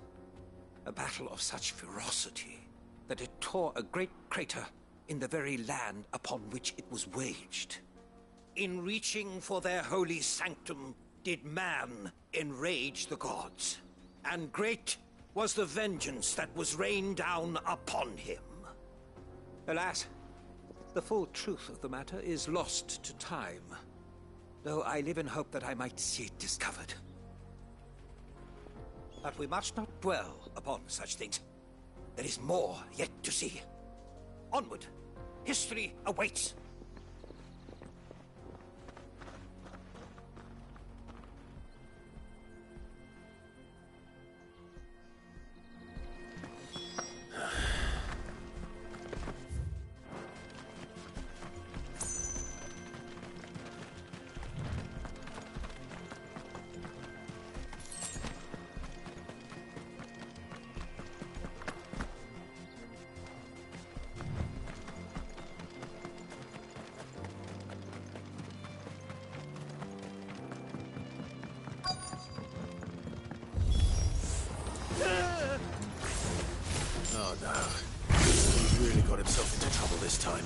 A battle of such ferocity that it tore a great crater in the very land upon which it was waged. In reaching for their holy sanctum, did man enrage the gods, and great was the vengeance that was rained down upon him. Alas, the full truth of the matter is lost to time, though I live in hope that I might see it discovered. But we must not dwell upon such things. There is more yet to see. Onward! History awaits! Oh no. He's really got himself into trouble this time.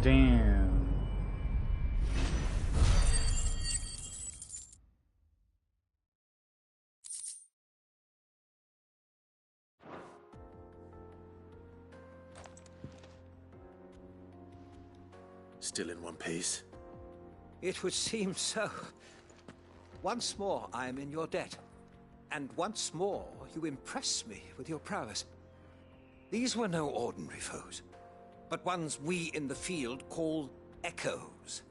Damn. Still in one piece. It would seem so. Once more I am in your debt. And once more you impress me with your prowess. These were no ordinary foes, but ones we in the field call echoes.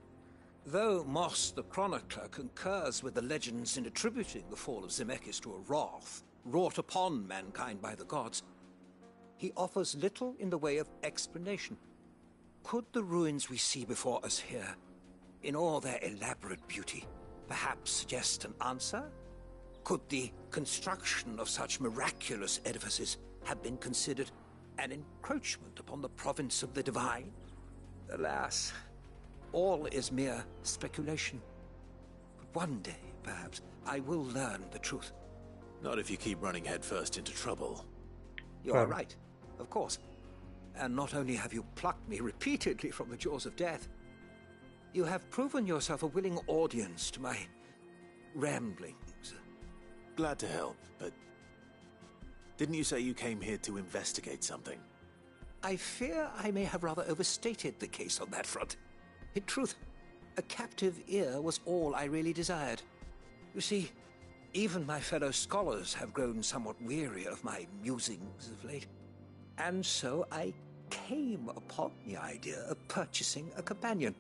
Though Moss the chronicler concurs with the legends in attributing the fall of Zemeckis to a wrath wrought upon mankind by the gods, he offers little in the way of explanation. Could the ruins we see before us here, in all their elaborate beauty, perhaps suggest an answer? Could the construction of such miraculous edifices have been considered an encroachment upon the province of the divine? Alas, all is mere speculation. But one day, perhaps, I will learn the truth. Not if you keep running headfirst into trouble. You are right, of course. And not only have you plucked me repeatedly from the jaws of death, you have proven yourself a willing audience to my ramblings. glad to help, but didn't you say you came here to investigate something? I fear I may have rather overstated the case on that front. In truth, a captive ear was all I really desired. You see, even my fellow scholars have grown somewhat weary of my musings of late. And so I came upon the idea of purchasing a companion.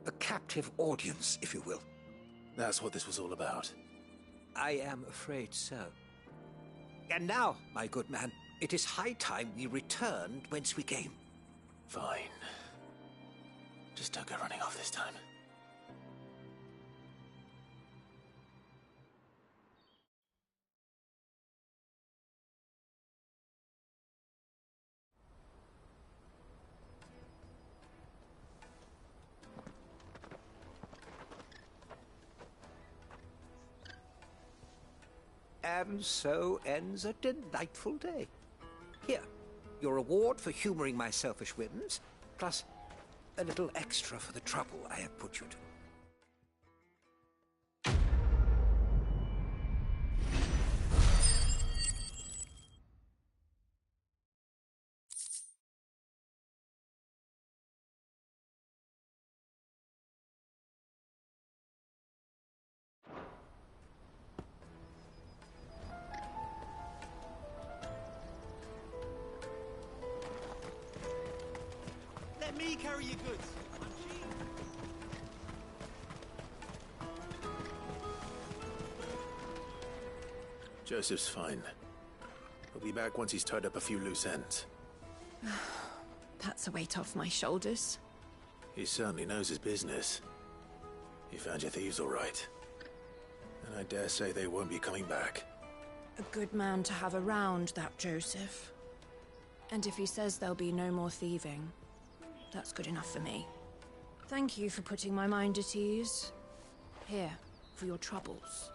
A captive audience, if you will. That's what this was all about. I am afraid so. And now, my good man, it is high time we returned whence we came. Fine. Just don't go running off this time. And so ends a delightful day. Here, your reward for humoring my selfish whims, plus a little extra for the trouble I have put you to. Let me carry your goods. Joseph's fine. He'll be back once he's tied up a few loose ends. That's a weight off my shoulders. He certainly knows his business. He found your thieves all right. And I dare say they won't be coming back. A good man to have around, that Joseph. And if he says there'll be no more thieving, that's good enough for me. Thank you for putting my mind at ease. Here, for your troubles.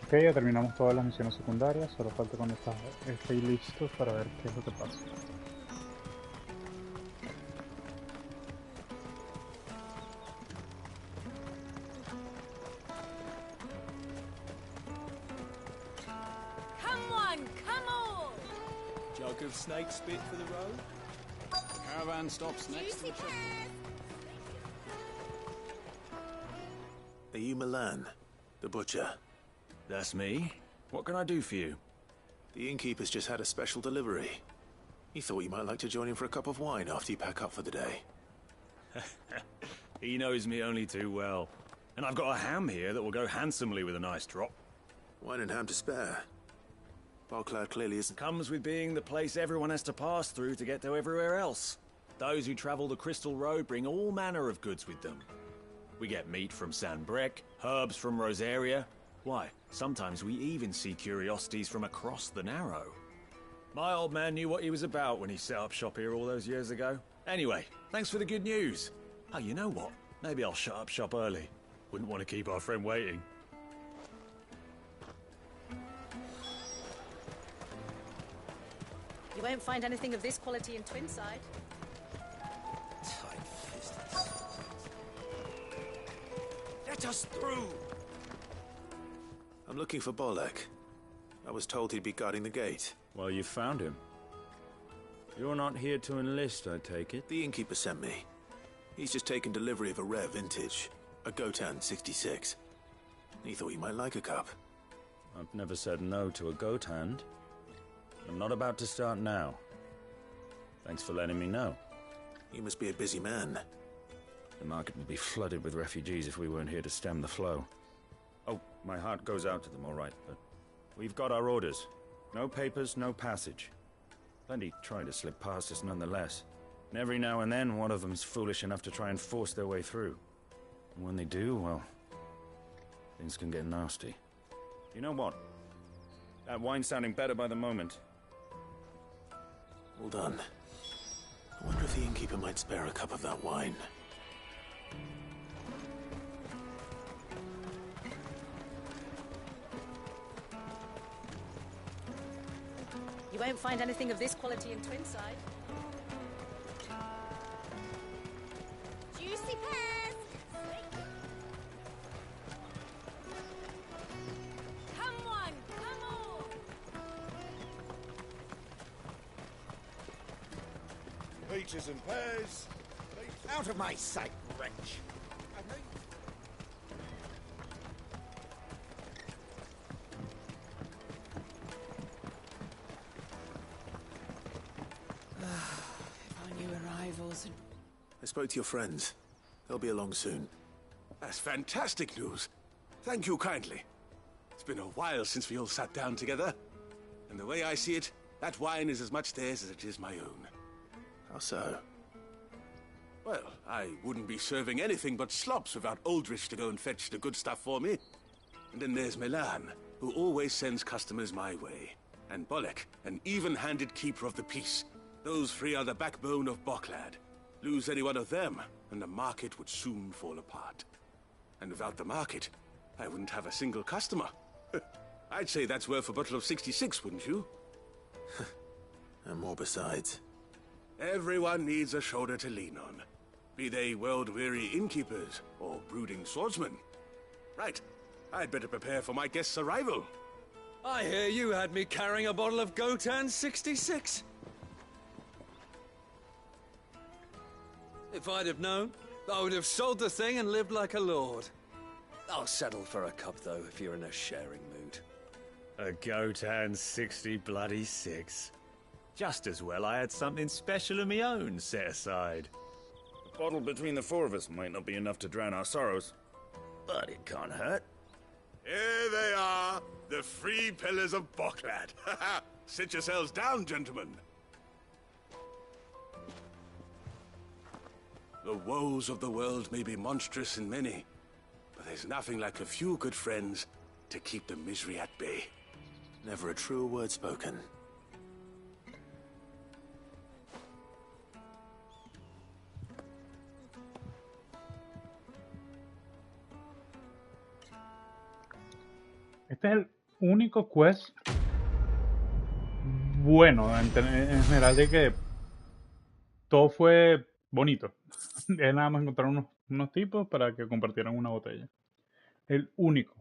Ok, ya terminamos todas las misiones secundarias, solo falta cuando estéis listos para ver qué es lo que pasa. Come on, come on! Jug of snake spit for the road? Caravan stops next to the shop. Are you Milan, the butcher? That's me. What can I do for you? The innkeeper's just had a special delivery. He thought you might like to join him for a cup of wine after you pack up for the day. He knows me only too well. And I've got a ham here that will go handsomely with a nice drop. Wine and ham to spare. Barclad clearly isn't... Comes with being the place everyone has to pass through to get to everywhere else. Those who travel the Crystal Road bring all manner of goods with them. We get meat from San Brec, herbs from Rosaria. Why, sometimes we even see curiosities from across the Narrow. My old man knew what he was about when he set up shop here all those years ago. Anyway, thanks for the good news. Oh, you know what? Maybe I'll shut up shop early. Wouldn't want to keep our friend waiting. You won't find anything of this quality in Twinside. Tight-fisted. Let us through! I'm looking for Bolek. I was told he'd be guarding the gate. Well, you found him. You're not here to enlist, I take it? The innkeeper sent me. He's just taken delivery of a rare vintage, a Gotan 66. He thought you might like a cup. I've never said no to a goat hand. I'm not about to start now. Thanks for letting me know. You must be a busy man. The market would be flooded with refugees if we weren't here to stem the flow. Oh, my heart goes out to them, all right, but we've got our orders. No papers, no passage. Plenty try to slip past us nonetheless. And every now and then, one of them's foolish enough to try and force their way through. And when they do, well, things can get nasty. You know what? That wine's sounding better by the moment. Well done. I wonder if the innkeeper might spare a cup of that wine. won't find anything of this quality in Twinside. Juicy pears! Come on, come on! Peaches and pears. Out of my sight, wretch. I spoke to your friends. They'll be along soon. That's fantastic news. Thank you kindly. It's been a while since we all sat down together. And the way I see it, that wine is as much theirs as it is my own. How so? Well, I wouldn't be serving anything but slops without Aldrich to go and fetch the good stuff for me. And then there's Milan, who always sends customers my way. And Bolek, an even-handed keeper of the peace. Those three are the backbone of Boklad. Lose any one of them, and the market would soon fall apart. And without the market, I wouldn't have a single customer. I'd say that's worth a bottle of 66, wouldn't you? And more besides. Everyone needs a shoulder to lean on. Be they world-weary innkeepers or brooding swordsmen. Right, I'd better prepare for my guest's arrival. I hear you had me carrying a bottle of Goet 66. If I'd have known, I would have sold the thing and lived like a lord. I'll settle for a cup, though, if you're in a sharing mood. A Goet 66. Just as well I had something special of my own set aside. A bottle between the four of us might not be enough to drown our sorrows, but it can't hurt. Here they are, the three pillars of Boklad. Sit yourselves down, gentlemen. The woes of the world may be monstrous in many, but there's nothing like a few good friends to keep the misery at bay. Never a truer word spoken. Este es el único quest bueno en general, de que todo fue bonito. Es nada más encontrar unos tipos para que compartieran una botella. El único.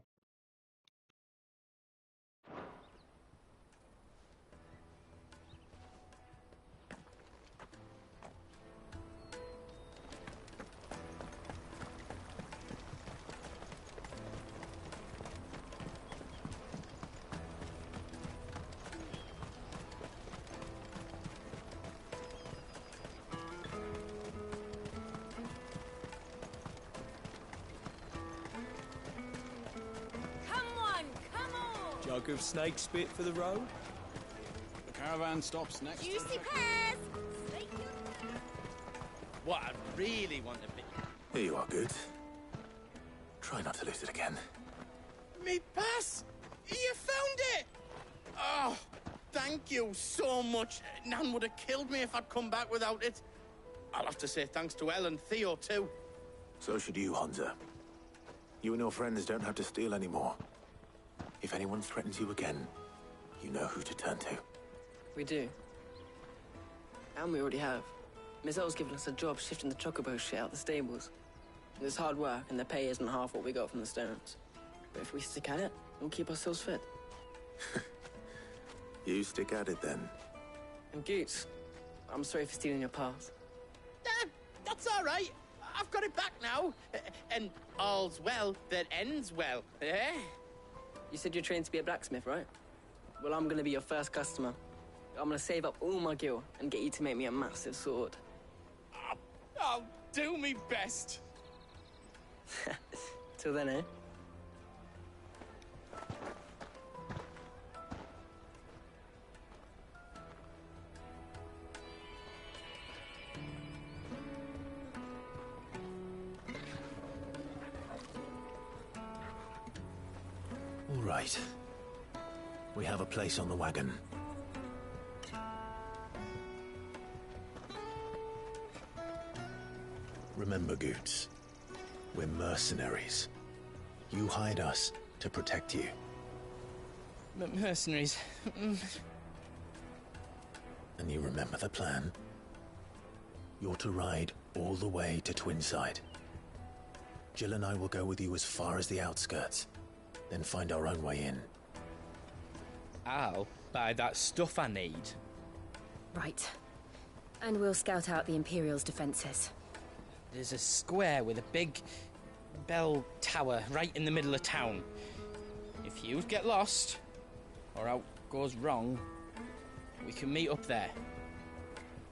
Jug of snake spit for the road? The caravan stops next. Juicy pears! What I really want to be... Here you are, Goet. Try not to lose it again. Me pass! You found it! Oh, thank you so much. Nan would have killed me if I'd come back without it. I'll have to say thanks to Elle and Theo, too. So should you, Honza. You and your friends don't have to steal anymore. If anyone threatens you again, you know who to turn to. We do. And we already have. Miss L's given us a job shifting the chocobo shit out the stables. It's hard work, and the pay isn't half what we got from the Stones. But if we stick at it, we'll keep ourselves fit. You stick at it, then. And Goots, I'm sorry for stealing your pass. That's all right. I've got it back now. And all's well that ends well, eh? You said you're trained to be a blacksmith, right? Well, I'm gonna be your first customer. I'm gonna save up all my gil and get you to make me a massive sword. I'll do me best. Till then, eh? All right. We have a place on the wagon. Remember, Goots, we're mercenaries. You hide us to protect you. Mercenaries. And you remember the plan? You're to ride all the way to Twinside. Jill and I will go with you as far as the outskirts, then find our own way in. I'll buy that stuff I need. Right. And we'll scout out the Imperial's defenses. There's a square with a big bell tower right in the middle of town. If you get lost, or out goes wrong, we can meet up there.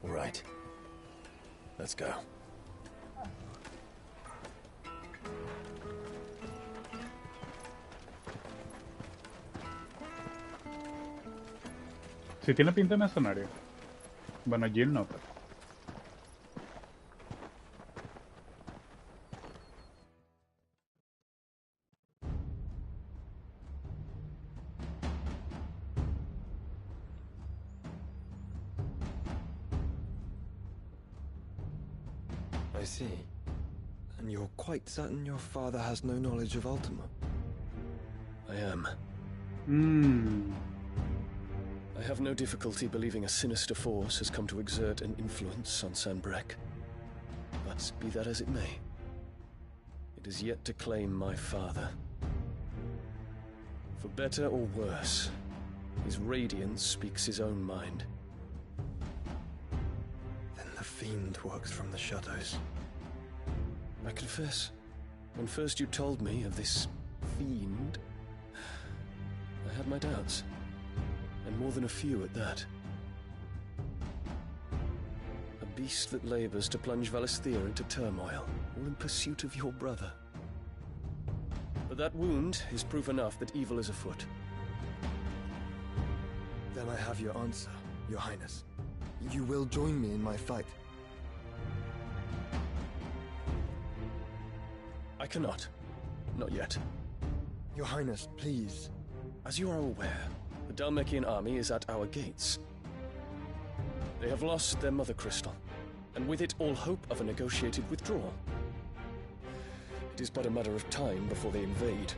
All right. Let's go. Si tiene pinta de mercenario. Bueno, Jill no, pero... I see. And you're quite certain your father has no knowledge of Ultima? I am. Hmm. I have no difficulty believing a sinister force has come to exert an influence on Sanbreque. But be that as it may, it is yet to claim my father. For better or worse, his radiance speaks his own mind. Then the fiend works from the shadows. I confess, when first you told me of this fiend, I had my doubts. And more than a few at that. A beast that labors to plunge Valisthea into turmoil, all in pursuit of your brother. But that wound is proof enough that evil is afoot. Then I have your answer, Your Highness. You will join me in my fight. I cannot. Not yet. Your Highness, please. As you are aware, the Dhalmekian army is at our gates. They have lost their mother crystal, and with it all hope of a negotiated withdrawal. It is but a matter of time before they invade.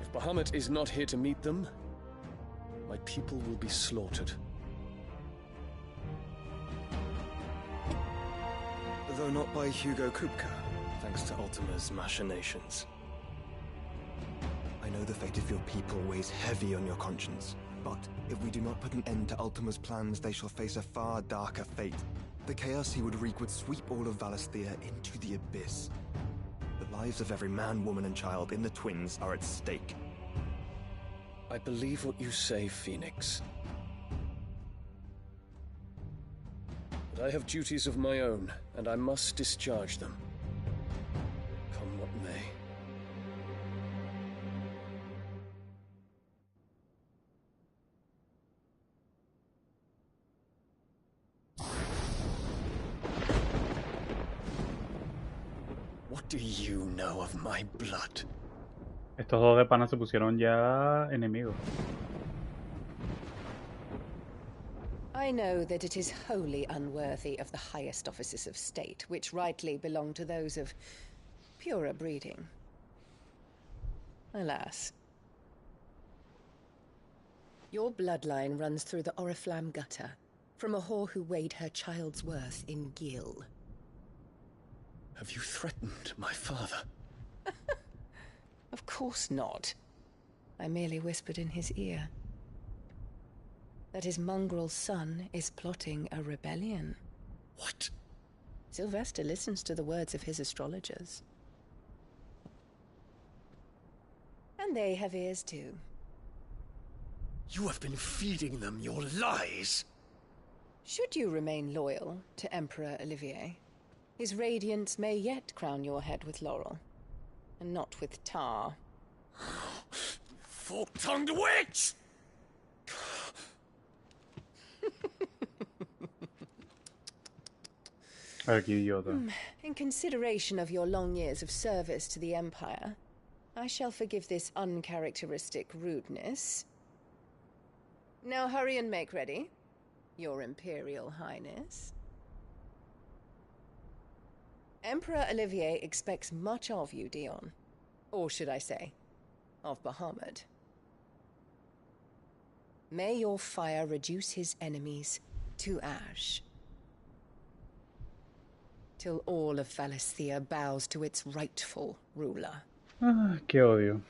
If Bahamut is not here to meet them, my people will be slaughtered. Though not by Hugo Kupka, thanks to Ultima's machinations. I know the fate of your people weighs heavy on your conscience, but if we do not put an end to Ultima's plans, they shall face a far darker fate. The chaos he would wreak would sweep all of Valisthea into the abyss. The lives of every man, woman, and child in the Twins are at stake. I believe what you say, Phoenix. But I have duties of my own, and I must discharge them. Come what may. What do you know of my blood? Estos dos de pana se pusieron ya enemigos. I know that it is wholly unworthy of the highest offices of state, which rightly belong to those of purer breeding. Alas. Your bloodline runs through the Oriflamme gutter, from a whore who weighed her child's worth in gill. Have you threatened my father? Of course not. I merely whispered in his ear that his mongrel son is plotting a rebellion. What? Sylvester listens to the words of his astrologers. And they have ears too. You have been feeding them your lies! Should you remain loyal to Emperor Olivier, his radiance may yet crown your head with laurel, and not with tar. Fork-tongued witch! In consideration of your long years of service to the Empire, I shall forgive this uncharacteristic rudeness. Now hurry and make ready, Your Imperial Highness. Emperor Olivier expects much of you, Dion. Or should I say, of Bahamut. May your fire reduce his enemies to ash, till all of Valisthea bows to its rightful ruler. Ah, qué odio.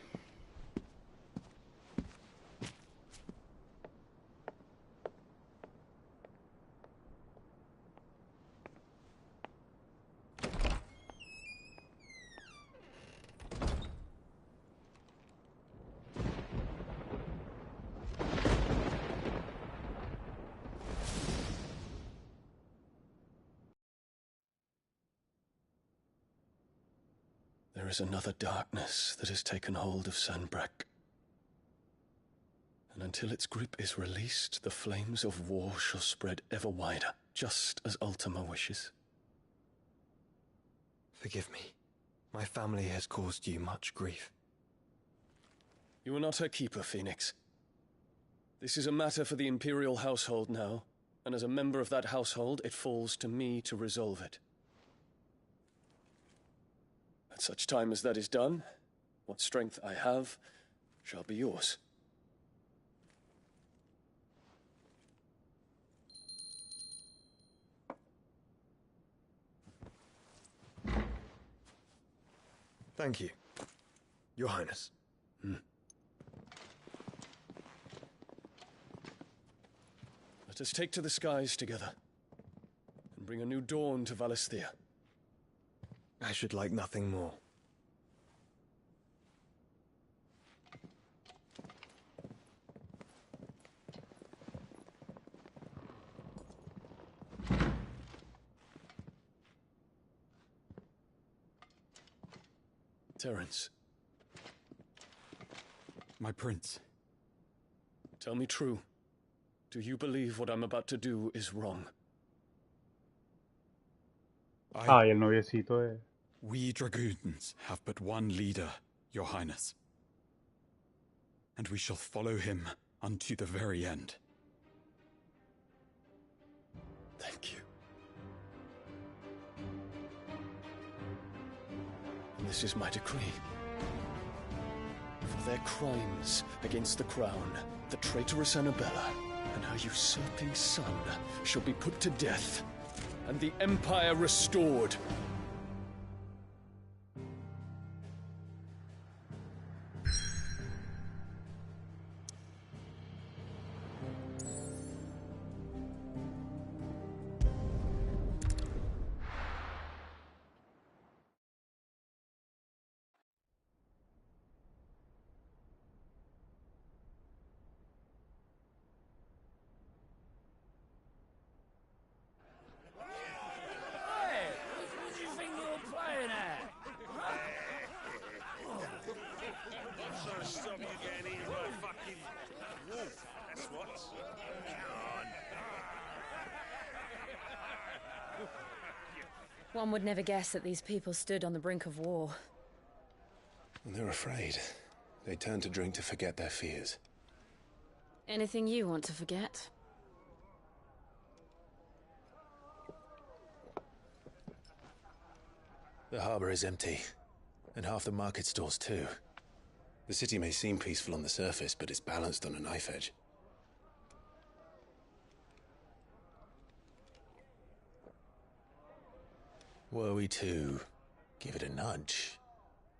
There is another darkness that has taken hold of Sanbreque. And until its grip is released, the flames of war shall spread ever wider, just as Ultima wishes. Forgive me. My family has caused you much grief. You are not her keeper, Phoenix. This is a matter for the Imperial household now, and as a member of that household, it falls to me to resolve it. At such time as that is done, what strength I have shall be yours. Thank you, Your Highness. Let us take to the skies together, and bring a new dawn to Valisthea. I should like nothing more. Terence. My prince. Tell me true. Do you believe what I'm about to do is wrong? Ah, y el noviecito de... We dragoons have but one leader, Your Highness. And we shall follow him unto the very end. Thank you. And this is my decree. For their crimes against the crown, the traitorous Annabella and her usurping son shall be put to death, and the Empire restored. One would never guess that these people stood on the brink of war. And they're afraid. They turn to drink to forget their fears. Anything you want to forget? The harbor is empty, and half the market stalls too. The city may seem peaceful on the surface, but it's balanced on a knife edge. Were we to give it a nudge,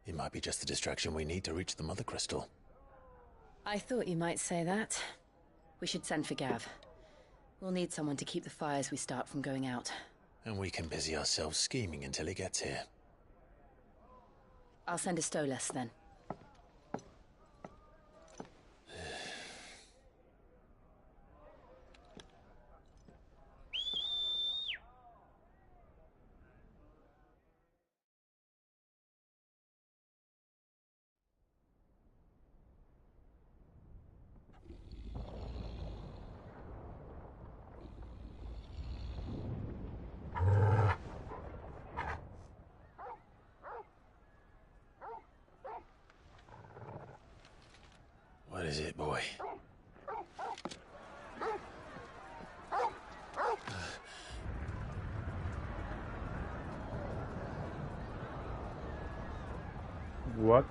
it might be just the distraction we need to reach the Mother Crystal. I thought you might say that. We should send for Gav. We'll need someone to keep the fires we start from going out. And we can busy ourselves scheming until he gets here. I'll send a Stolas then. What is it, boy? What?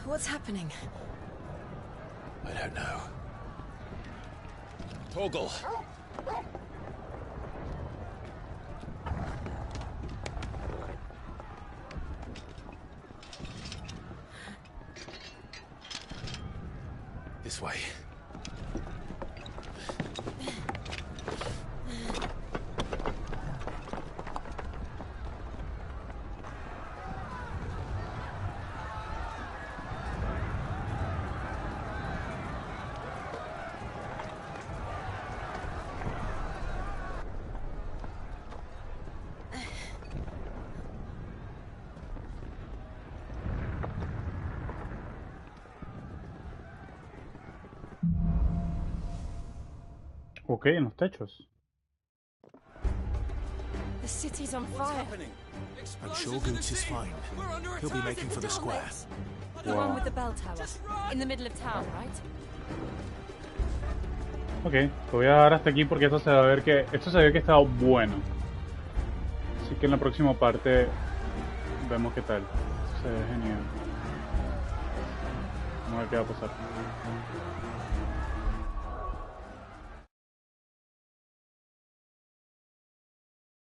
What's happening? I don't know. Torgal! This way. Ok, en los techos. The city's on fire. I'm sure Goet is fine. He'll be making for the square. The one with the bell tower. In the middle of town, right? Ok, te voy a dar hasta aquí porque esto se va a ver que está bueno. Así que en la próxima parte vemos qué tal. Se ve genial. Vamos a ver qué va a pasar.